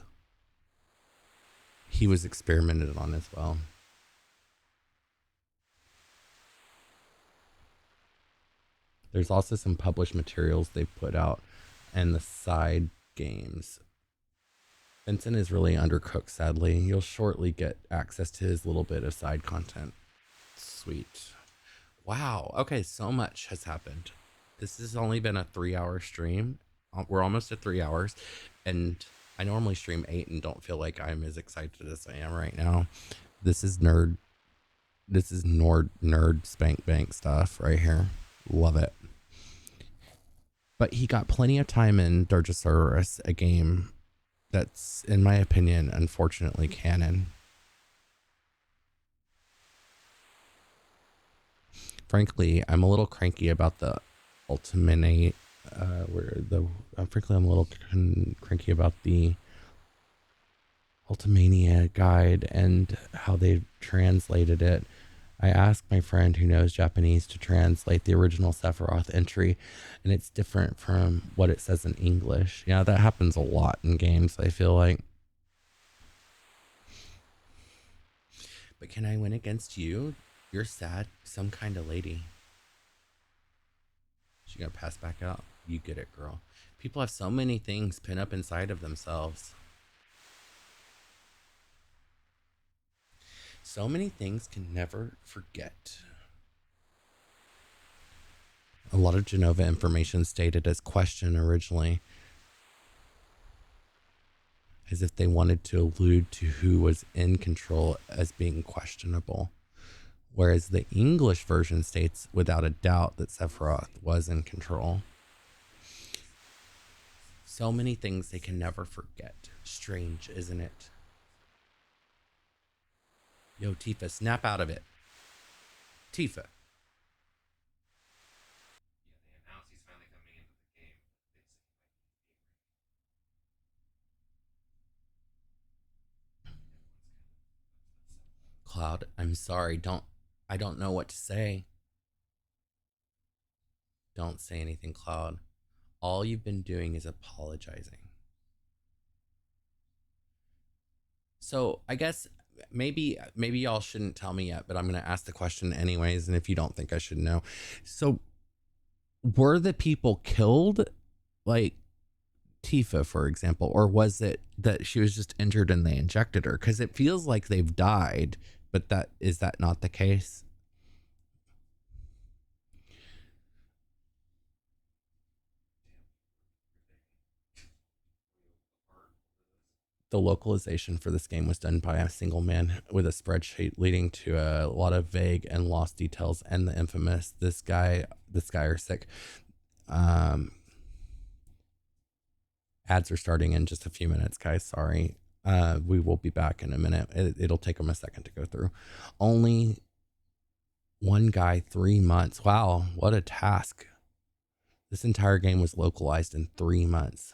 He was experimented on as well. There's also some published materials they've put out and the side games. Vincent is really undercooked, sadly. You'll shortly get access to his little bit of side content. Sweet. Wow. Okay, so much has happened. This has only been a 3-hour stream. We're almost at 3 hours, and I normally stream 8 and don't feel like I'm as excited as I am right now. This is nerd spank bank stuff right here. Love it. But he got plenty of time in Durgasaurus, a game that's, in my opinion, unfortunately canon. Frankly, I'm a little cranky about the Ultimate, frankly, I'm a little cranky about the Ultimania guide and how they've translated it. I asked my friend who knows Japanese to translate the original Sephiroth entry, and it's different from what it says in English. Yeah, that happens a lot in games, I feel like. But can I win against you? You're sad, some kind of lady. She gonna pass back out? You get it, girl. People have so many things pent up inside of themselves. So many things can never forget. A lot of Genova information stated as question originally, as if they wanted to allude to who was in control as being questionable. Whereas the English version states without a doubt that Sephiroth was in control. So many things they can never forget. Strange, isn't it? Yo, Tifa, snap out of it. Tifa. Yeah, they announced he's finally coming into the game. But they said he might be everyone's kind of upset about it. Cloud, I'm sorry. I don't know what to say. Don't say anything, Cloud. All you've been doing is apologizing. So I guess maybe y'all shouldn't tell me yet, but I'm gonna ask the question anyways, and if you don't think I should know. So were the people killed? Like Tifa, for example, or was it that she was just injured and they injected her? Because it feels like they've died, but that is that not the case? The localization for this game was done by a single man with a spreadsheet, leading to a lot of vague and lost details and the infamous this guy are sick. Um, Ads are starting in just a few minutes, guys. Sorry. We will be back in a minute. It'll take them a second to go through. Only one guy, 3 months. Wow, what a task. This entire game was localized in 3 months.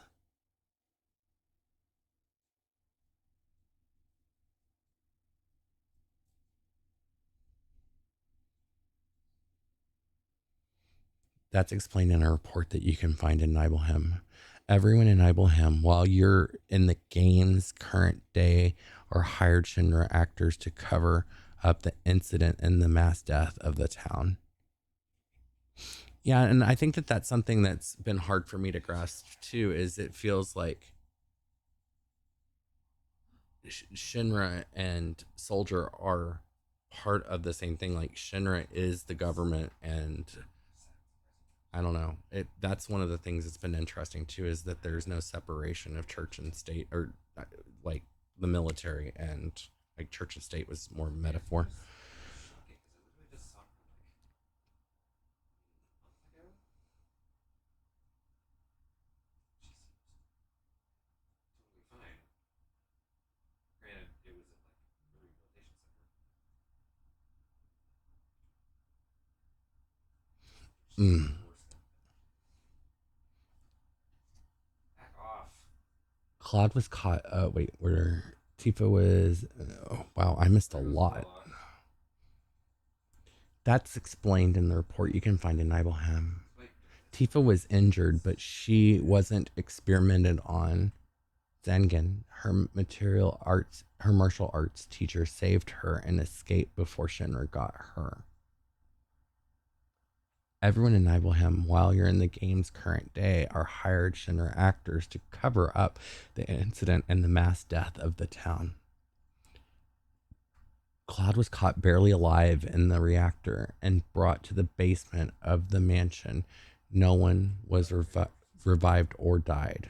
That's explained in a report that you can find in Nibelheim. Everyone in Nibelheim, while you're in the game's current day, are hired Shinra actors to cover up the incident and the mass death of the town. Yeah, and I think that that's something that's been hard for me to grasp too. Is it feels like Shinra and Soldier are part of the same thing. Like Shinra is the government, and I don't know. It That's one of the things that's been interesting too, is that there's no separation of church and state, or like the military and like church and state was more metaphor. Shocking because it literally just stopped for like a month ago. She seems totally fine. Granted, it was in like the rehabilitation center. She's Mm. even worse than back off. Claude was caught. Wait, where Tifa was? Oh, wow, I missed a There goes lot. Bella. That's explained in the report you can find in Nibelheim. Like, Tifa was injured, but she wasn't experimented on. Zengen, her martial arts teacher, saved her and escaped before Shinra got her. Everyone in Nibelheim, while you're in the game's current day, are hired Shinra actors to cover up the incident and the mass death of the town. Claude was caught barely alive in the reactor and brought to the basement of the mansion. No one was revived or died.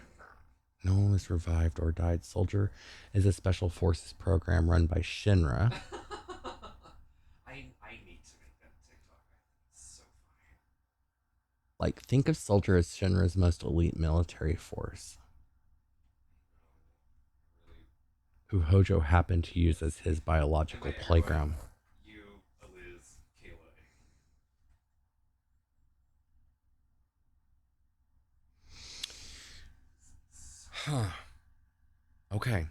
No one was revived or died. Soldier is a special forces program run by Shinra. I need to make that TikTok. I think it's so funny. Like, think of Soldier as Shinra's most elite military force, Really. who Hojo happened to use as his And biological by everyone, playground. you, Eliz, Kayla, and Huh. Okay.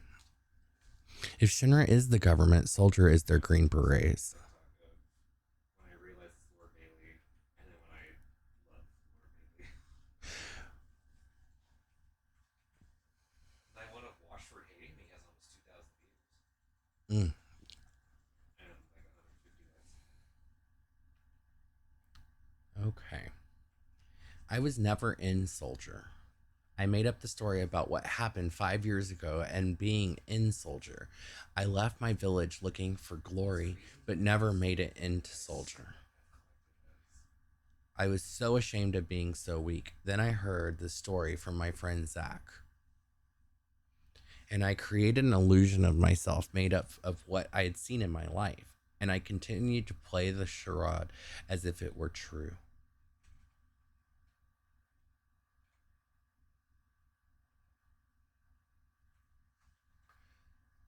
If Shinra is the government, Soldier is their Green Berets. TikTok of when I realized it's Lord Bailey, and then when I love Lord Bailey. I want to wash for hating. He has almost 2,000 views Mm, and like 150 likes. okay. I was never in Soldier. I made up the story about what happened 5 years ago and being in Soldier. I left my village looking for glory, but never made it into Soldier. I was so ashamed of being so weak. Then I heard the story from my friend Zach. And I created an illusion of myself made up of what I had seen in my life. And I continued to play the charade as if it were true.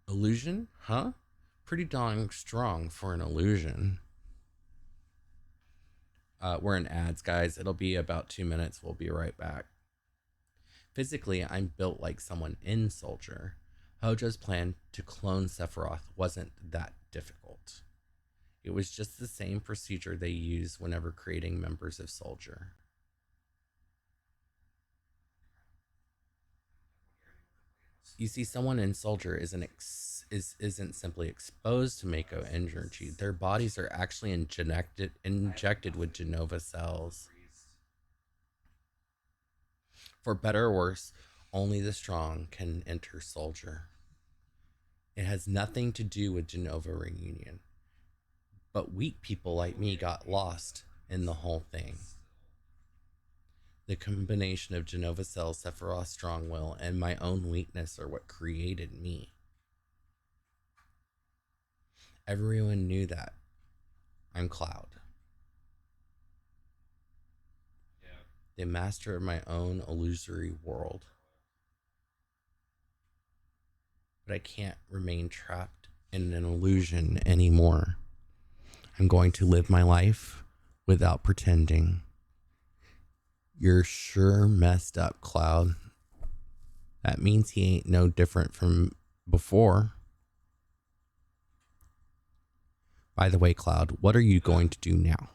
Illusion? Huh? Pretty darn strong for an illusion. We're in ads, guys. It'll be about 2 minutes. We'll be right back. Physically, I'm built like someone in Soldier. Hojo's plan to clone Sephiroth wasn't that difficult. It was just the same procedure they use whenever creating members of Soldier. You see, someone in Soldier isn't simply exposed to Mako energy. Their bodies are actually injected with Genova cells. For better or worse, only the strong can enter Soldier. It has nothing to do with Genova reunion. But weak people like me got lost in the whole thing. The combination of Genova cells, Sephiroth's strong will, and my own weakness are what created me. Everyone knew that. I'm Cloud. Yeah. The master of my own illusory world. But I can't remain trapped in an illusion anymore. I'm going to live my life without pretending. You're sure messed up, Cloud. That means he ain't no different from before. By the way, Cloud, what are you going to do now?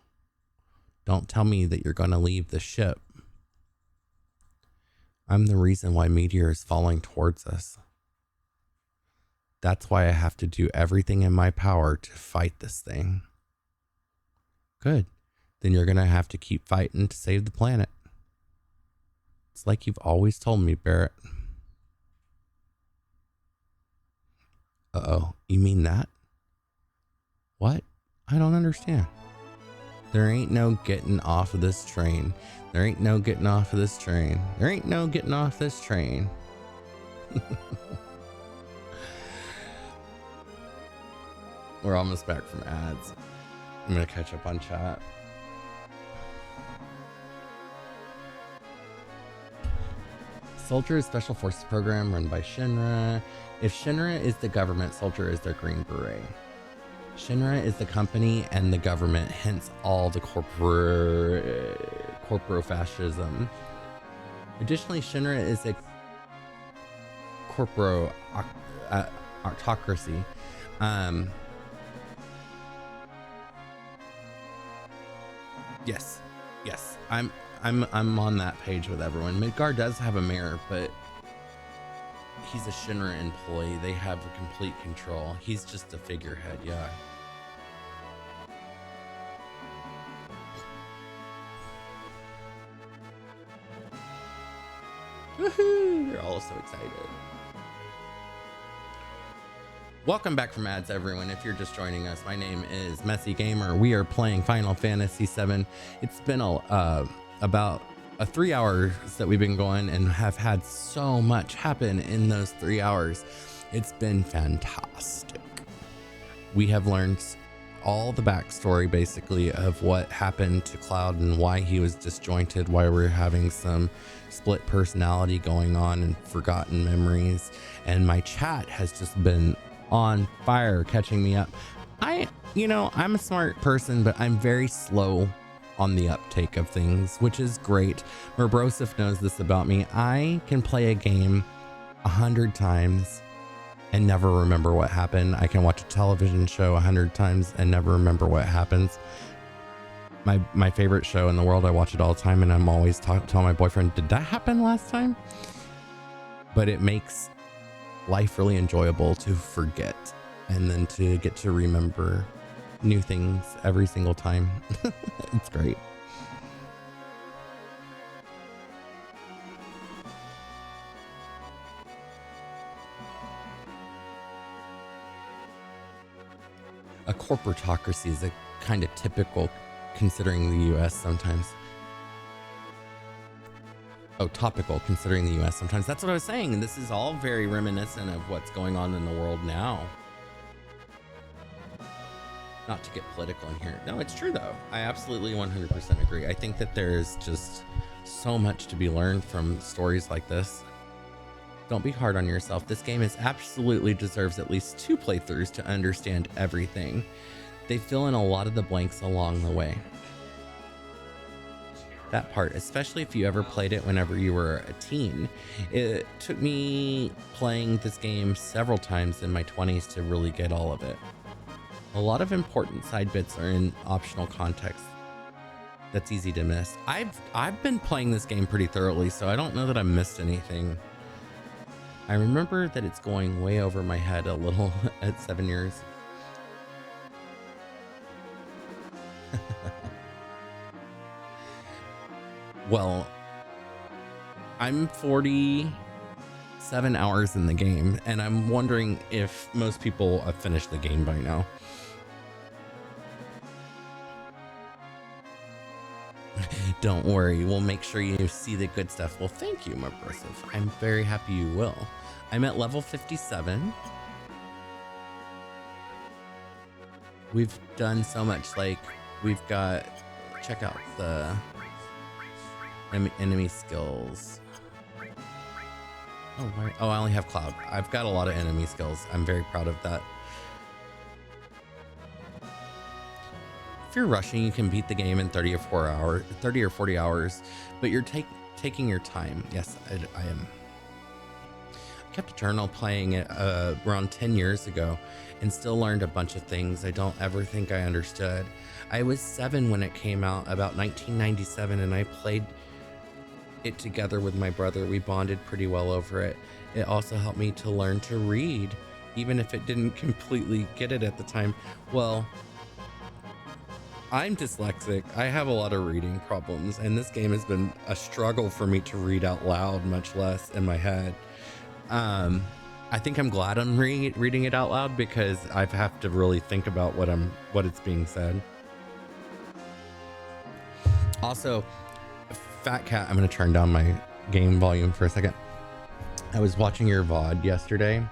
Don't tell me that you're going to leave the ship. I'm the reason why Meteor is falling towards us. That's why I have to do everything in my power to fight this thing. Good. Then you're going to have to keep fighting to save the planet. It's like you've always told me, Barrett. Uh-oh, you mean that? What? I don't understand. There ain't no getting off of this train. There ain't no getting off of this train. There ain't no getting off this train. We're almost back from ads. I'm gonna catch up on chat. Soldier is Special Forces program run by Shinra. If Shinra is the government, Soldier is their Green Beret. Shinra is the company and the government, hence all the corporofascism. Additionally, Shinra is a autocracy. Yes. I'm on that page with everyone. Midgar does have a mayor, but he's a Shinra employee. They have complete control. He's just a figurehead, yeah. Woohoo! You're all so excited. Welcome back from ads, everyone. If you're just joining us, my name is Messy Gamer. We are playing Final Fantasy VII. It's been about 3 hours that we've been going and have had so much happen in those 3 hours. It's been fantastic. We have learned all the backstory basically of what happened to Cloud and why he was disjointed, why we're having some split personality going on and forgotten memories. And my chat has just been on fire, catching me up. I'm a smart person, but I'm very slow on the uptake of things, which is great. Merbrosif knows this about me. I can play a game 100 times and never remember what happened. I can watch a television show 100 times and never remember what happens. My favorite show in the world, I watch it all the time, and I'm always tell my boyfriend, did that happen last time? But it makes life really enjoyable to forget and then to get to remember new things every single time. It's great. A corporatocracy is a kind of typical considering the US sometimes. Oh, topical considering the US sometimes. That's what I was saying. And this is all very reminiscent of what's going on in the world now. Not to get political in here. No, it's true though. I absolutely 100% agree. I think that there's just so much to be learned from stories like this. Don't be hard on yourself. This game is absolutely deserves at least 2 playthroughs to understand everything. They fill in a lot of the blanks along the way. That part, especially if you ever played it whenever you were a teen. It took me playing this game several times in my 20s to really get all of it. A lot of important side bits are in optional context that's easy to miss. I've been playing this game pretty thoroughly, so I don't know that I missed anything. I remember that it's going way over my head a little at 7 years. Well, I'm 47 hours in the game, and I'm wondering if most people have finished the game by now. Don't worry, we'll make sure you see the good stuff. Well, thank you, Mabrosive. I'm very happy you will. I'm at level 57. We've done so much, like, we've got, check out the enemy skills. Oh, right. Oh, I only have Cloud. I've got a lot of enemy skills. I'm very proud of that. If you're rushing, you can beat the game in 30 or 40 hours, but you're taking your time. Yes, I am. I kept a journal playing it around 10 years ago and still learned a bunch of things I don't ever think I understood. I was 7 when it came out, about 1997, and I played it together with my brother. We bonded pretty well over it. It also helped me to learn to read, even if it didn't completely get it at the time. Well, I'm dyslexic. I have a lot of reading problems, and this game has been a struggle for me to read out loud, much less in my head. I think I'm glad I'm reading it out loud because I have to really think about what it's being said. Also, Fat Cat, I'm going to turn down my game volume for a second. I was watching your VOD yesterday,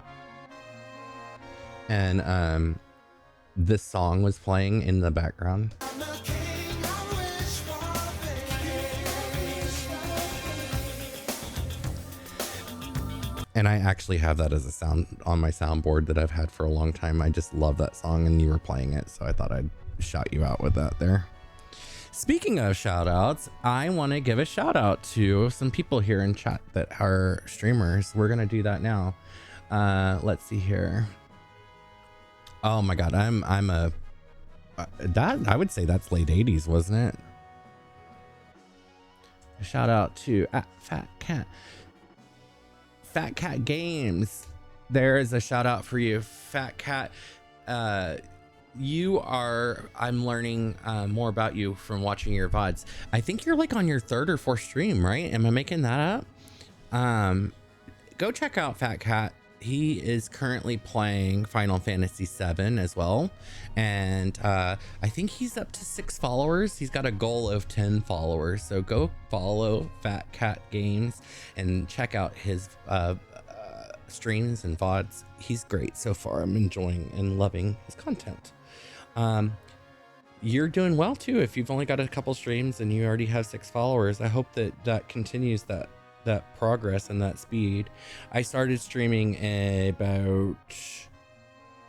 and this song was playing in the background. And I actually have that as a sound on my soundboard that I've had for a long time. I just love that song, and you were playing it, so I thought I'd shout you out with that there. Speaking of shout outs, I want to give a shout out to some people here in chat that are streamers. We're going to do that now. Let's see here. Oh my God. I would say that's late 80s, wasn't it? A shout out to Fat Cat Games. There is a shout out for you, Fat Cat. I'm learning more about you from watching your VODs. I think you're like on your 3rd or 4th stream, right? Am I making that up? Go check out Fat Cat. He is currently playing Final Fantasy VII as well. And I think he's up to 6 followers. He's got a goal of 10 followers. So go follow Fat Cat Games and check out his streams and VODs. He's great so far. I'm enjoying and loving his content. You're doing well too. If you've only got a couple streams and you already have 6 followers, I hope that continues that progress and that speed. I started streaming about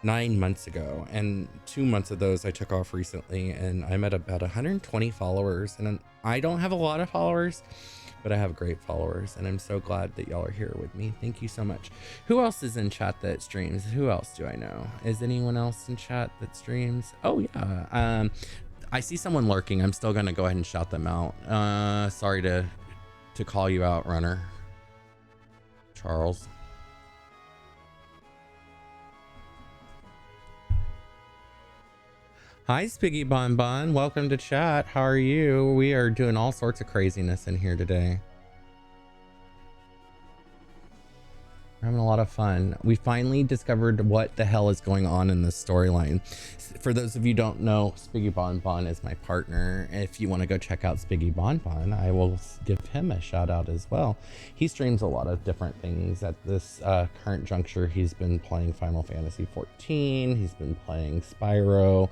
9 months ago, and 2 months of those I took off recently, and I'm at about 120 followers, and I don't have a lot of followers, but I have great followers, and I'm so glad that y'all are here with me. Thank you so much. Who else is in chat that streams? Who else do I know? Is anyone else in chat that streams? Oh yeah. I see someone lurking. I'm still gonna go ahead and shout them out. Sorry to call you out, runner. Charles. Hi, Spiggy Bon Bon. Welcome to chat. How are you? We are doing all sorts of craziness in here today. How having a lot of fun. We finally discovered what the hell is going on in this storyline. For those of you who don't know, Spiggy Bonbon is my partner. If you want to go check out Spiggy Bonbon, I will give him a shout out as well. He streams a lot of different things. At this current juncture, he's been playing Final Fantasy 14. He's been playing Spyro.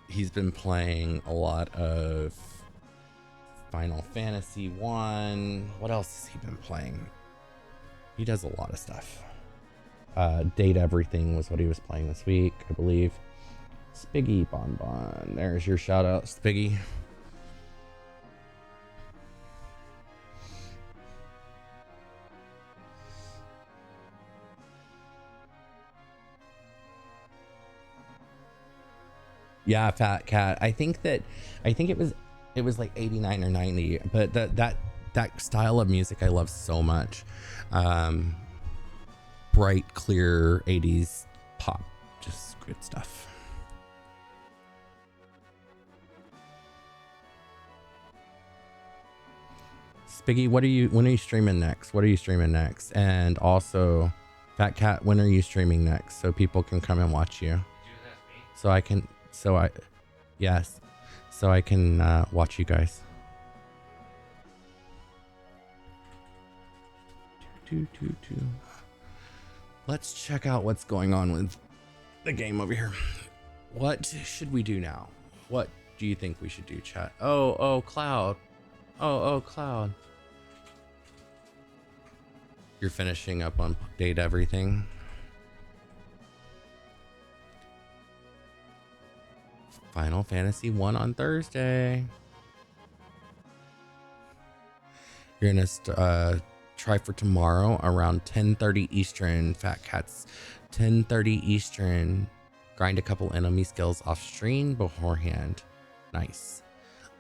He's been playing a lot of Final Fantasy 1. What else has he been playing? He does a lot of stuff. Date Everything was what he was playing this week, I believe. Spiggy Bonbon. There's your shout out, Spiggy. Yeah, Fat Cat. I think it was like 89 or 90, but that style of music I love so much. Bright, clear 80s pop, just good stuff. Spiggy, when are you streaming next? What are you streaming next? And also, Fat Cat, when are you streaming next? So people can come and watch you. So I can watch you guys. Let's check out what's going on with the game over here. What should we do now? What do you think we should do, chat? Oh, Cloud. Oh, Cloud. You're finishing up on Date Everything. Final Fantasy 1 on Thursday. You're gonna try for tomorrow around 10:30 Eastern. Fat Cats, 10:30 Eastern. Grind a couple enemy skills off stream beforehand. Nice.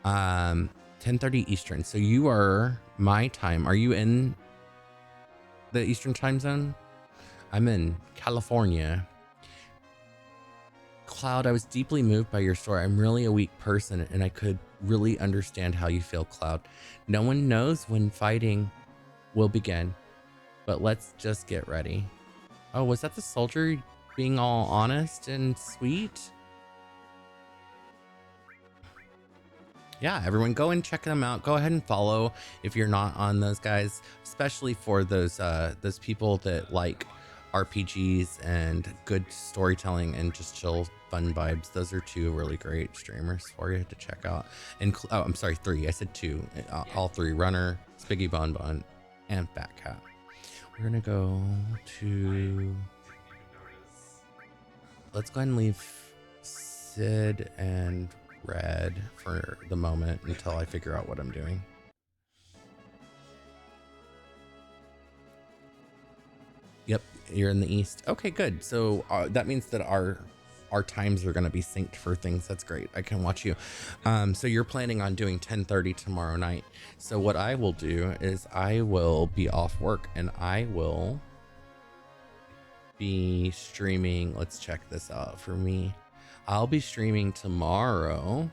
10:30 Eastern. So you are my time. Are you in the Eastern time zone? I'm in California. Cloud, I was deeply moved by your story. I'm really a weak person and I could really understand how you feel, Cloud. No one knows when fighting will begin, but let's just get ready. Oh, was that the soldier being all honest and sweet? Yeah, everyone go and check them out. Go ahead and follow if you're not on those guys, especially for those people that like RPGs and good storytelling and just chill fun vibes. Those are two really great streamers for you to check out. And oh, I'm sorry, three. I said two. All three: Runner, Spiggy Bonbon, and Fat Cat. We're gonna go to. Let's go ahead and leave Sid and Red for the moment until I figure out what I'm doing. Yep, you're in the east. Okay, good. So that means that our times are going to be synced for things. That's great. I can watch you. So you're planning on doing 10:30 tomorrow night. So what I will do is I will be off work and I will be streaming. Let's check this out for me. I'll be streaming tomorrow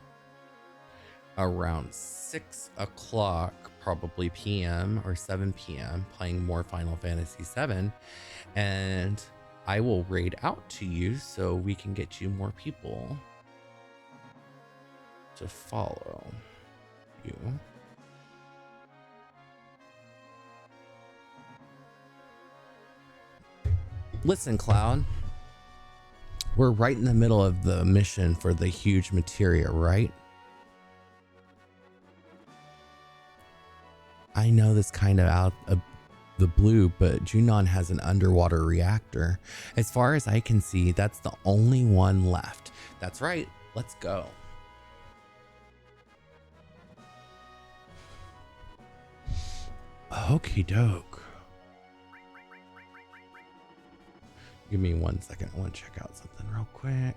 around 6 o'clock, probably PM or 7 PM, playing more Final Fantasy VII. And I will raid out to you so we can get you more people to follow you. Listen, Cloud, we're right in the middle of the mission for the huge materia, right? I know this kind of out of the blue, but Junon has an underwater reactor. As far as I can see, that's the only one left. That's right. Let's go. Okie doke. Give me 1 second. I want to check out something real quick.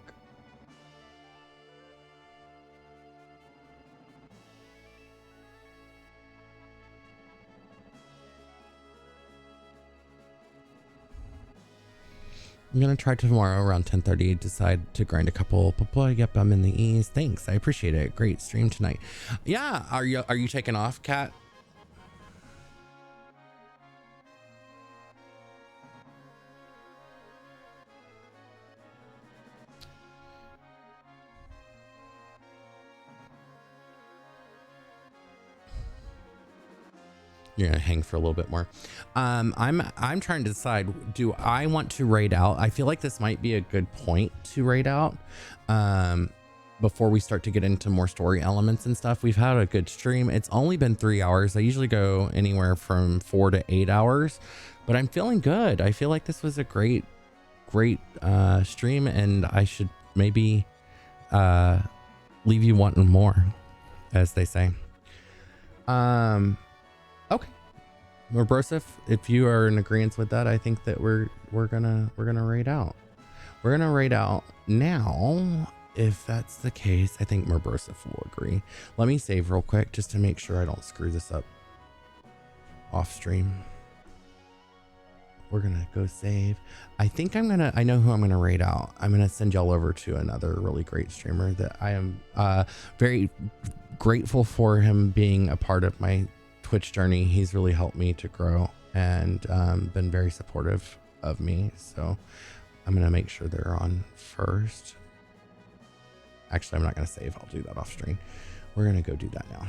I'm gonna try tomorrow around 10:30. Decide to grind a couple. Yep, I'm in the east. Thanks, I appreciate it. Great stream tonight. Yeah, are you taking off, Kat? You're gonna hang for a little bit more. I'm trying to decide, do I want to raid out? I feel like this might be a good point to raid out before we start to get into more story elements and stuff. We've had a good stream. It's only been 3 hours. I usually go anywhere from 4 to 8 hours, but I'm feeling good. I feel like this was a great stream, and I should maybe leave you wanting more, as they say. Okay, Morbrosif, if you are in agreement with that, I think that we're gonna raid out. We're gonna raid out now. If that's the case, I think Morbrosif will agree. Let me save real quick just to make sure I don't screw this up off stream. We're gonna go save. I think I know who I'm gonna raid out. I'm gonna send y'all over to another really great streamer that I am very grateful for him being a part of my Twitch journey. He's really helped me to grow and been very supportive of me. So I'm gonna make sure they're on first. Actually, I'm not gonna save. I'll do that off stream. We're gonna go do that now.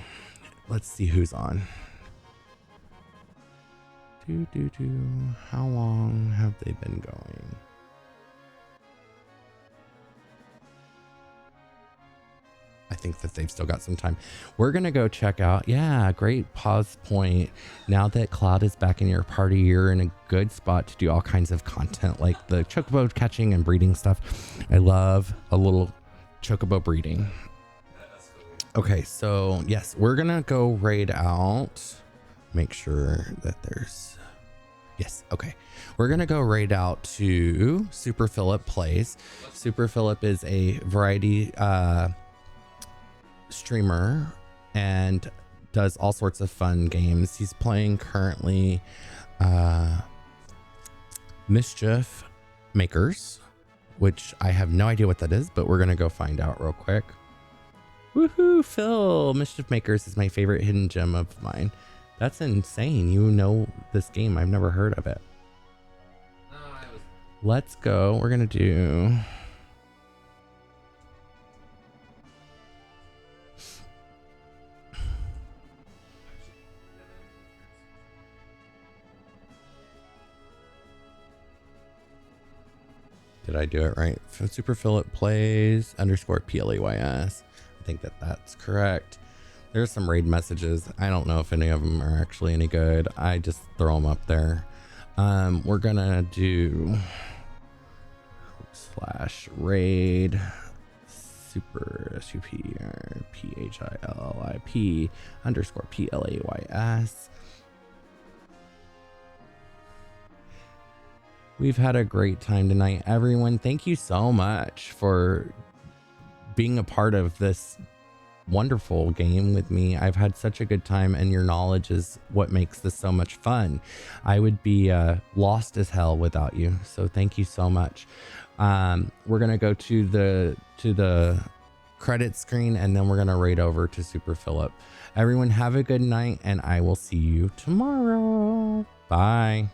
Let's see who's on. How long have they been going? I think that they've still got some time. We're gonna go check out. Yeah, great pause point. Now that Cloud is back in your party, you're in a good spot to do all kinds of content like the chocobo catching and breeding stuff. I love a little chocobo breeding. Okay, so yes, we're gonna go raid out. Make sure that there's, yes, okay. We're gonna go raid out to Super Philip Plays. Super Philip is a variety streamer and does all sorts of fun games. He's playing currently Mischief Makers, which I have no idea what that is, but we're gonna go find out real quick. Woohoo, Phil! Mischief Makers is my favorite hidden gem of mine. That's insane. You know this game. I've never heard of it. No, I was. Let's go. We're gonna do. Did I do it right? Super Philip Plays _ PLAYS. I think that that's correct. There's some raid messages. I don't know if any of them are actually any good. I just throw them up there. We're gonna do /raid super superior PHILIP _ PLAYS. We've had a great time tonight, everyone. Thank you so much for being a part of this wonderful game with me. I've had such a good time, and your knowledge is what makes this so much fun. I would be lost as hell without you. So thank you so much. We're gonna go to the credit screen, and then we're gonna raid over to Super Philip. Everyone have a good night, and I will see you tomorrow. Bye.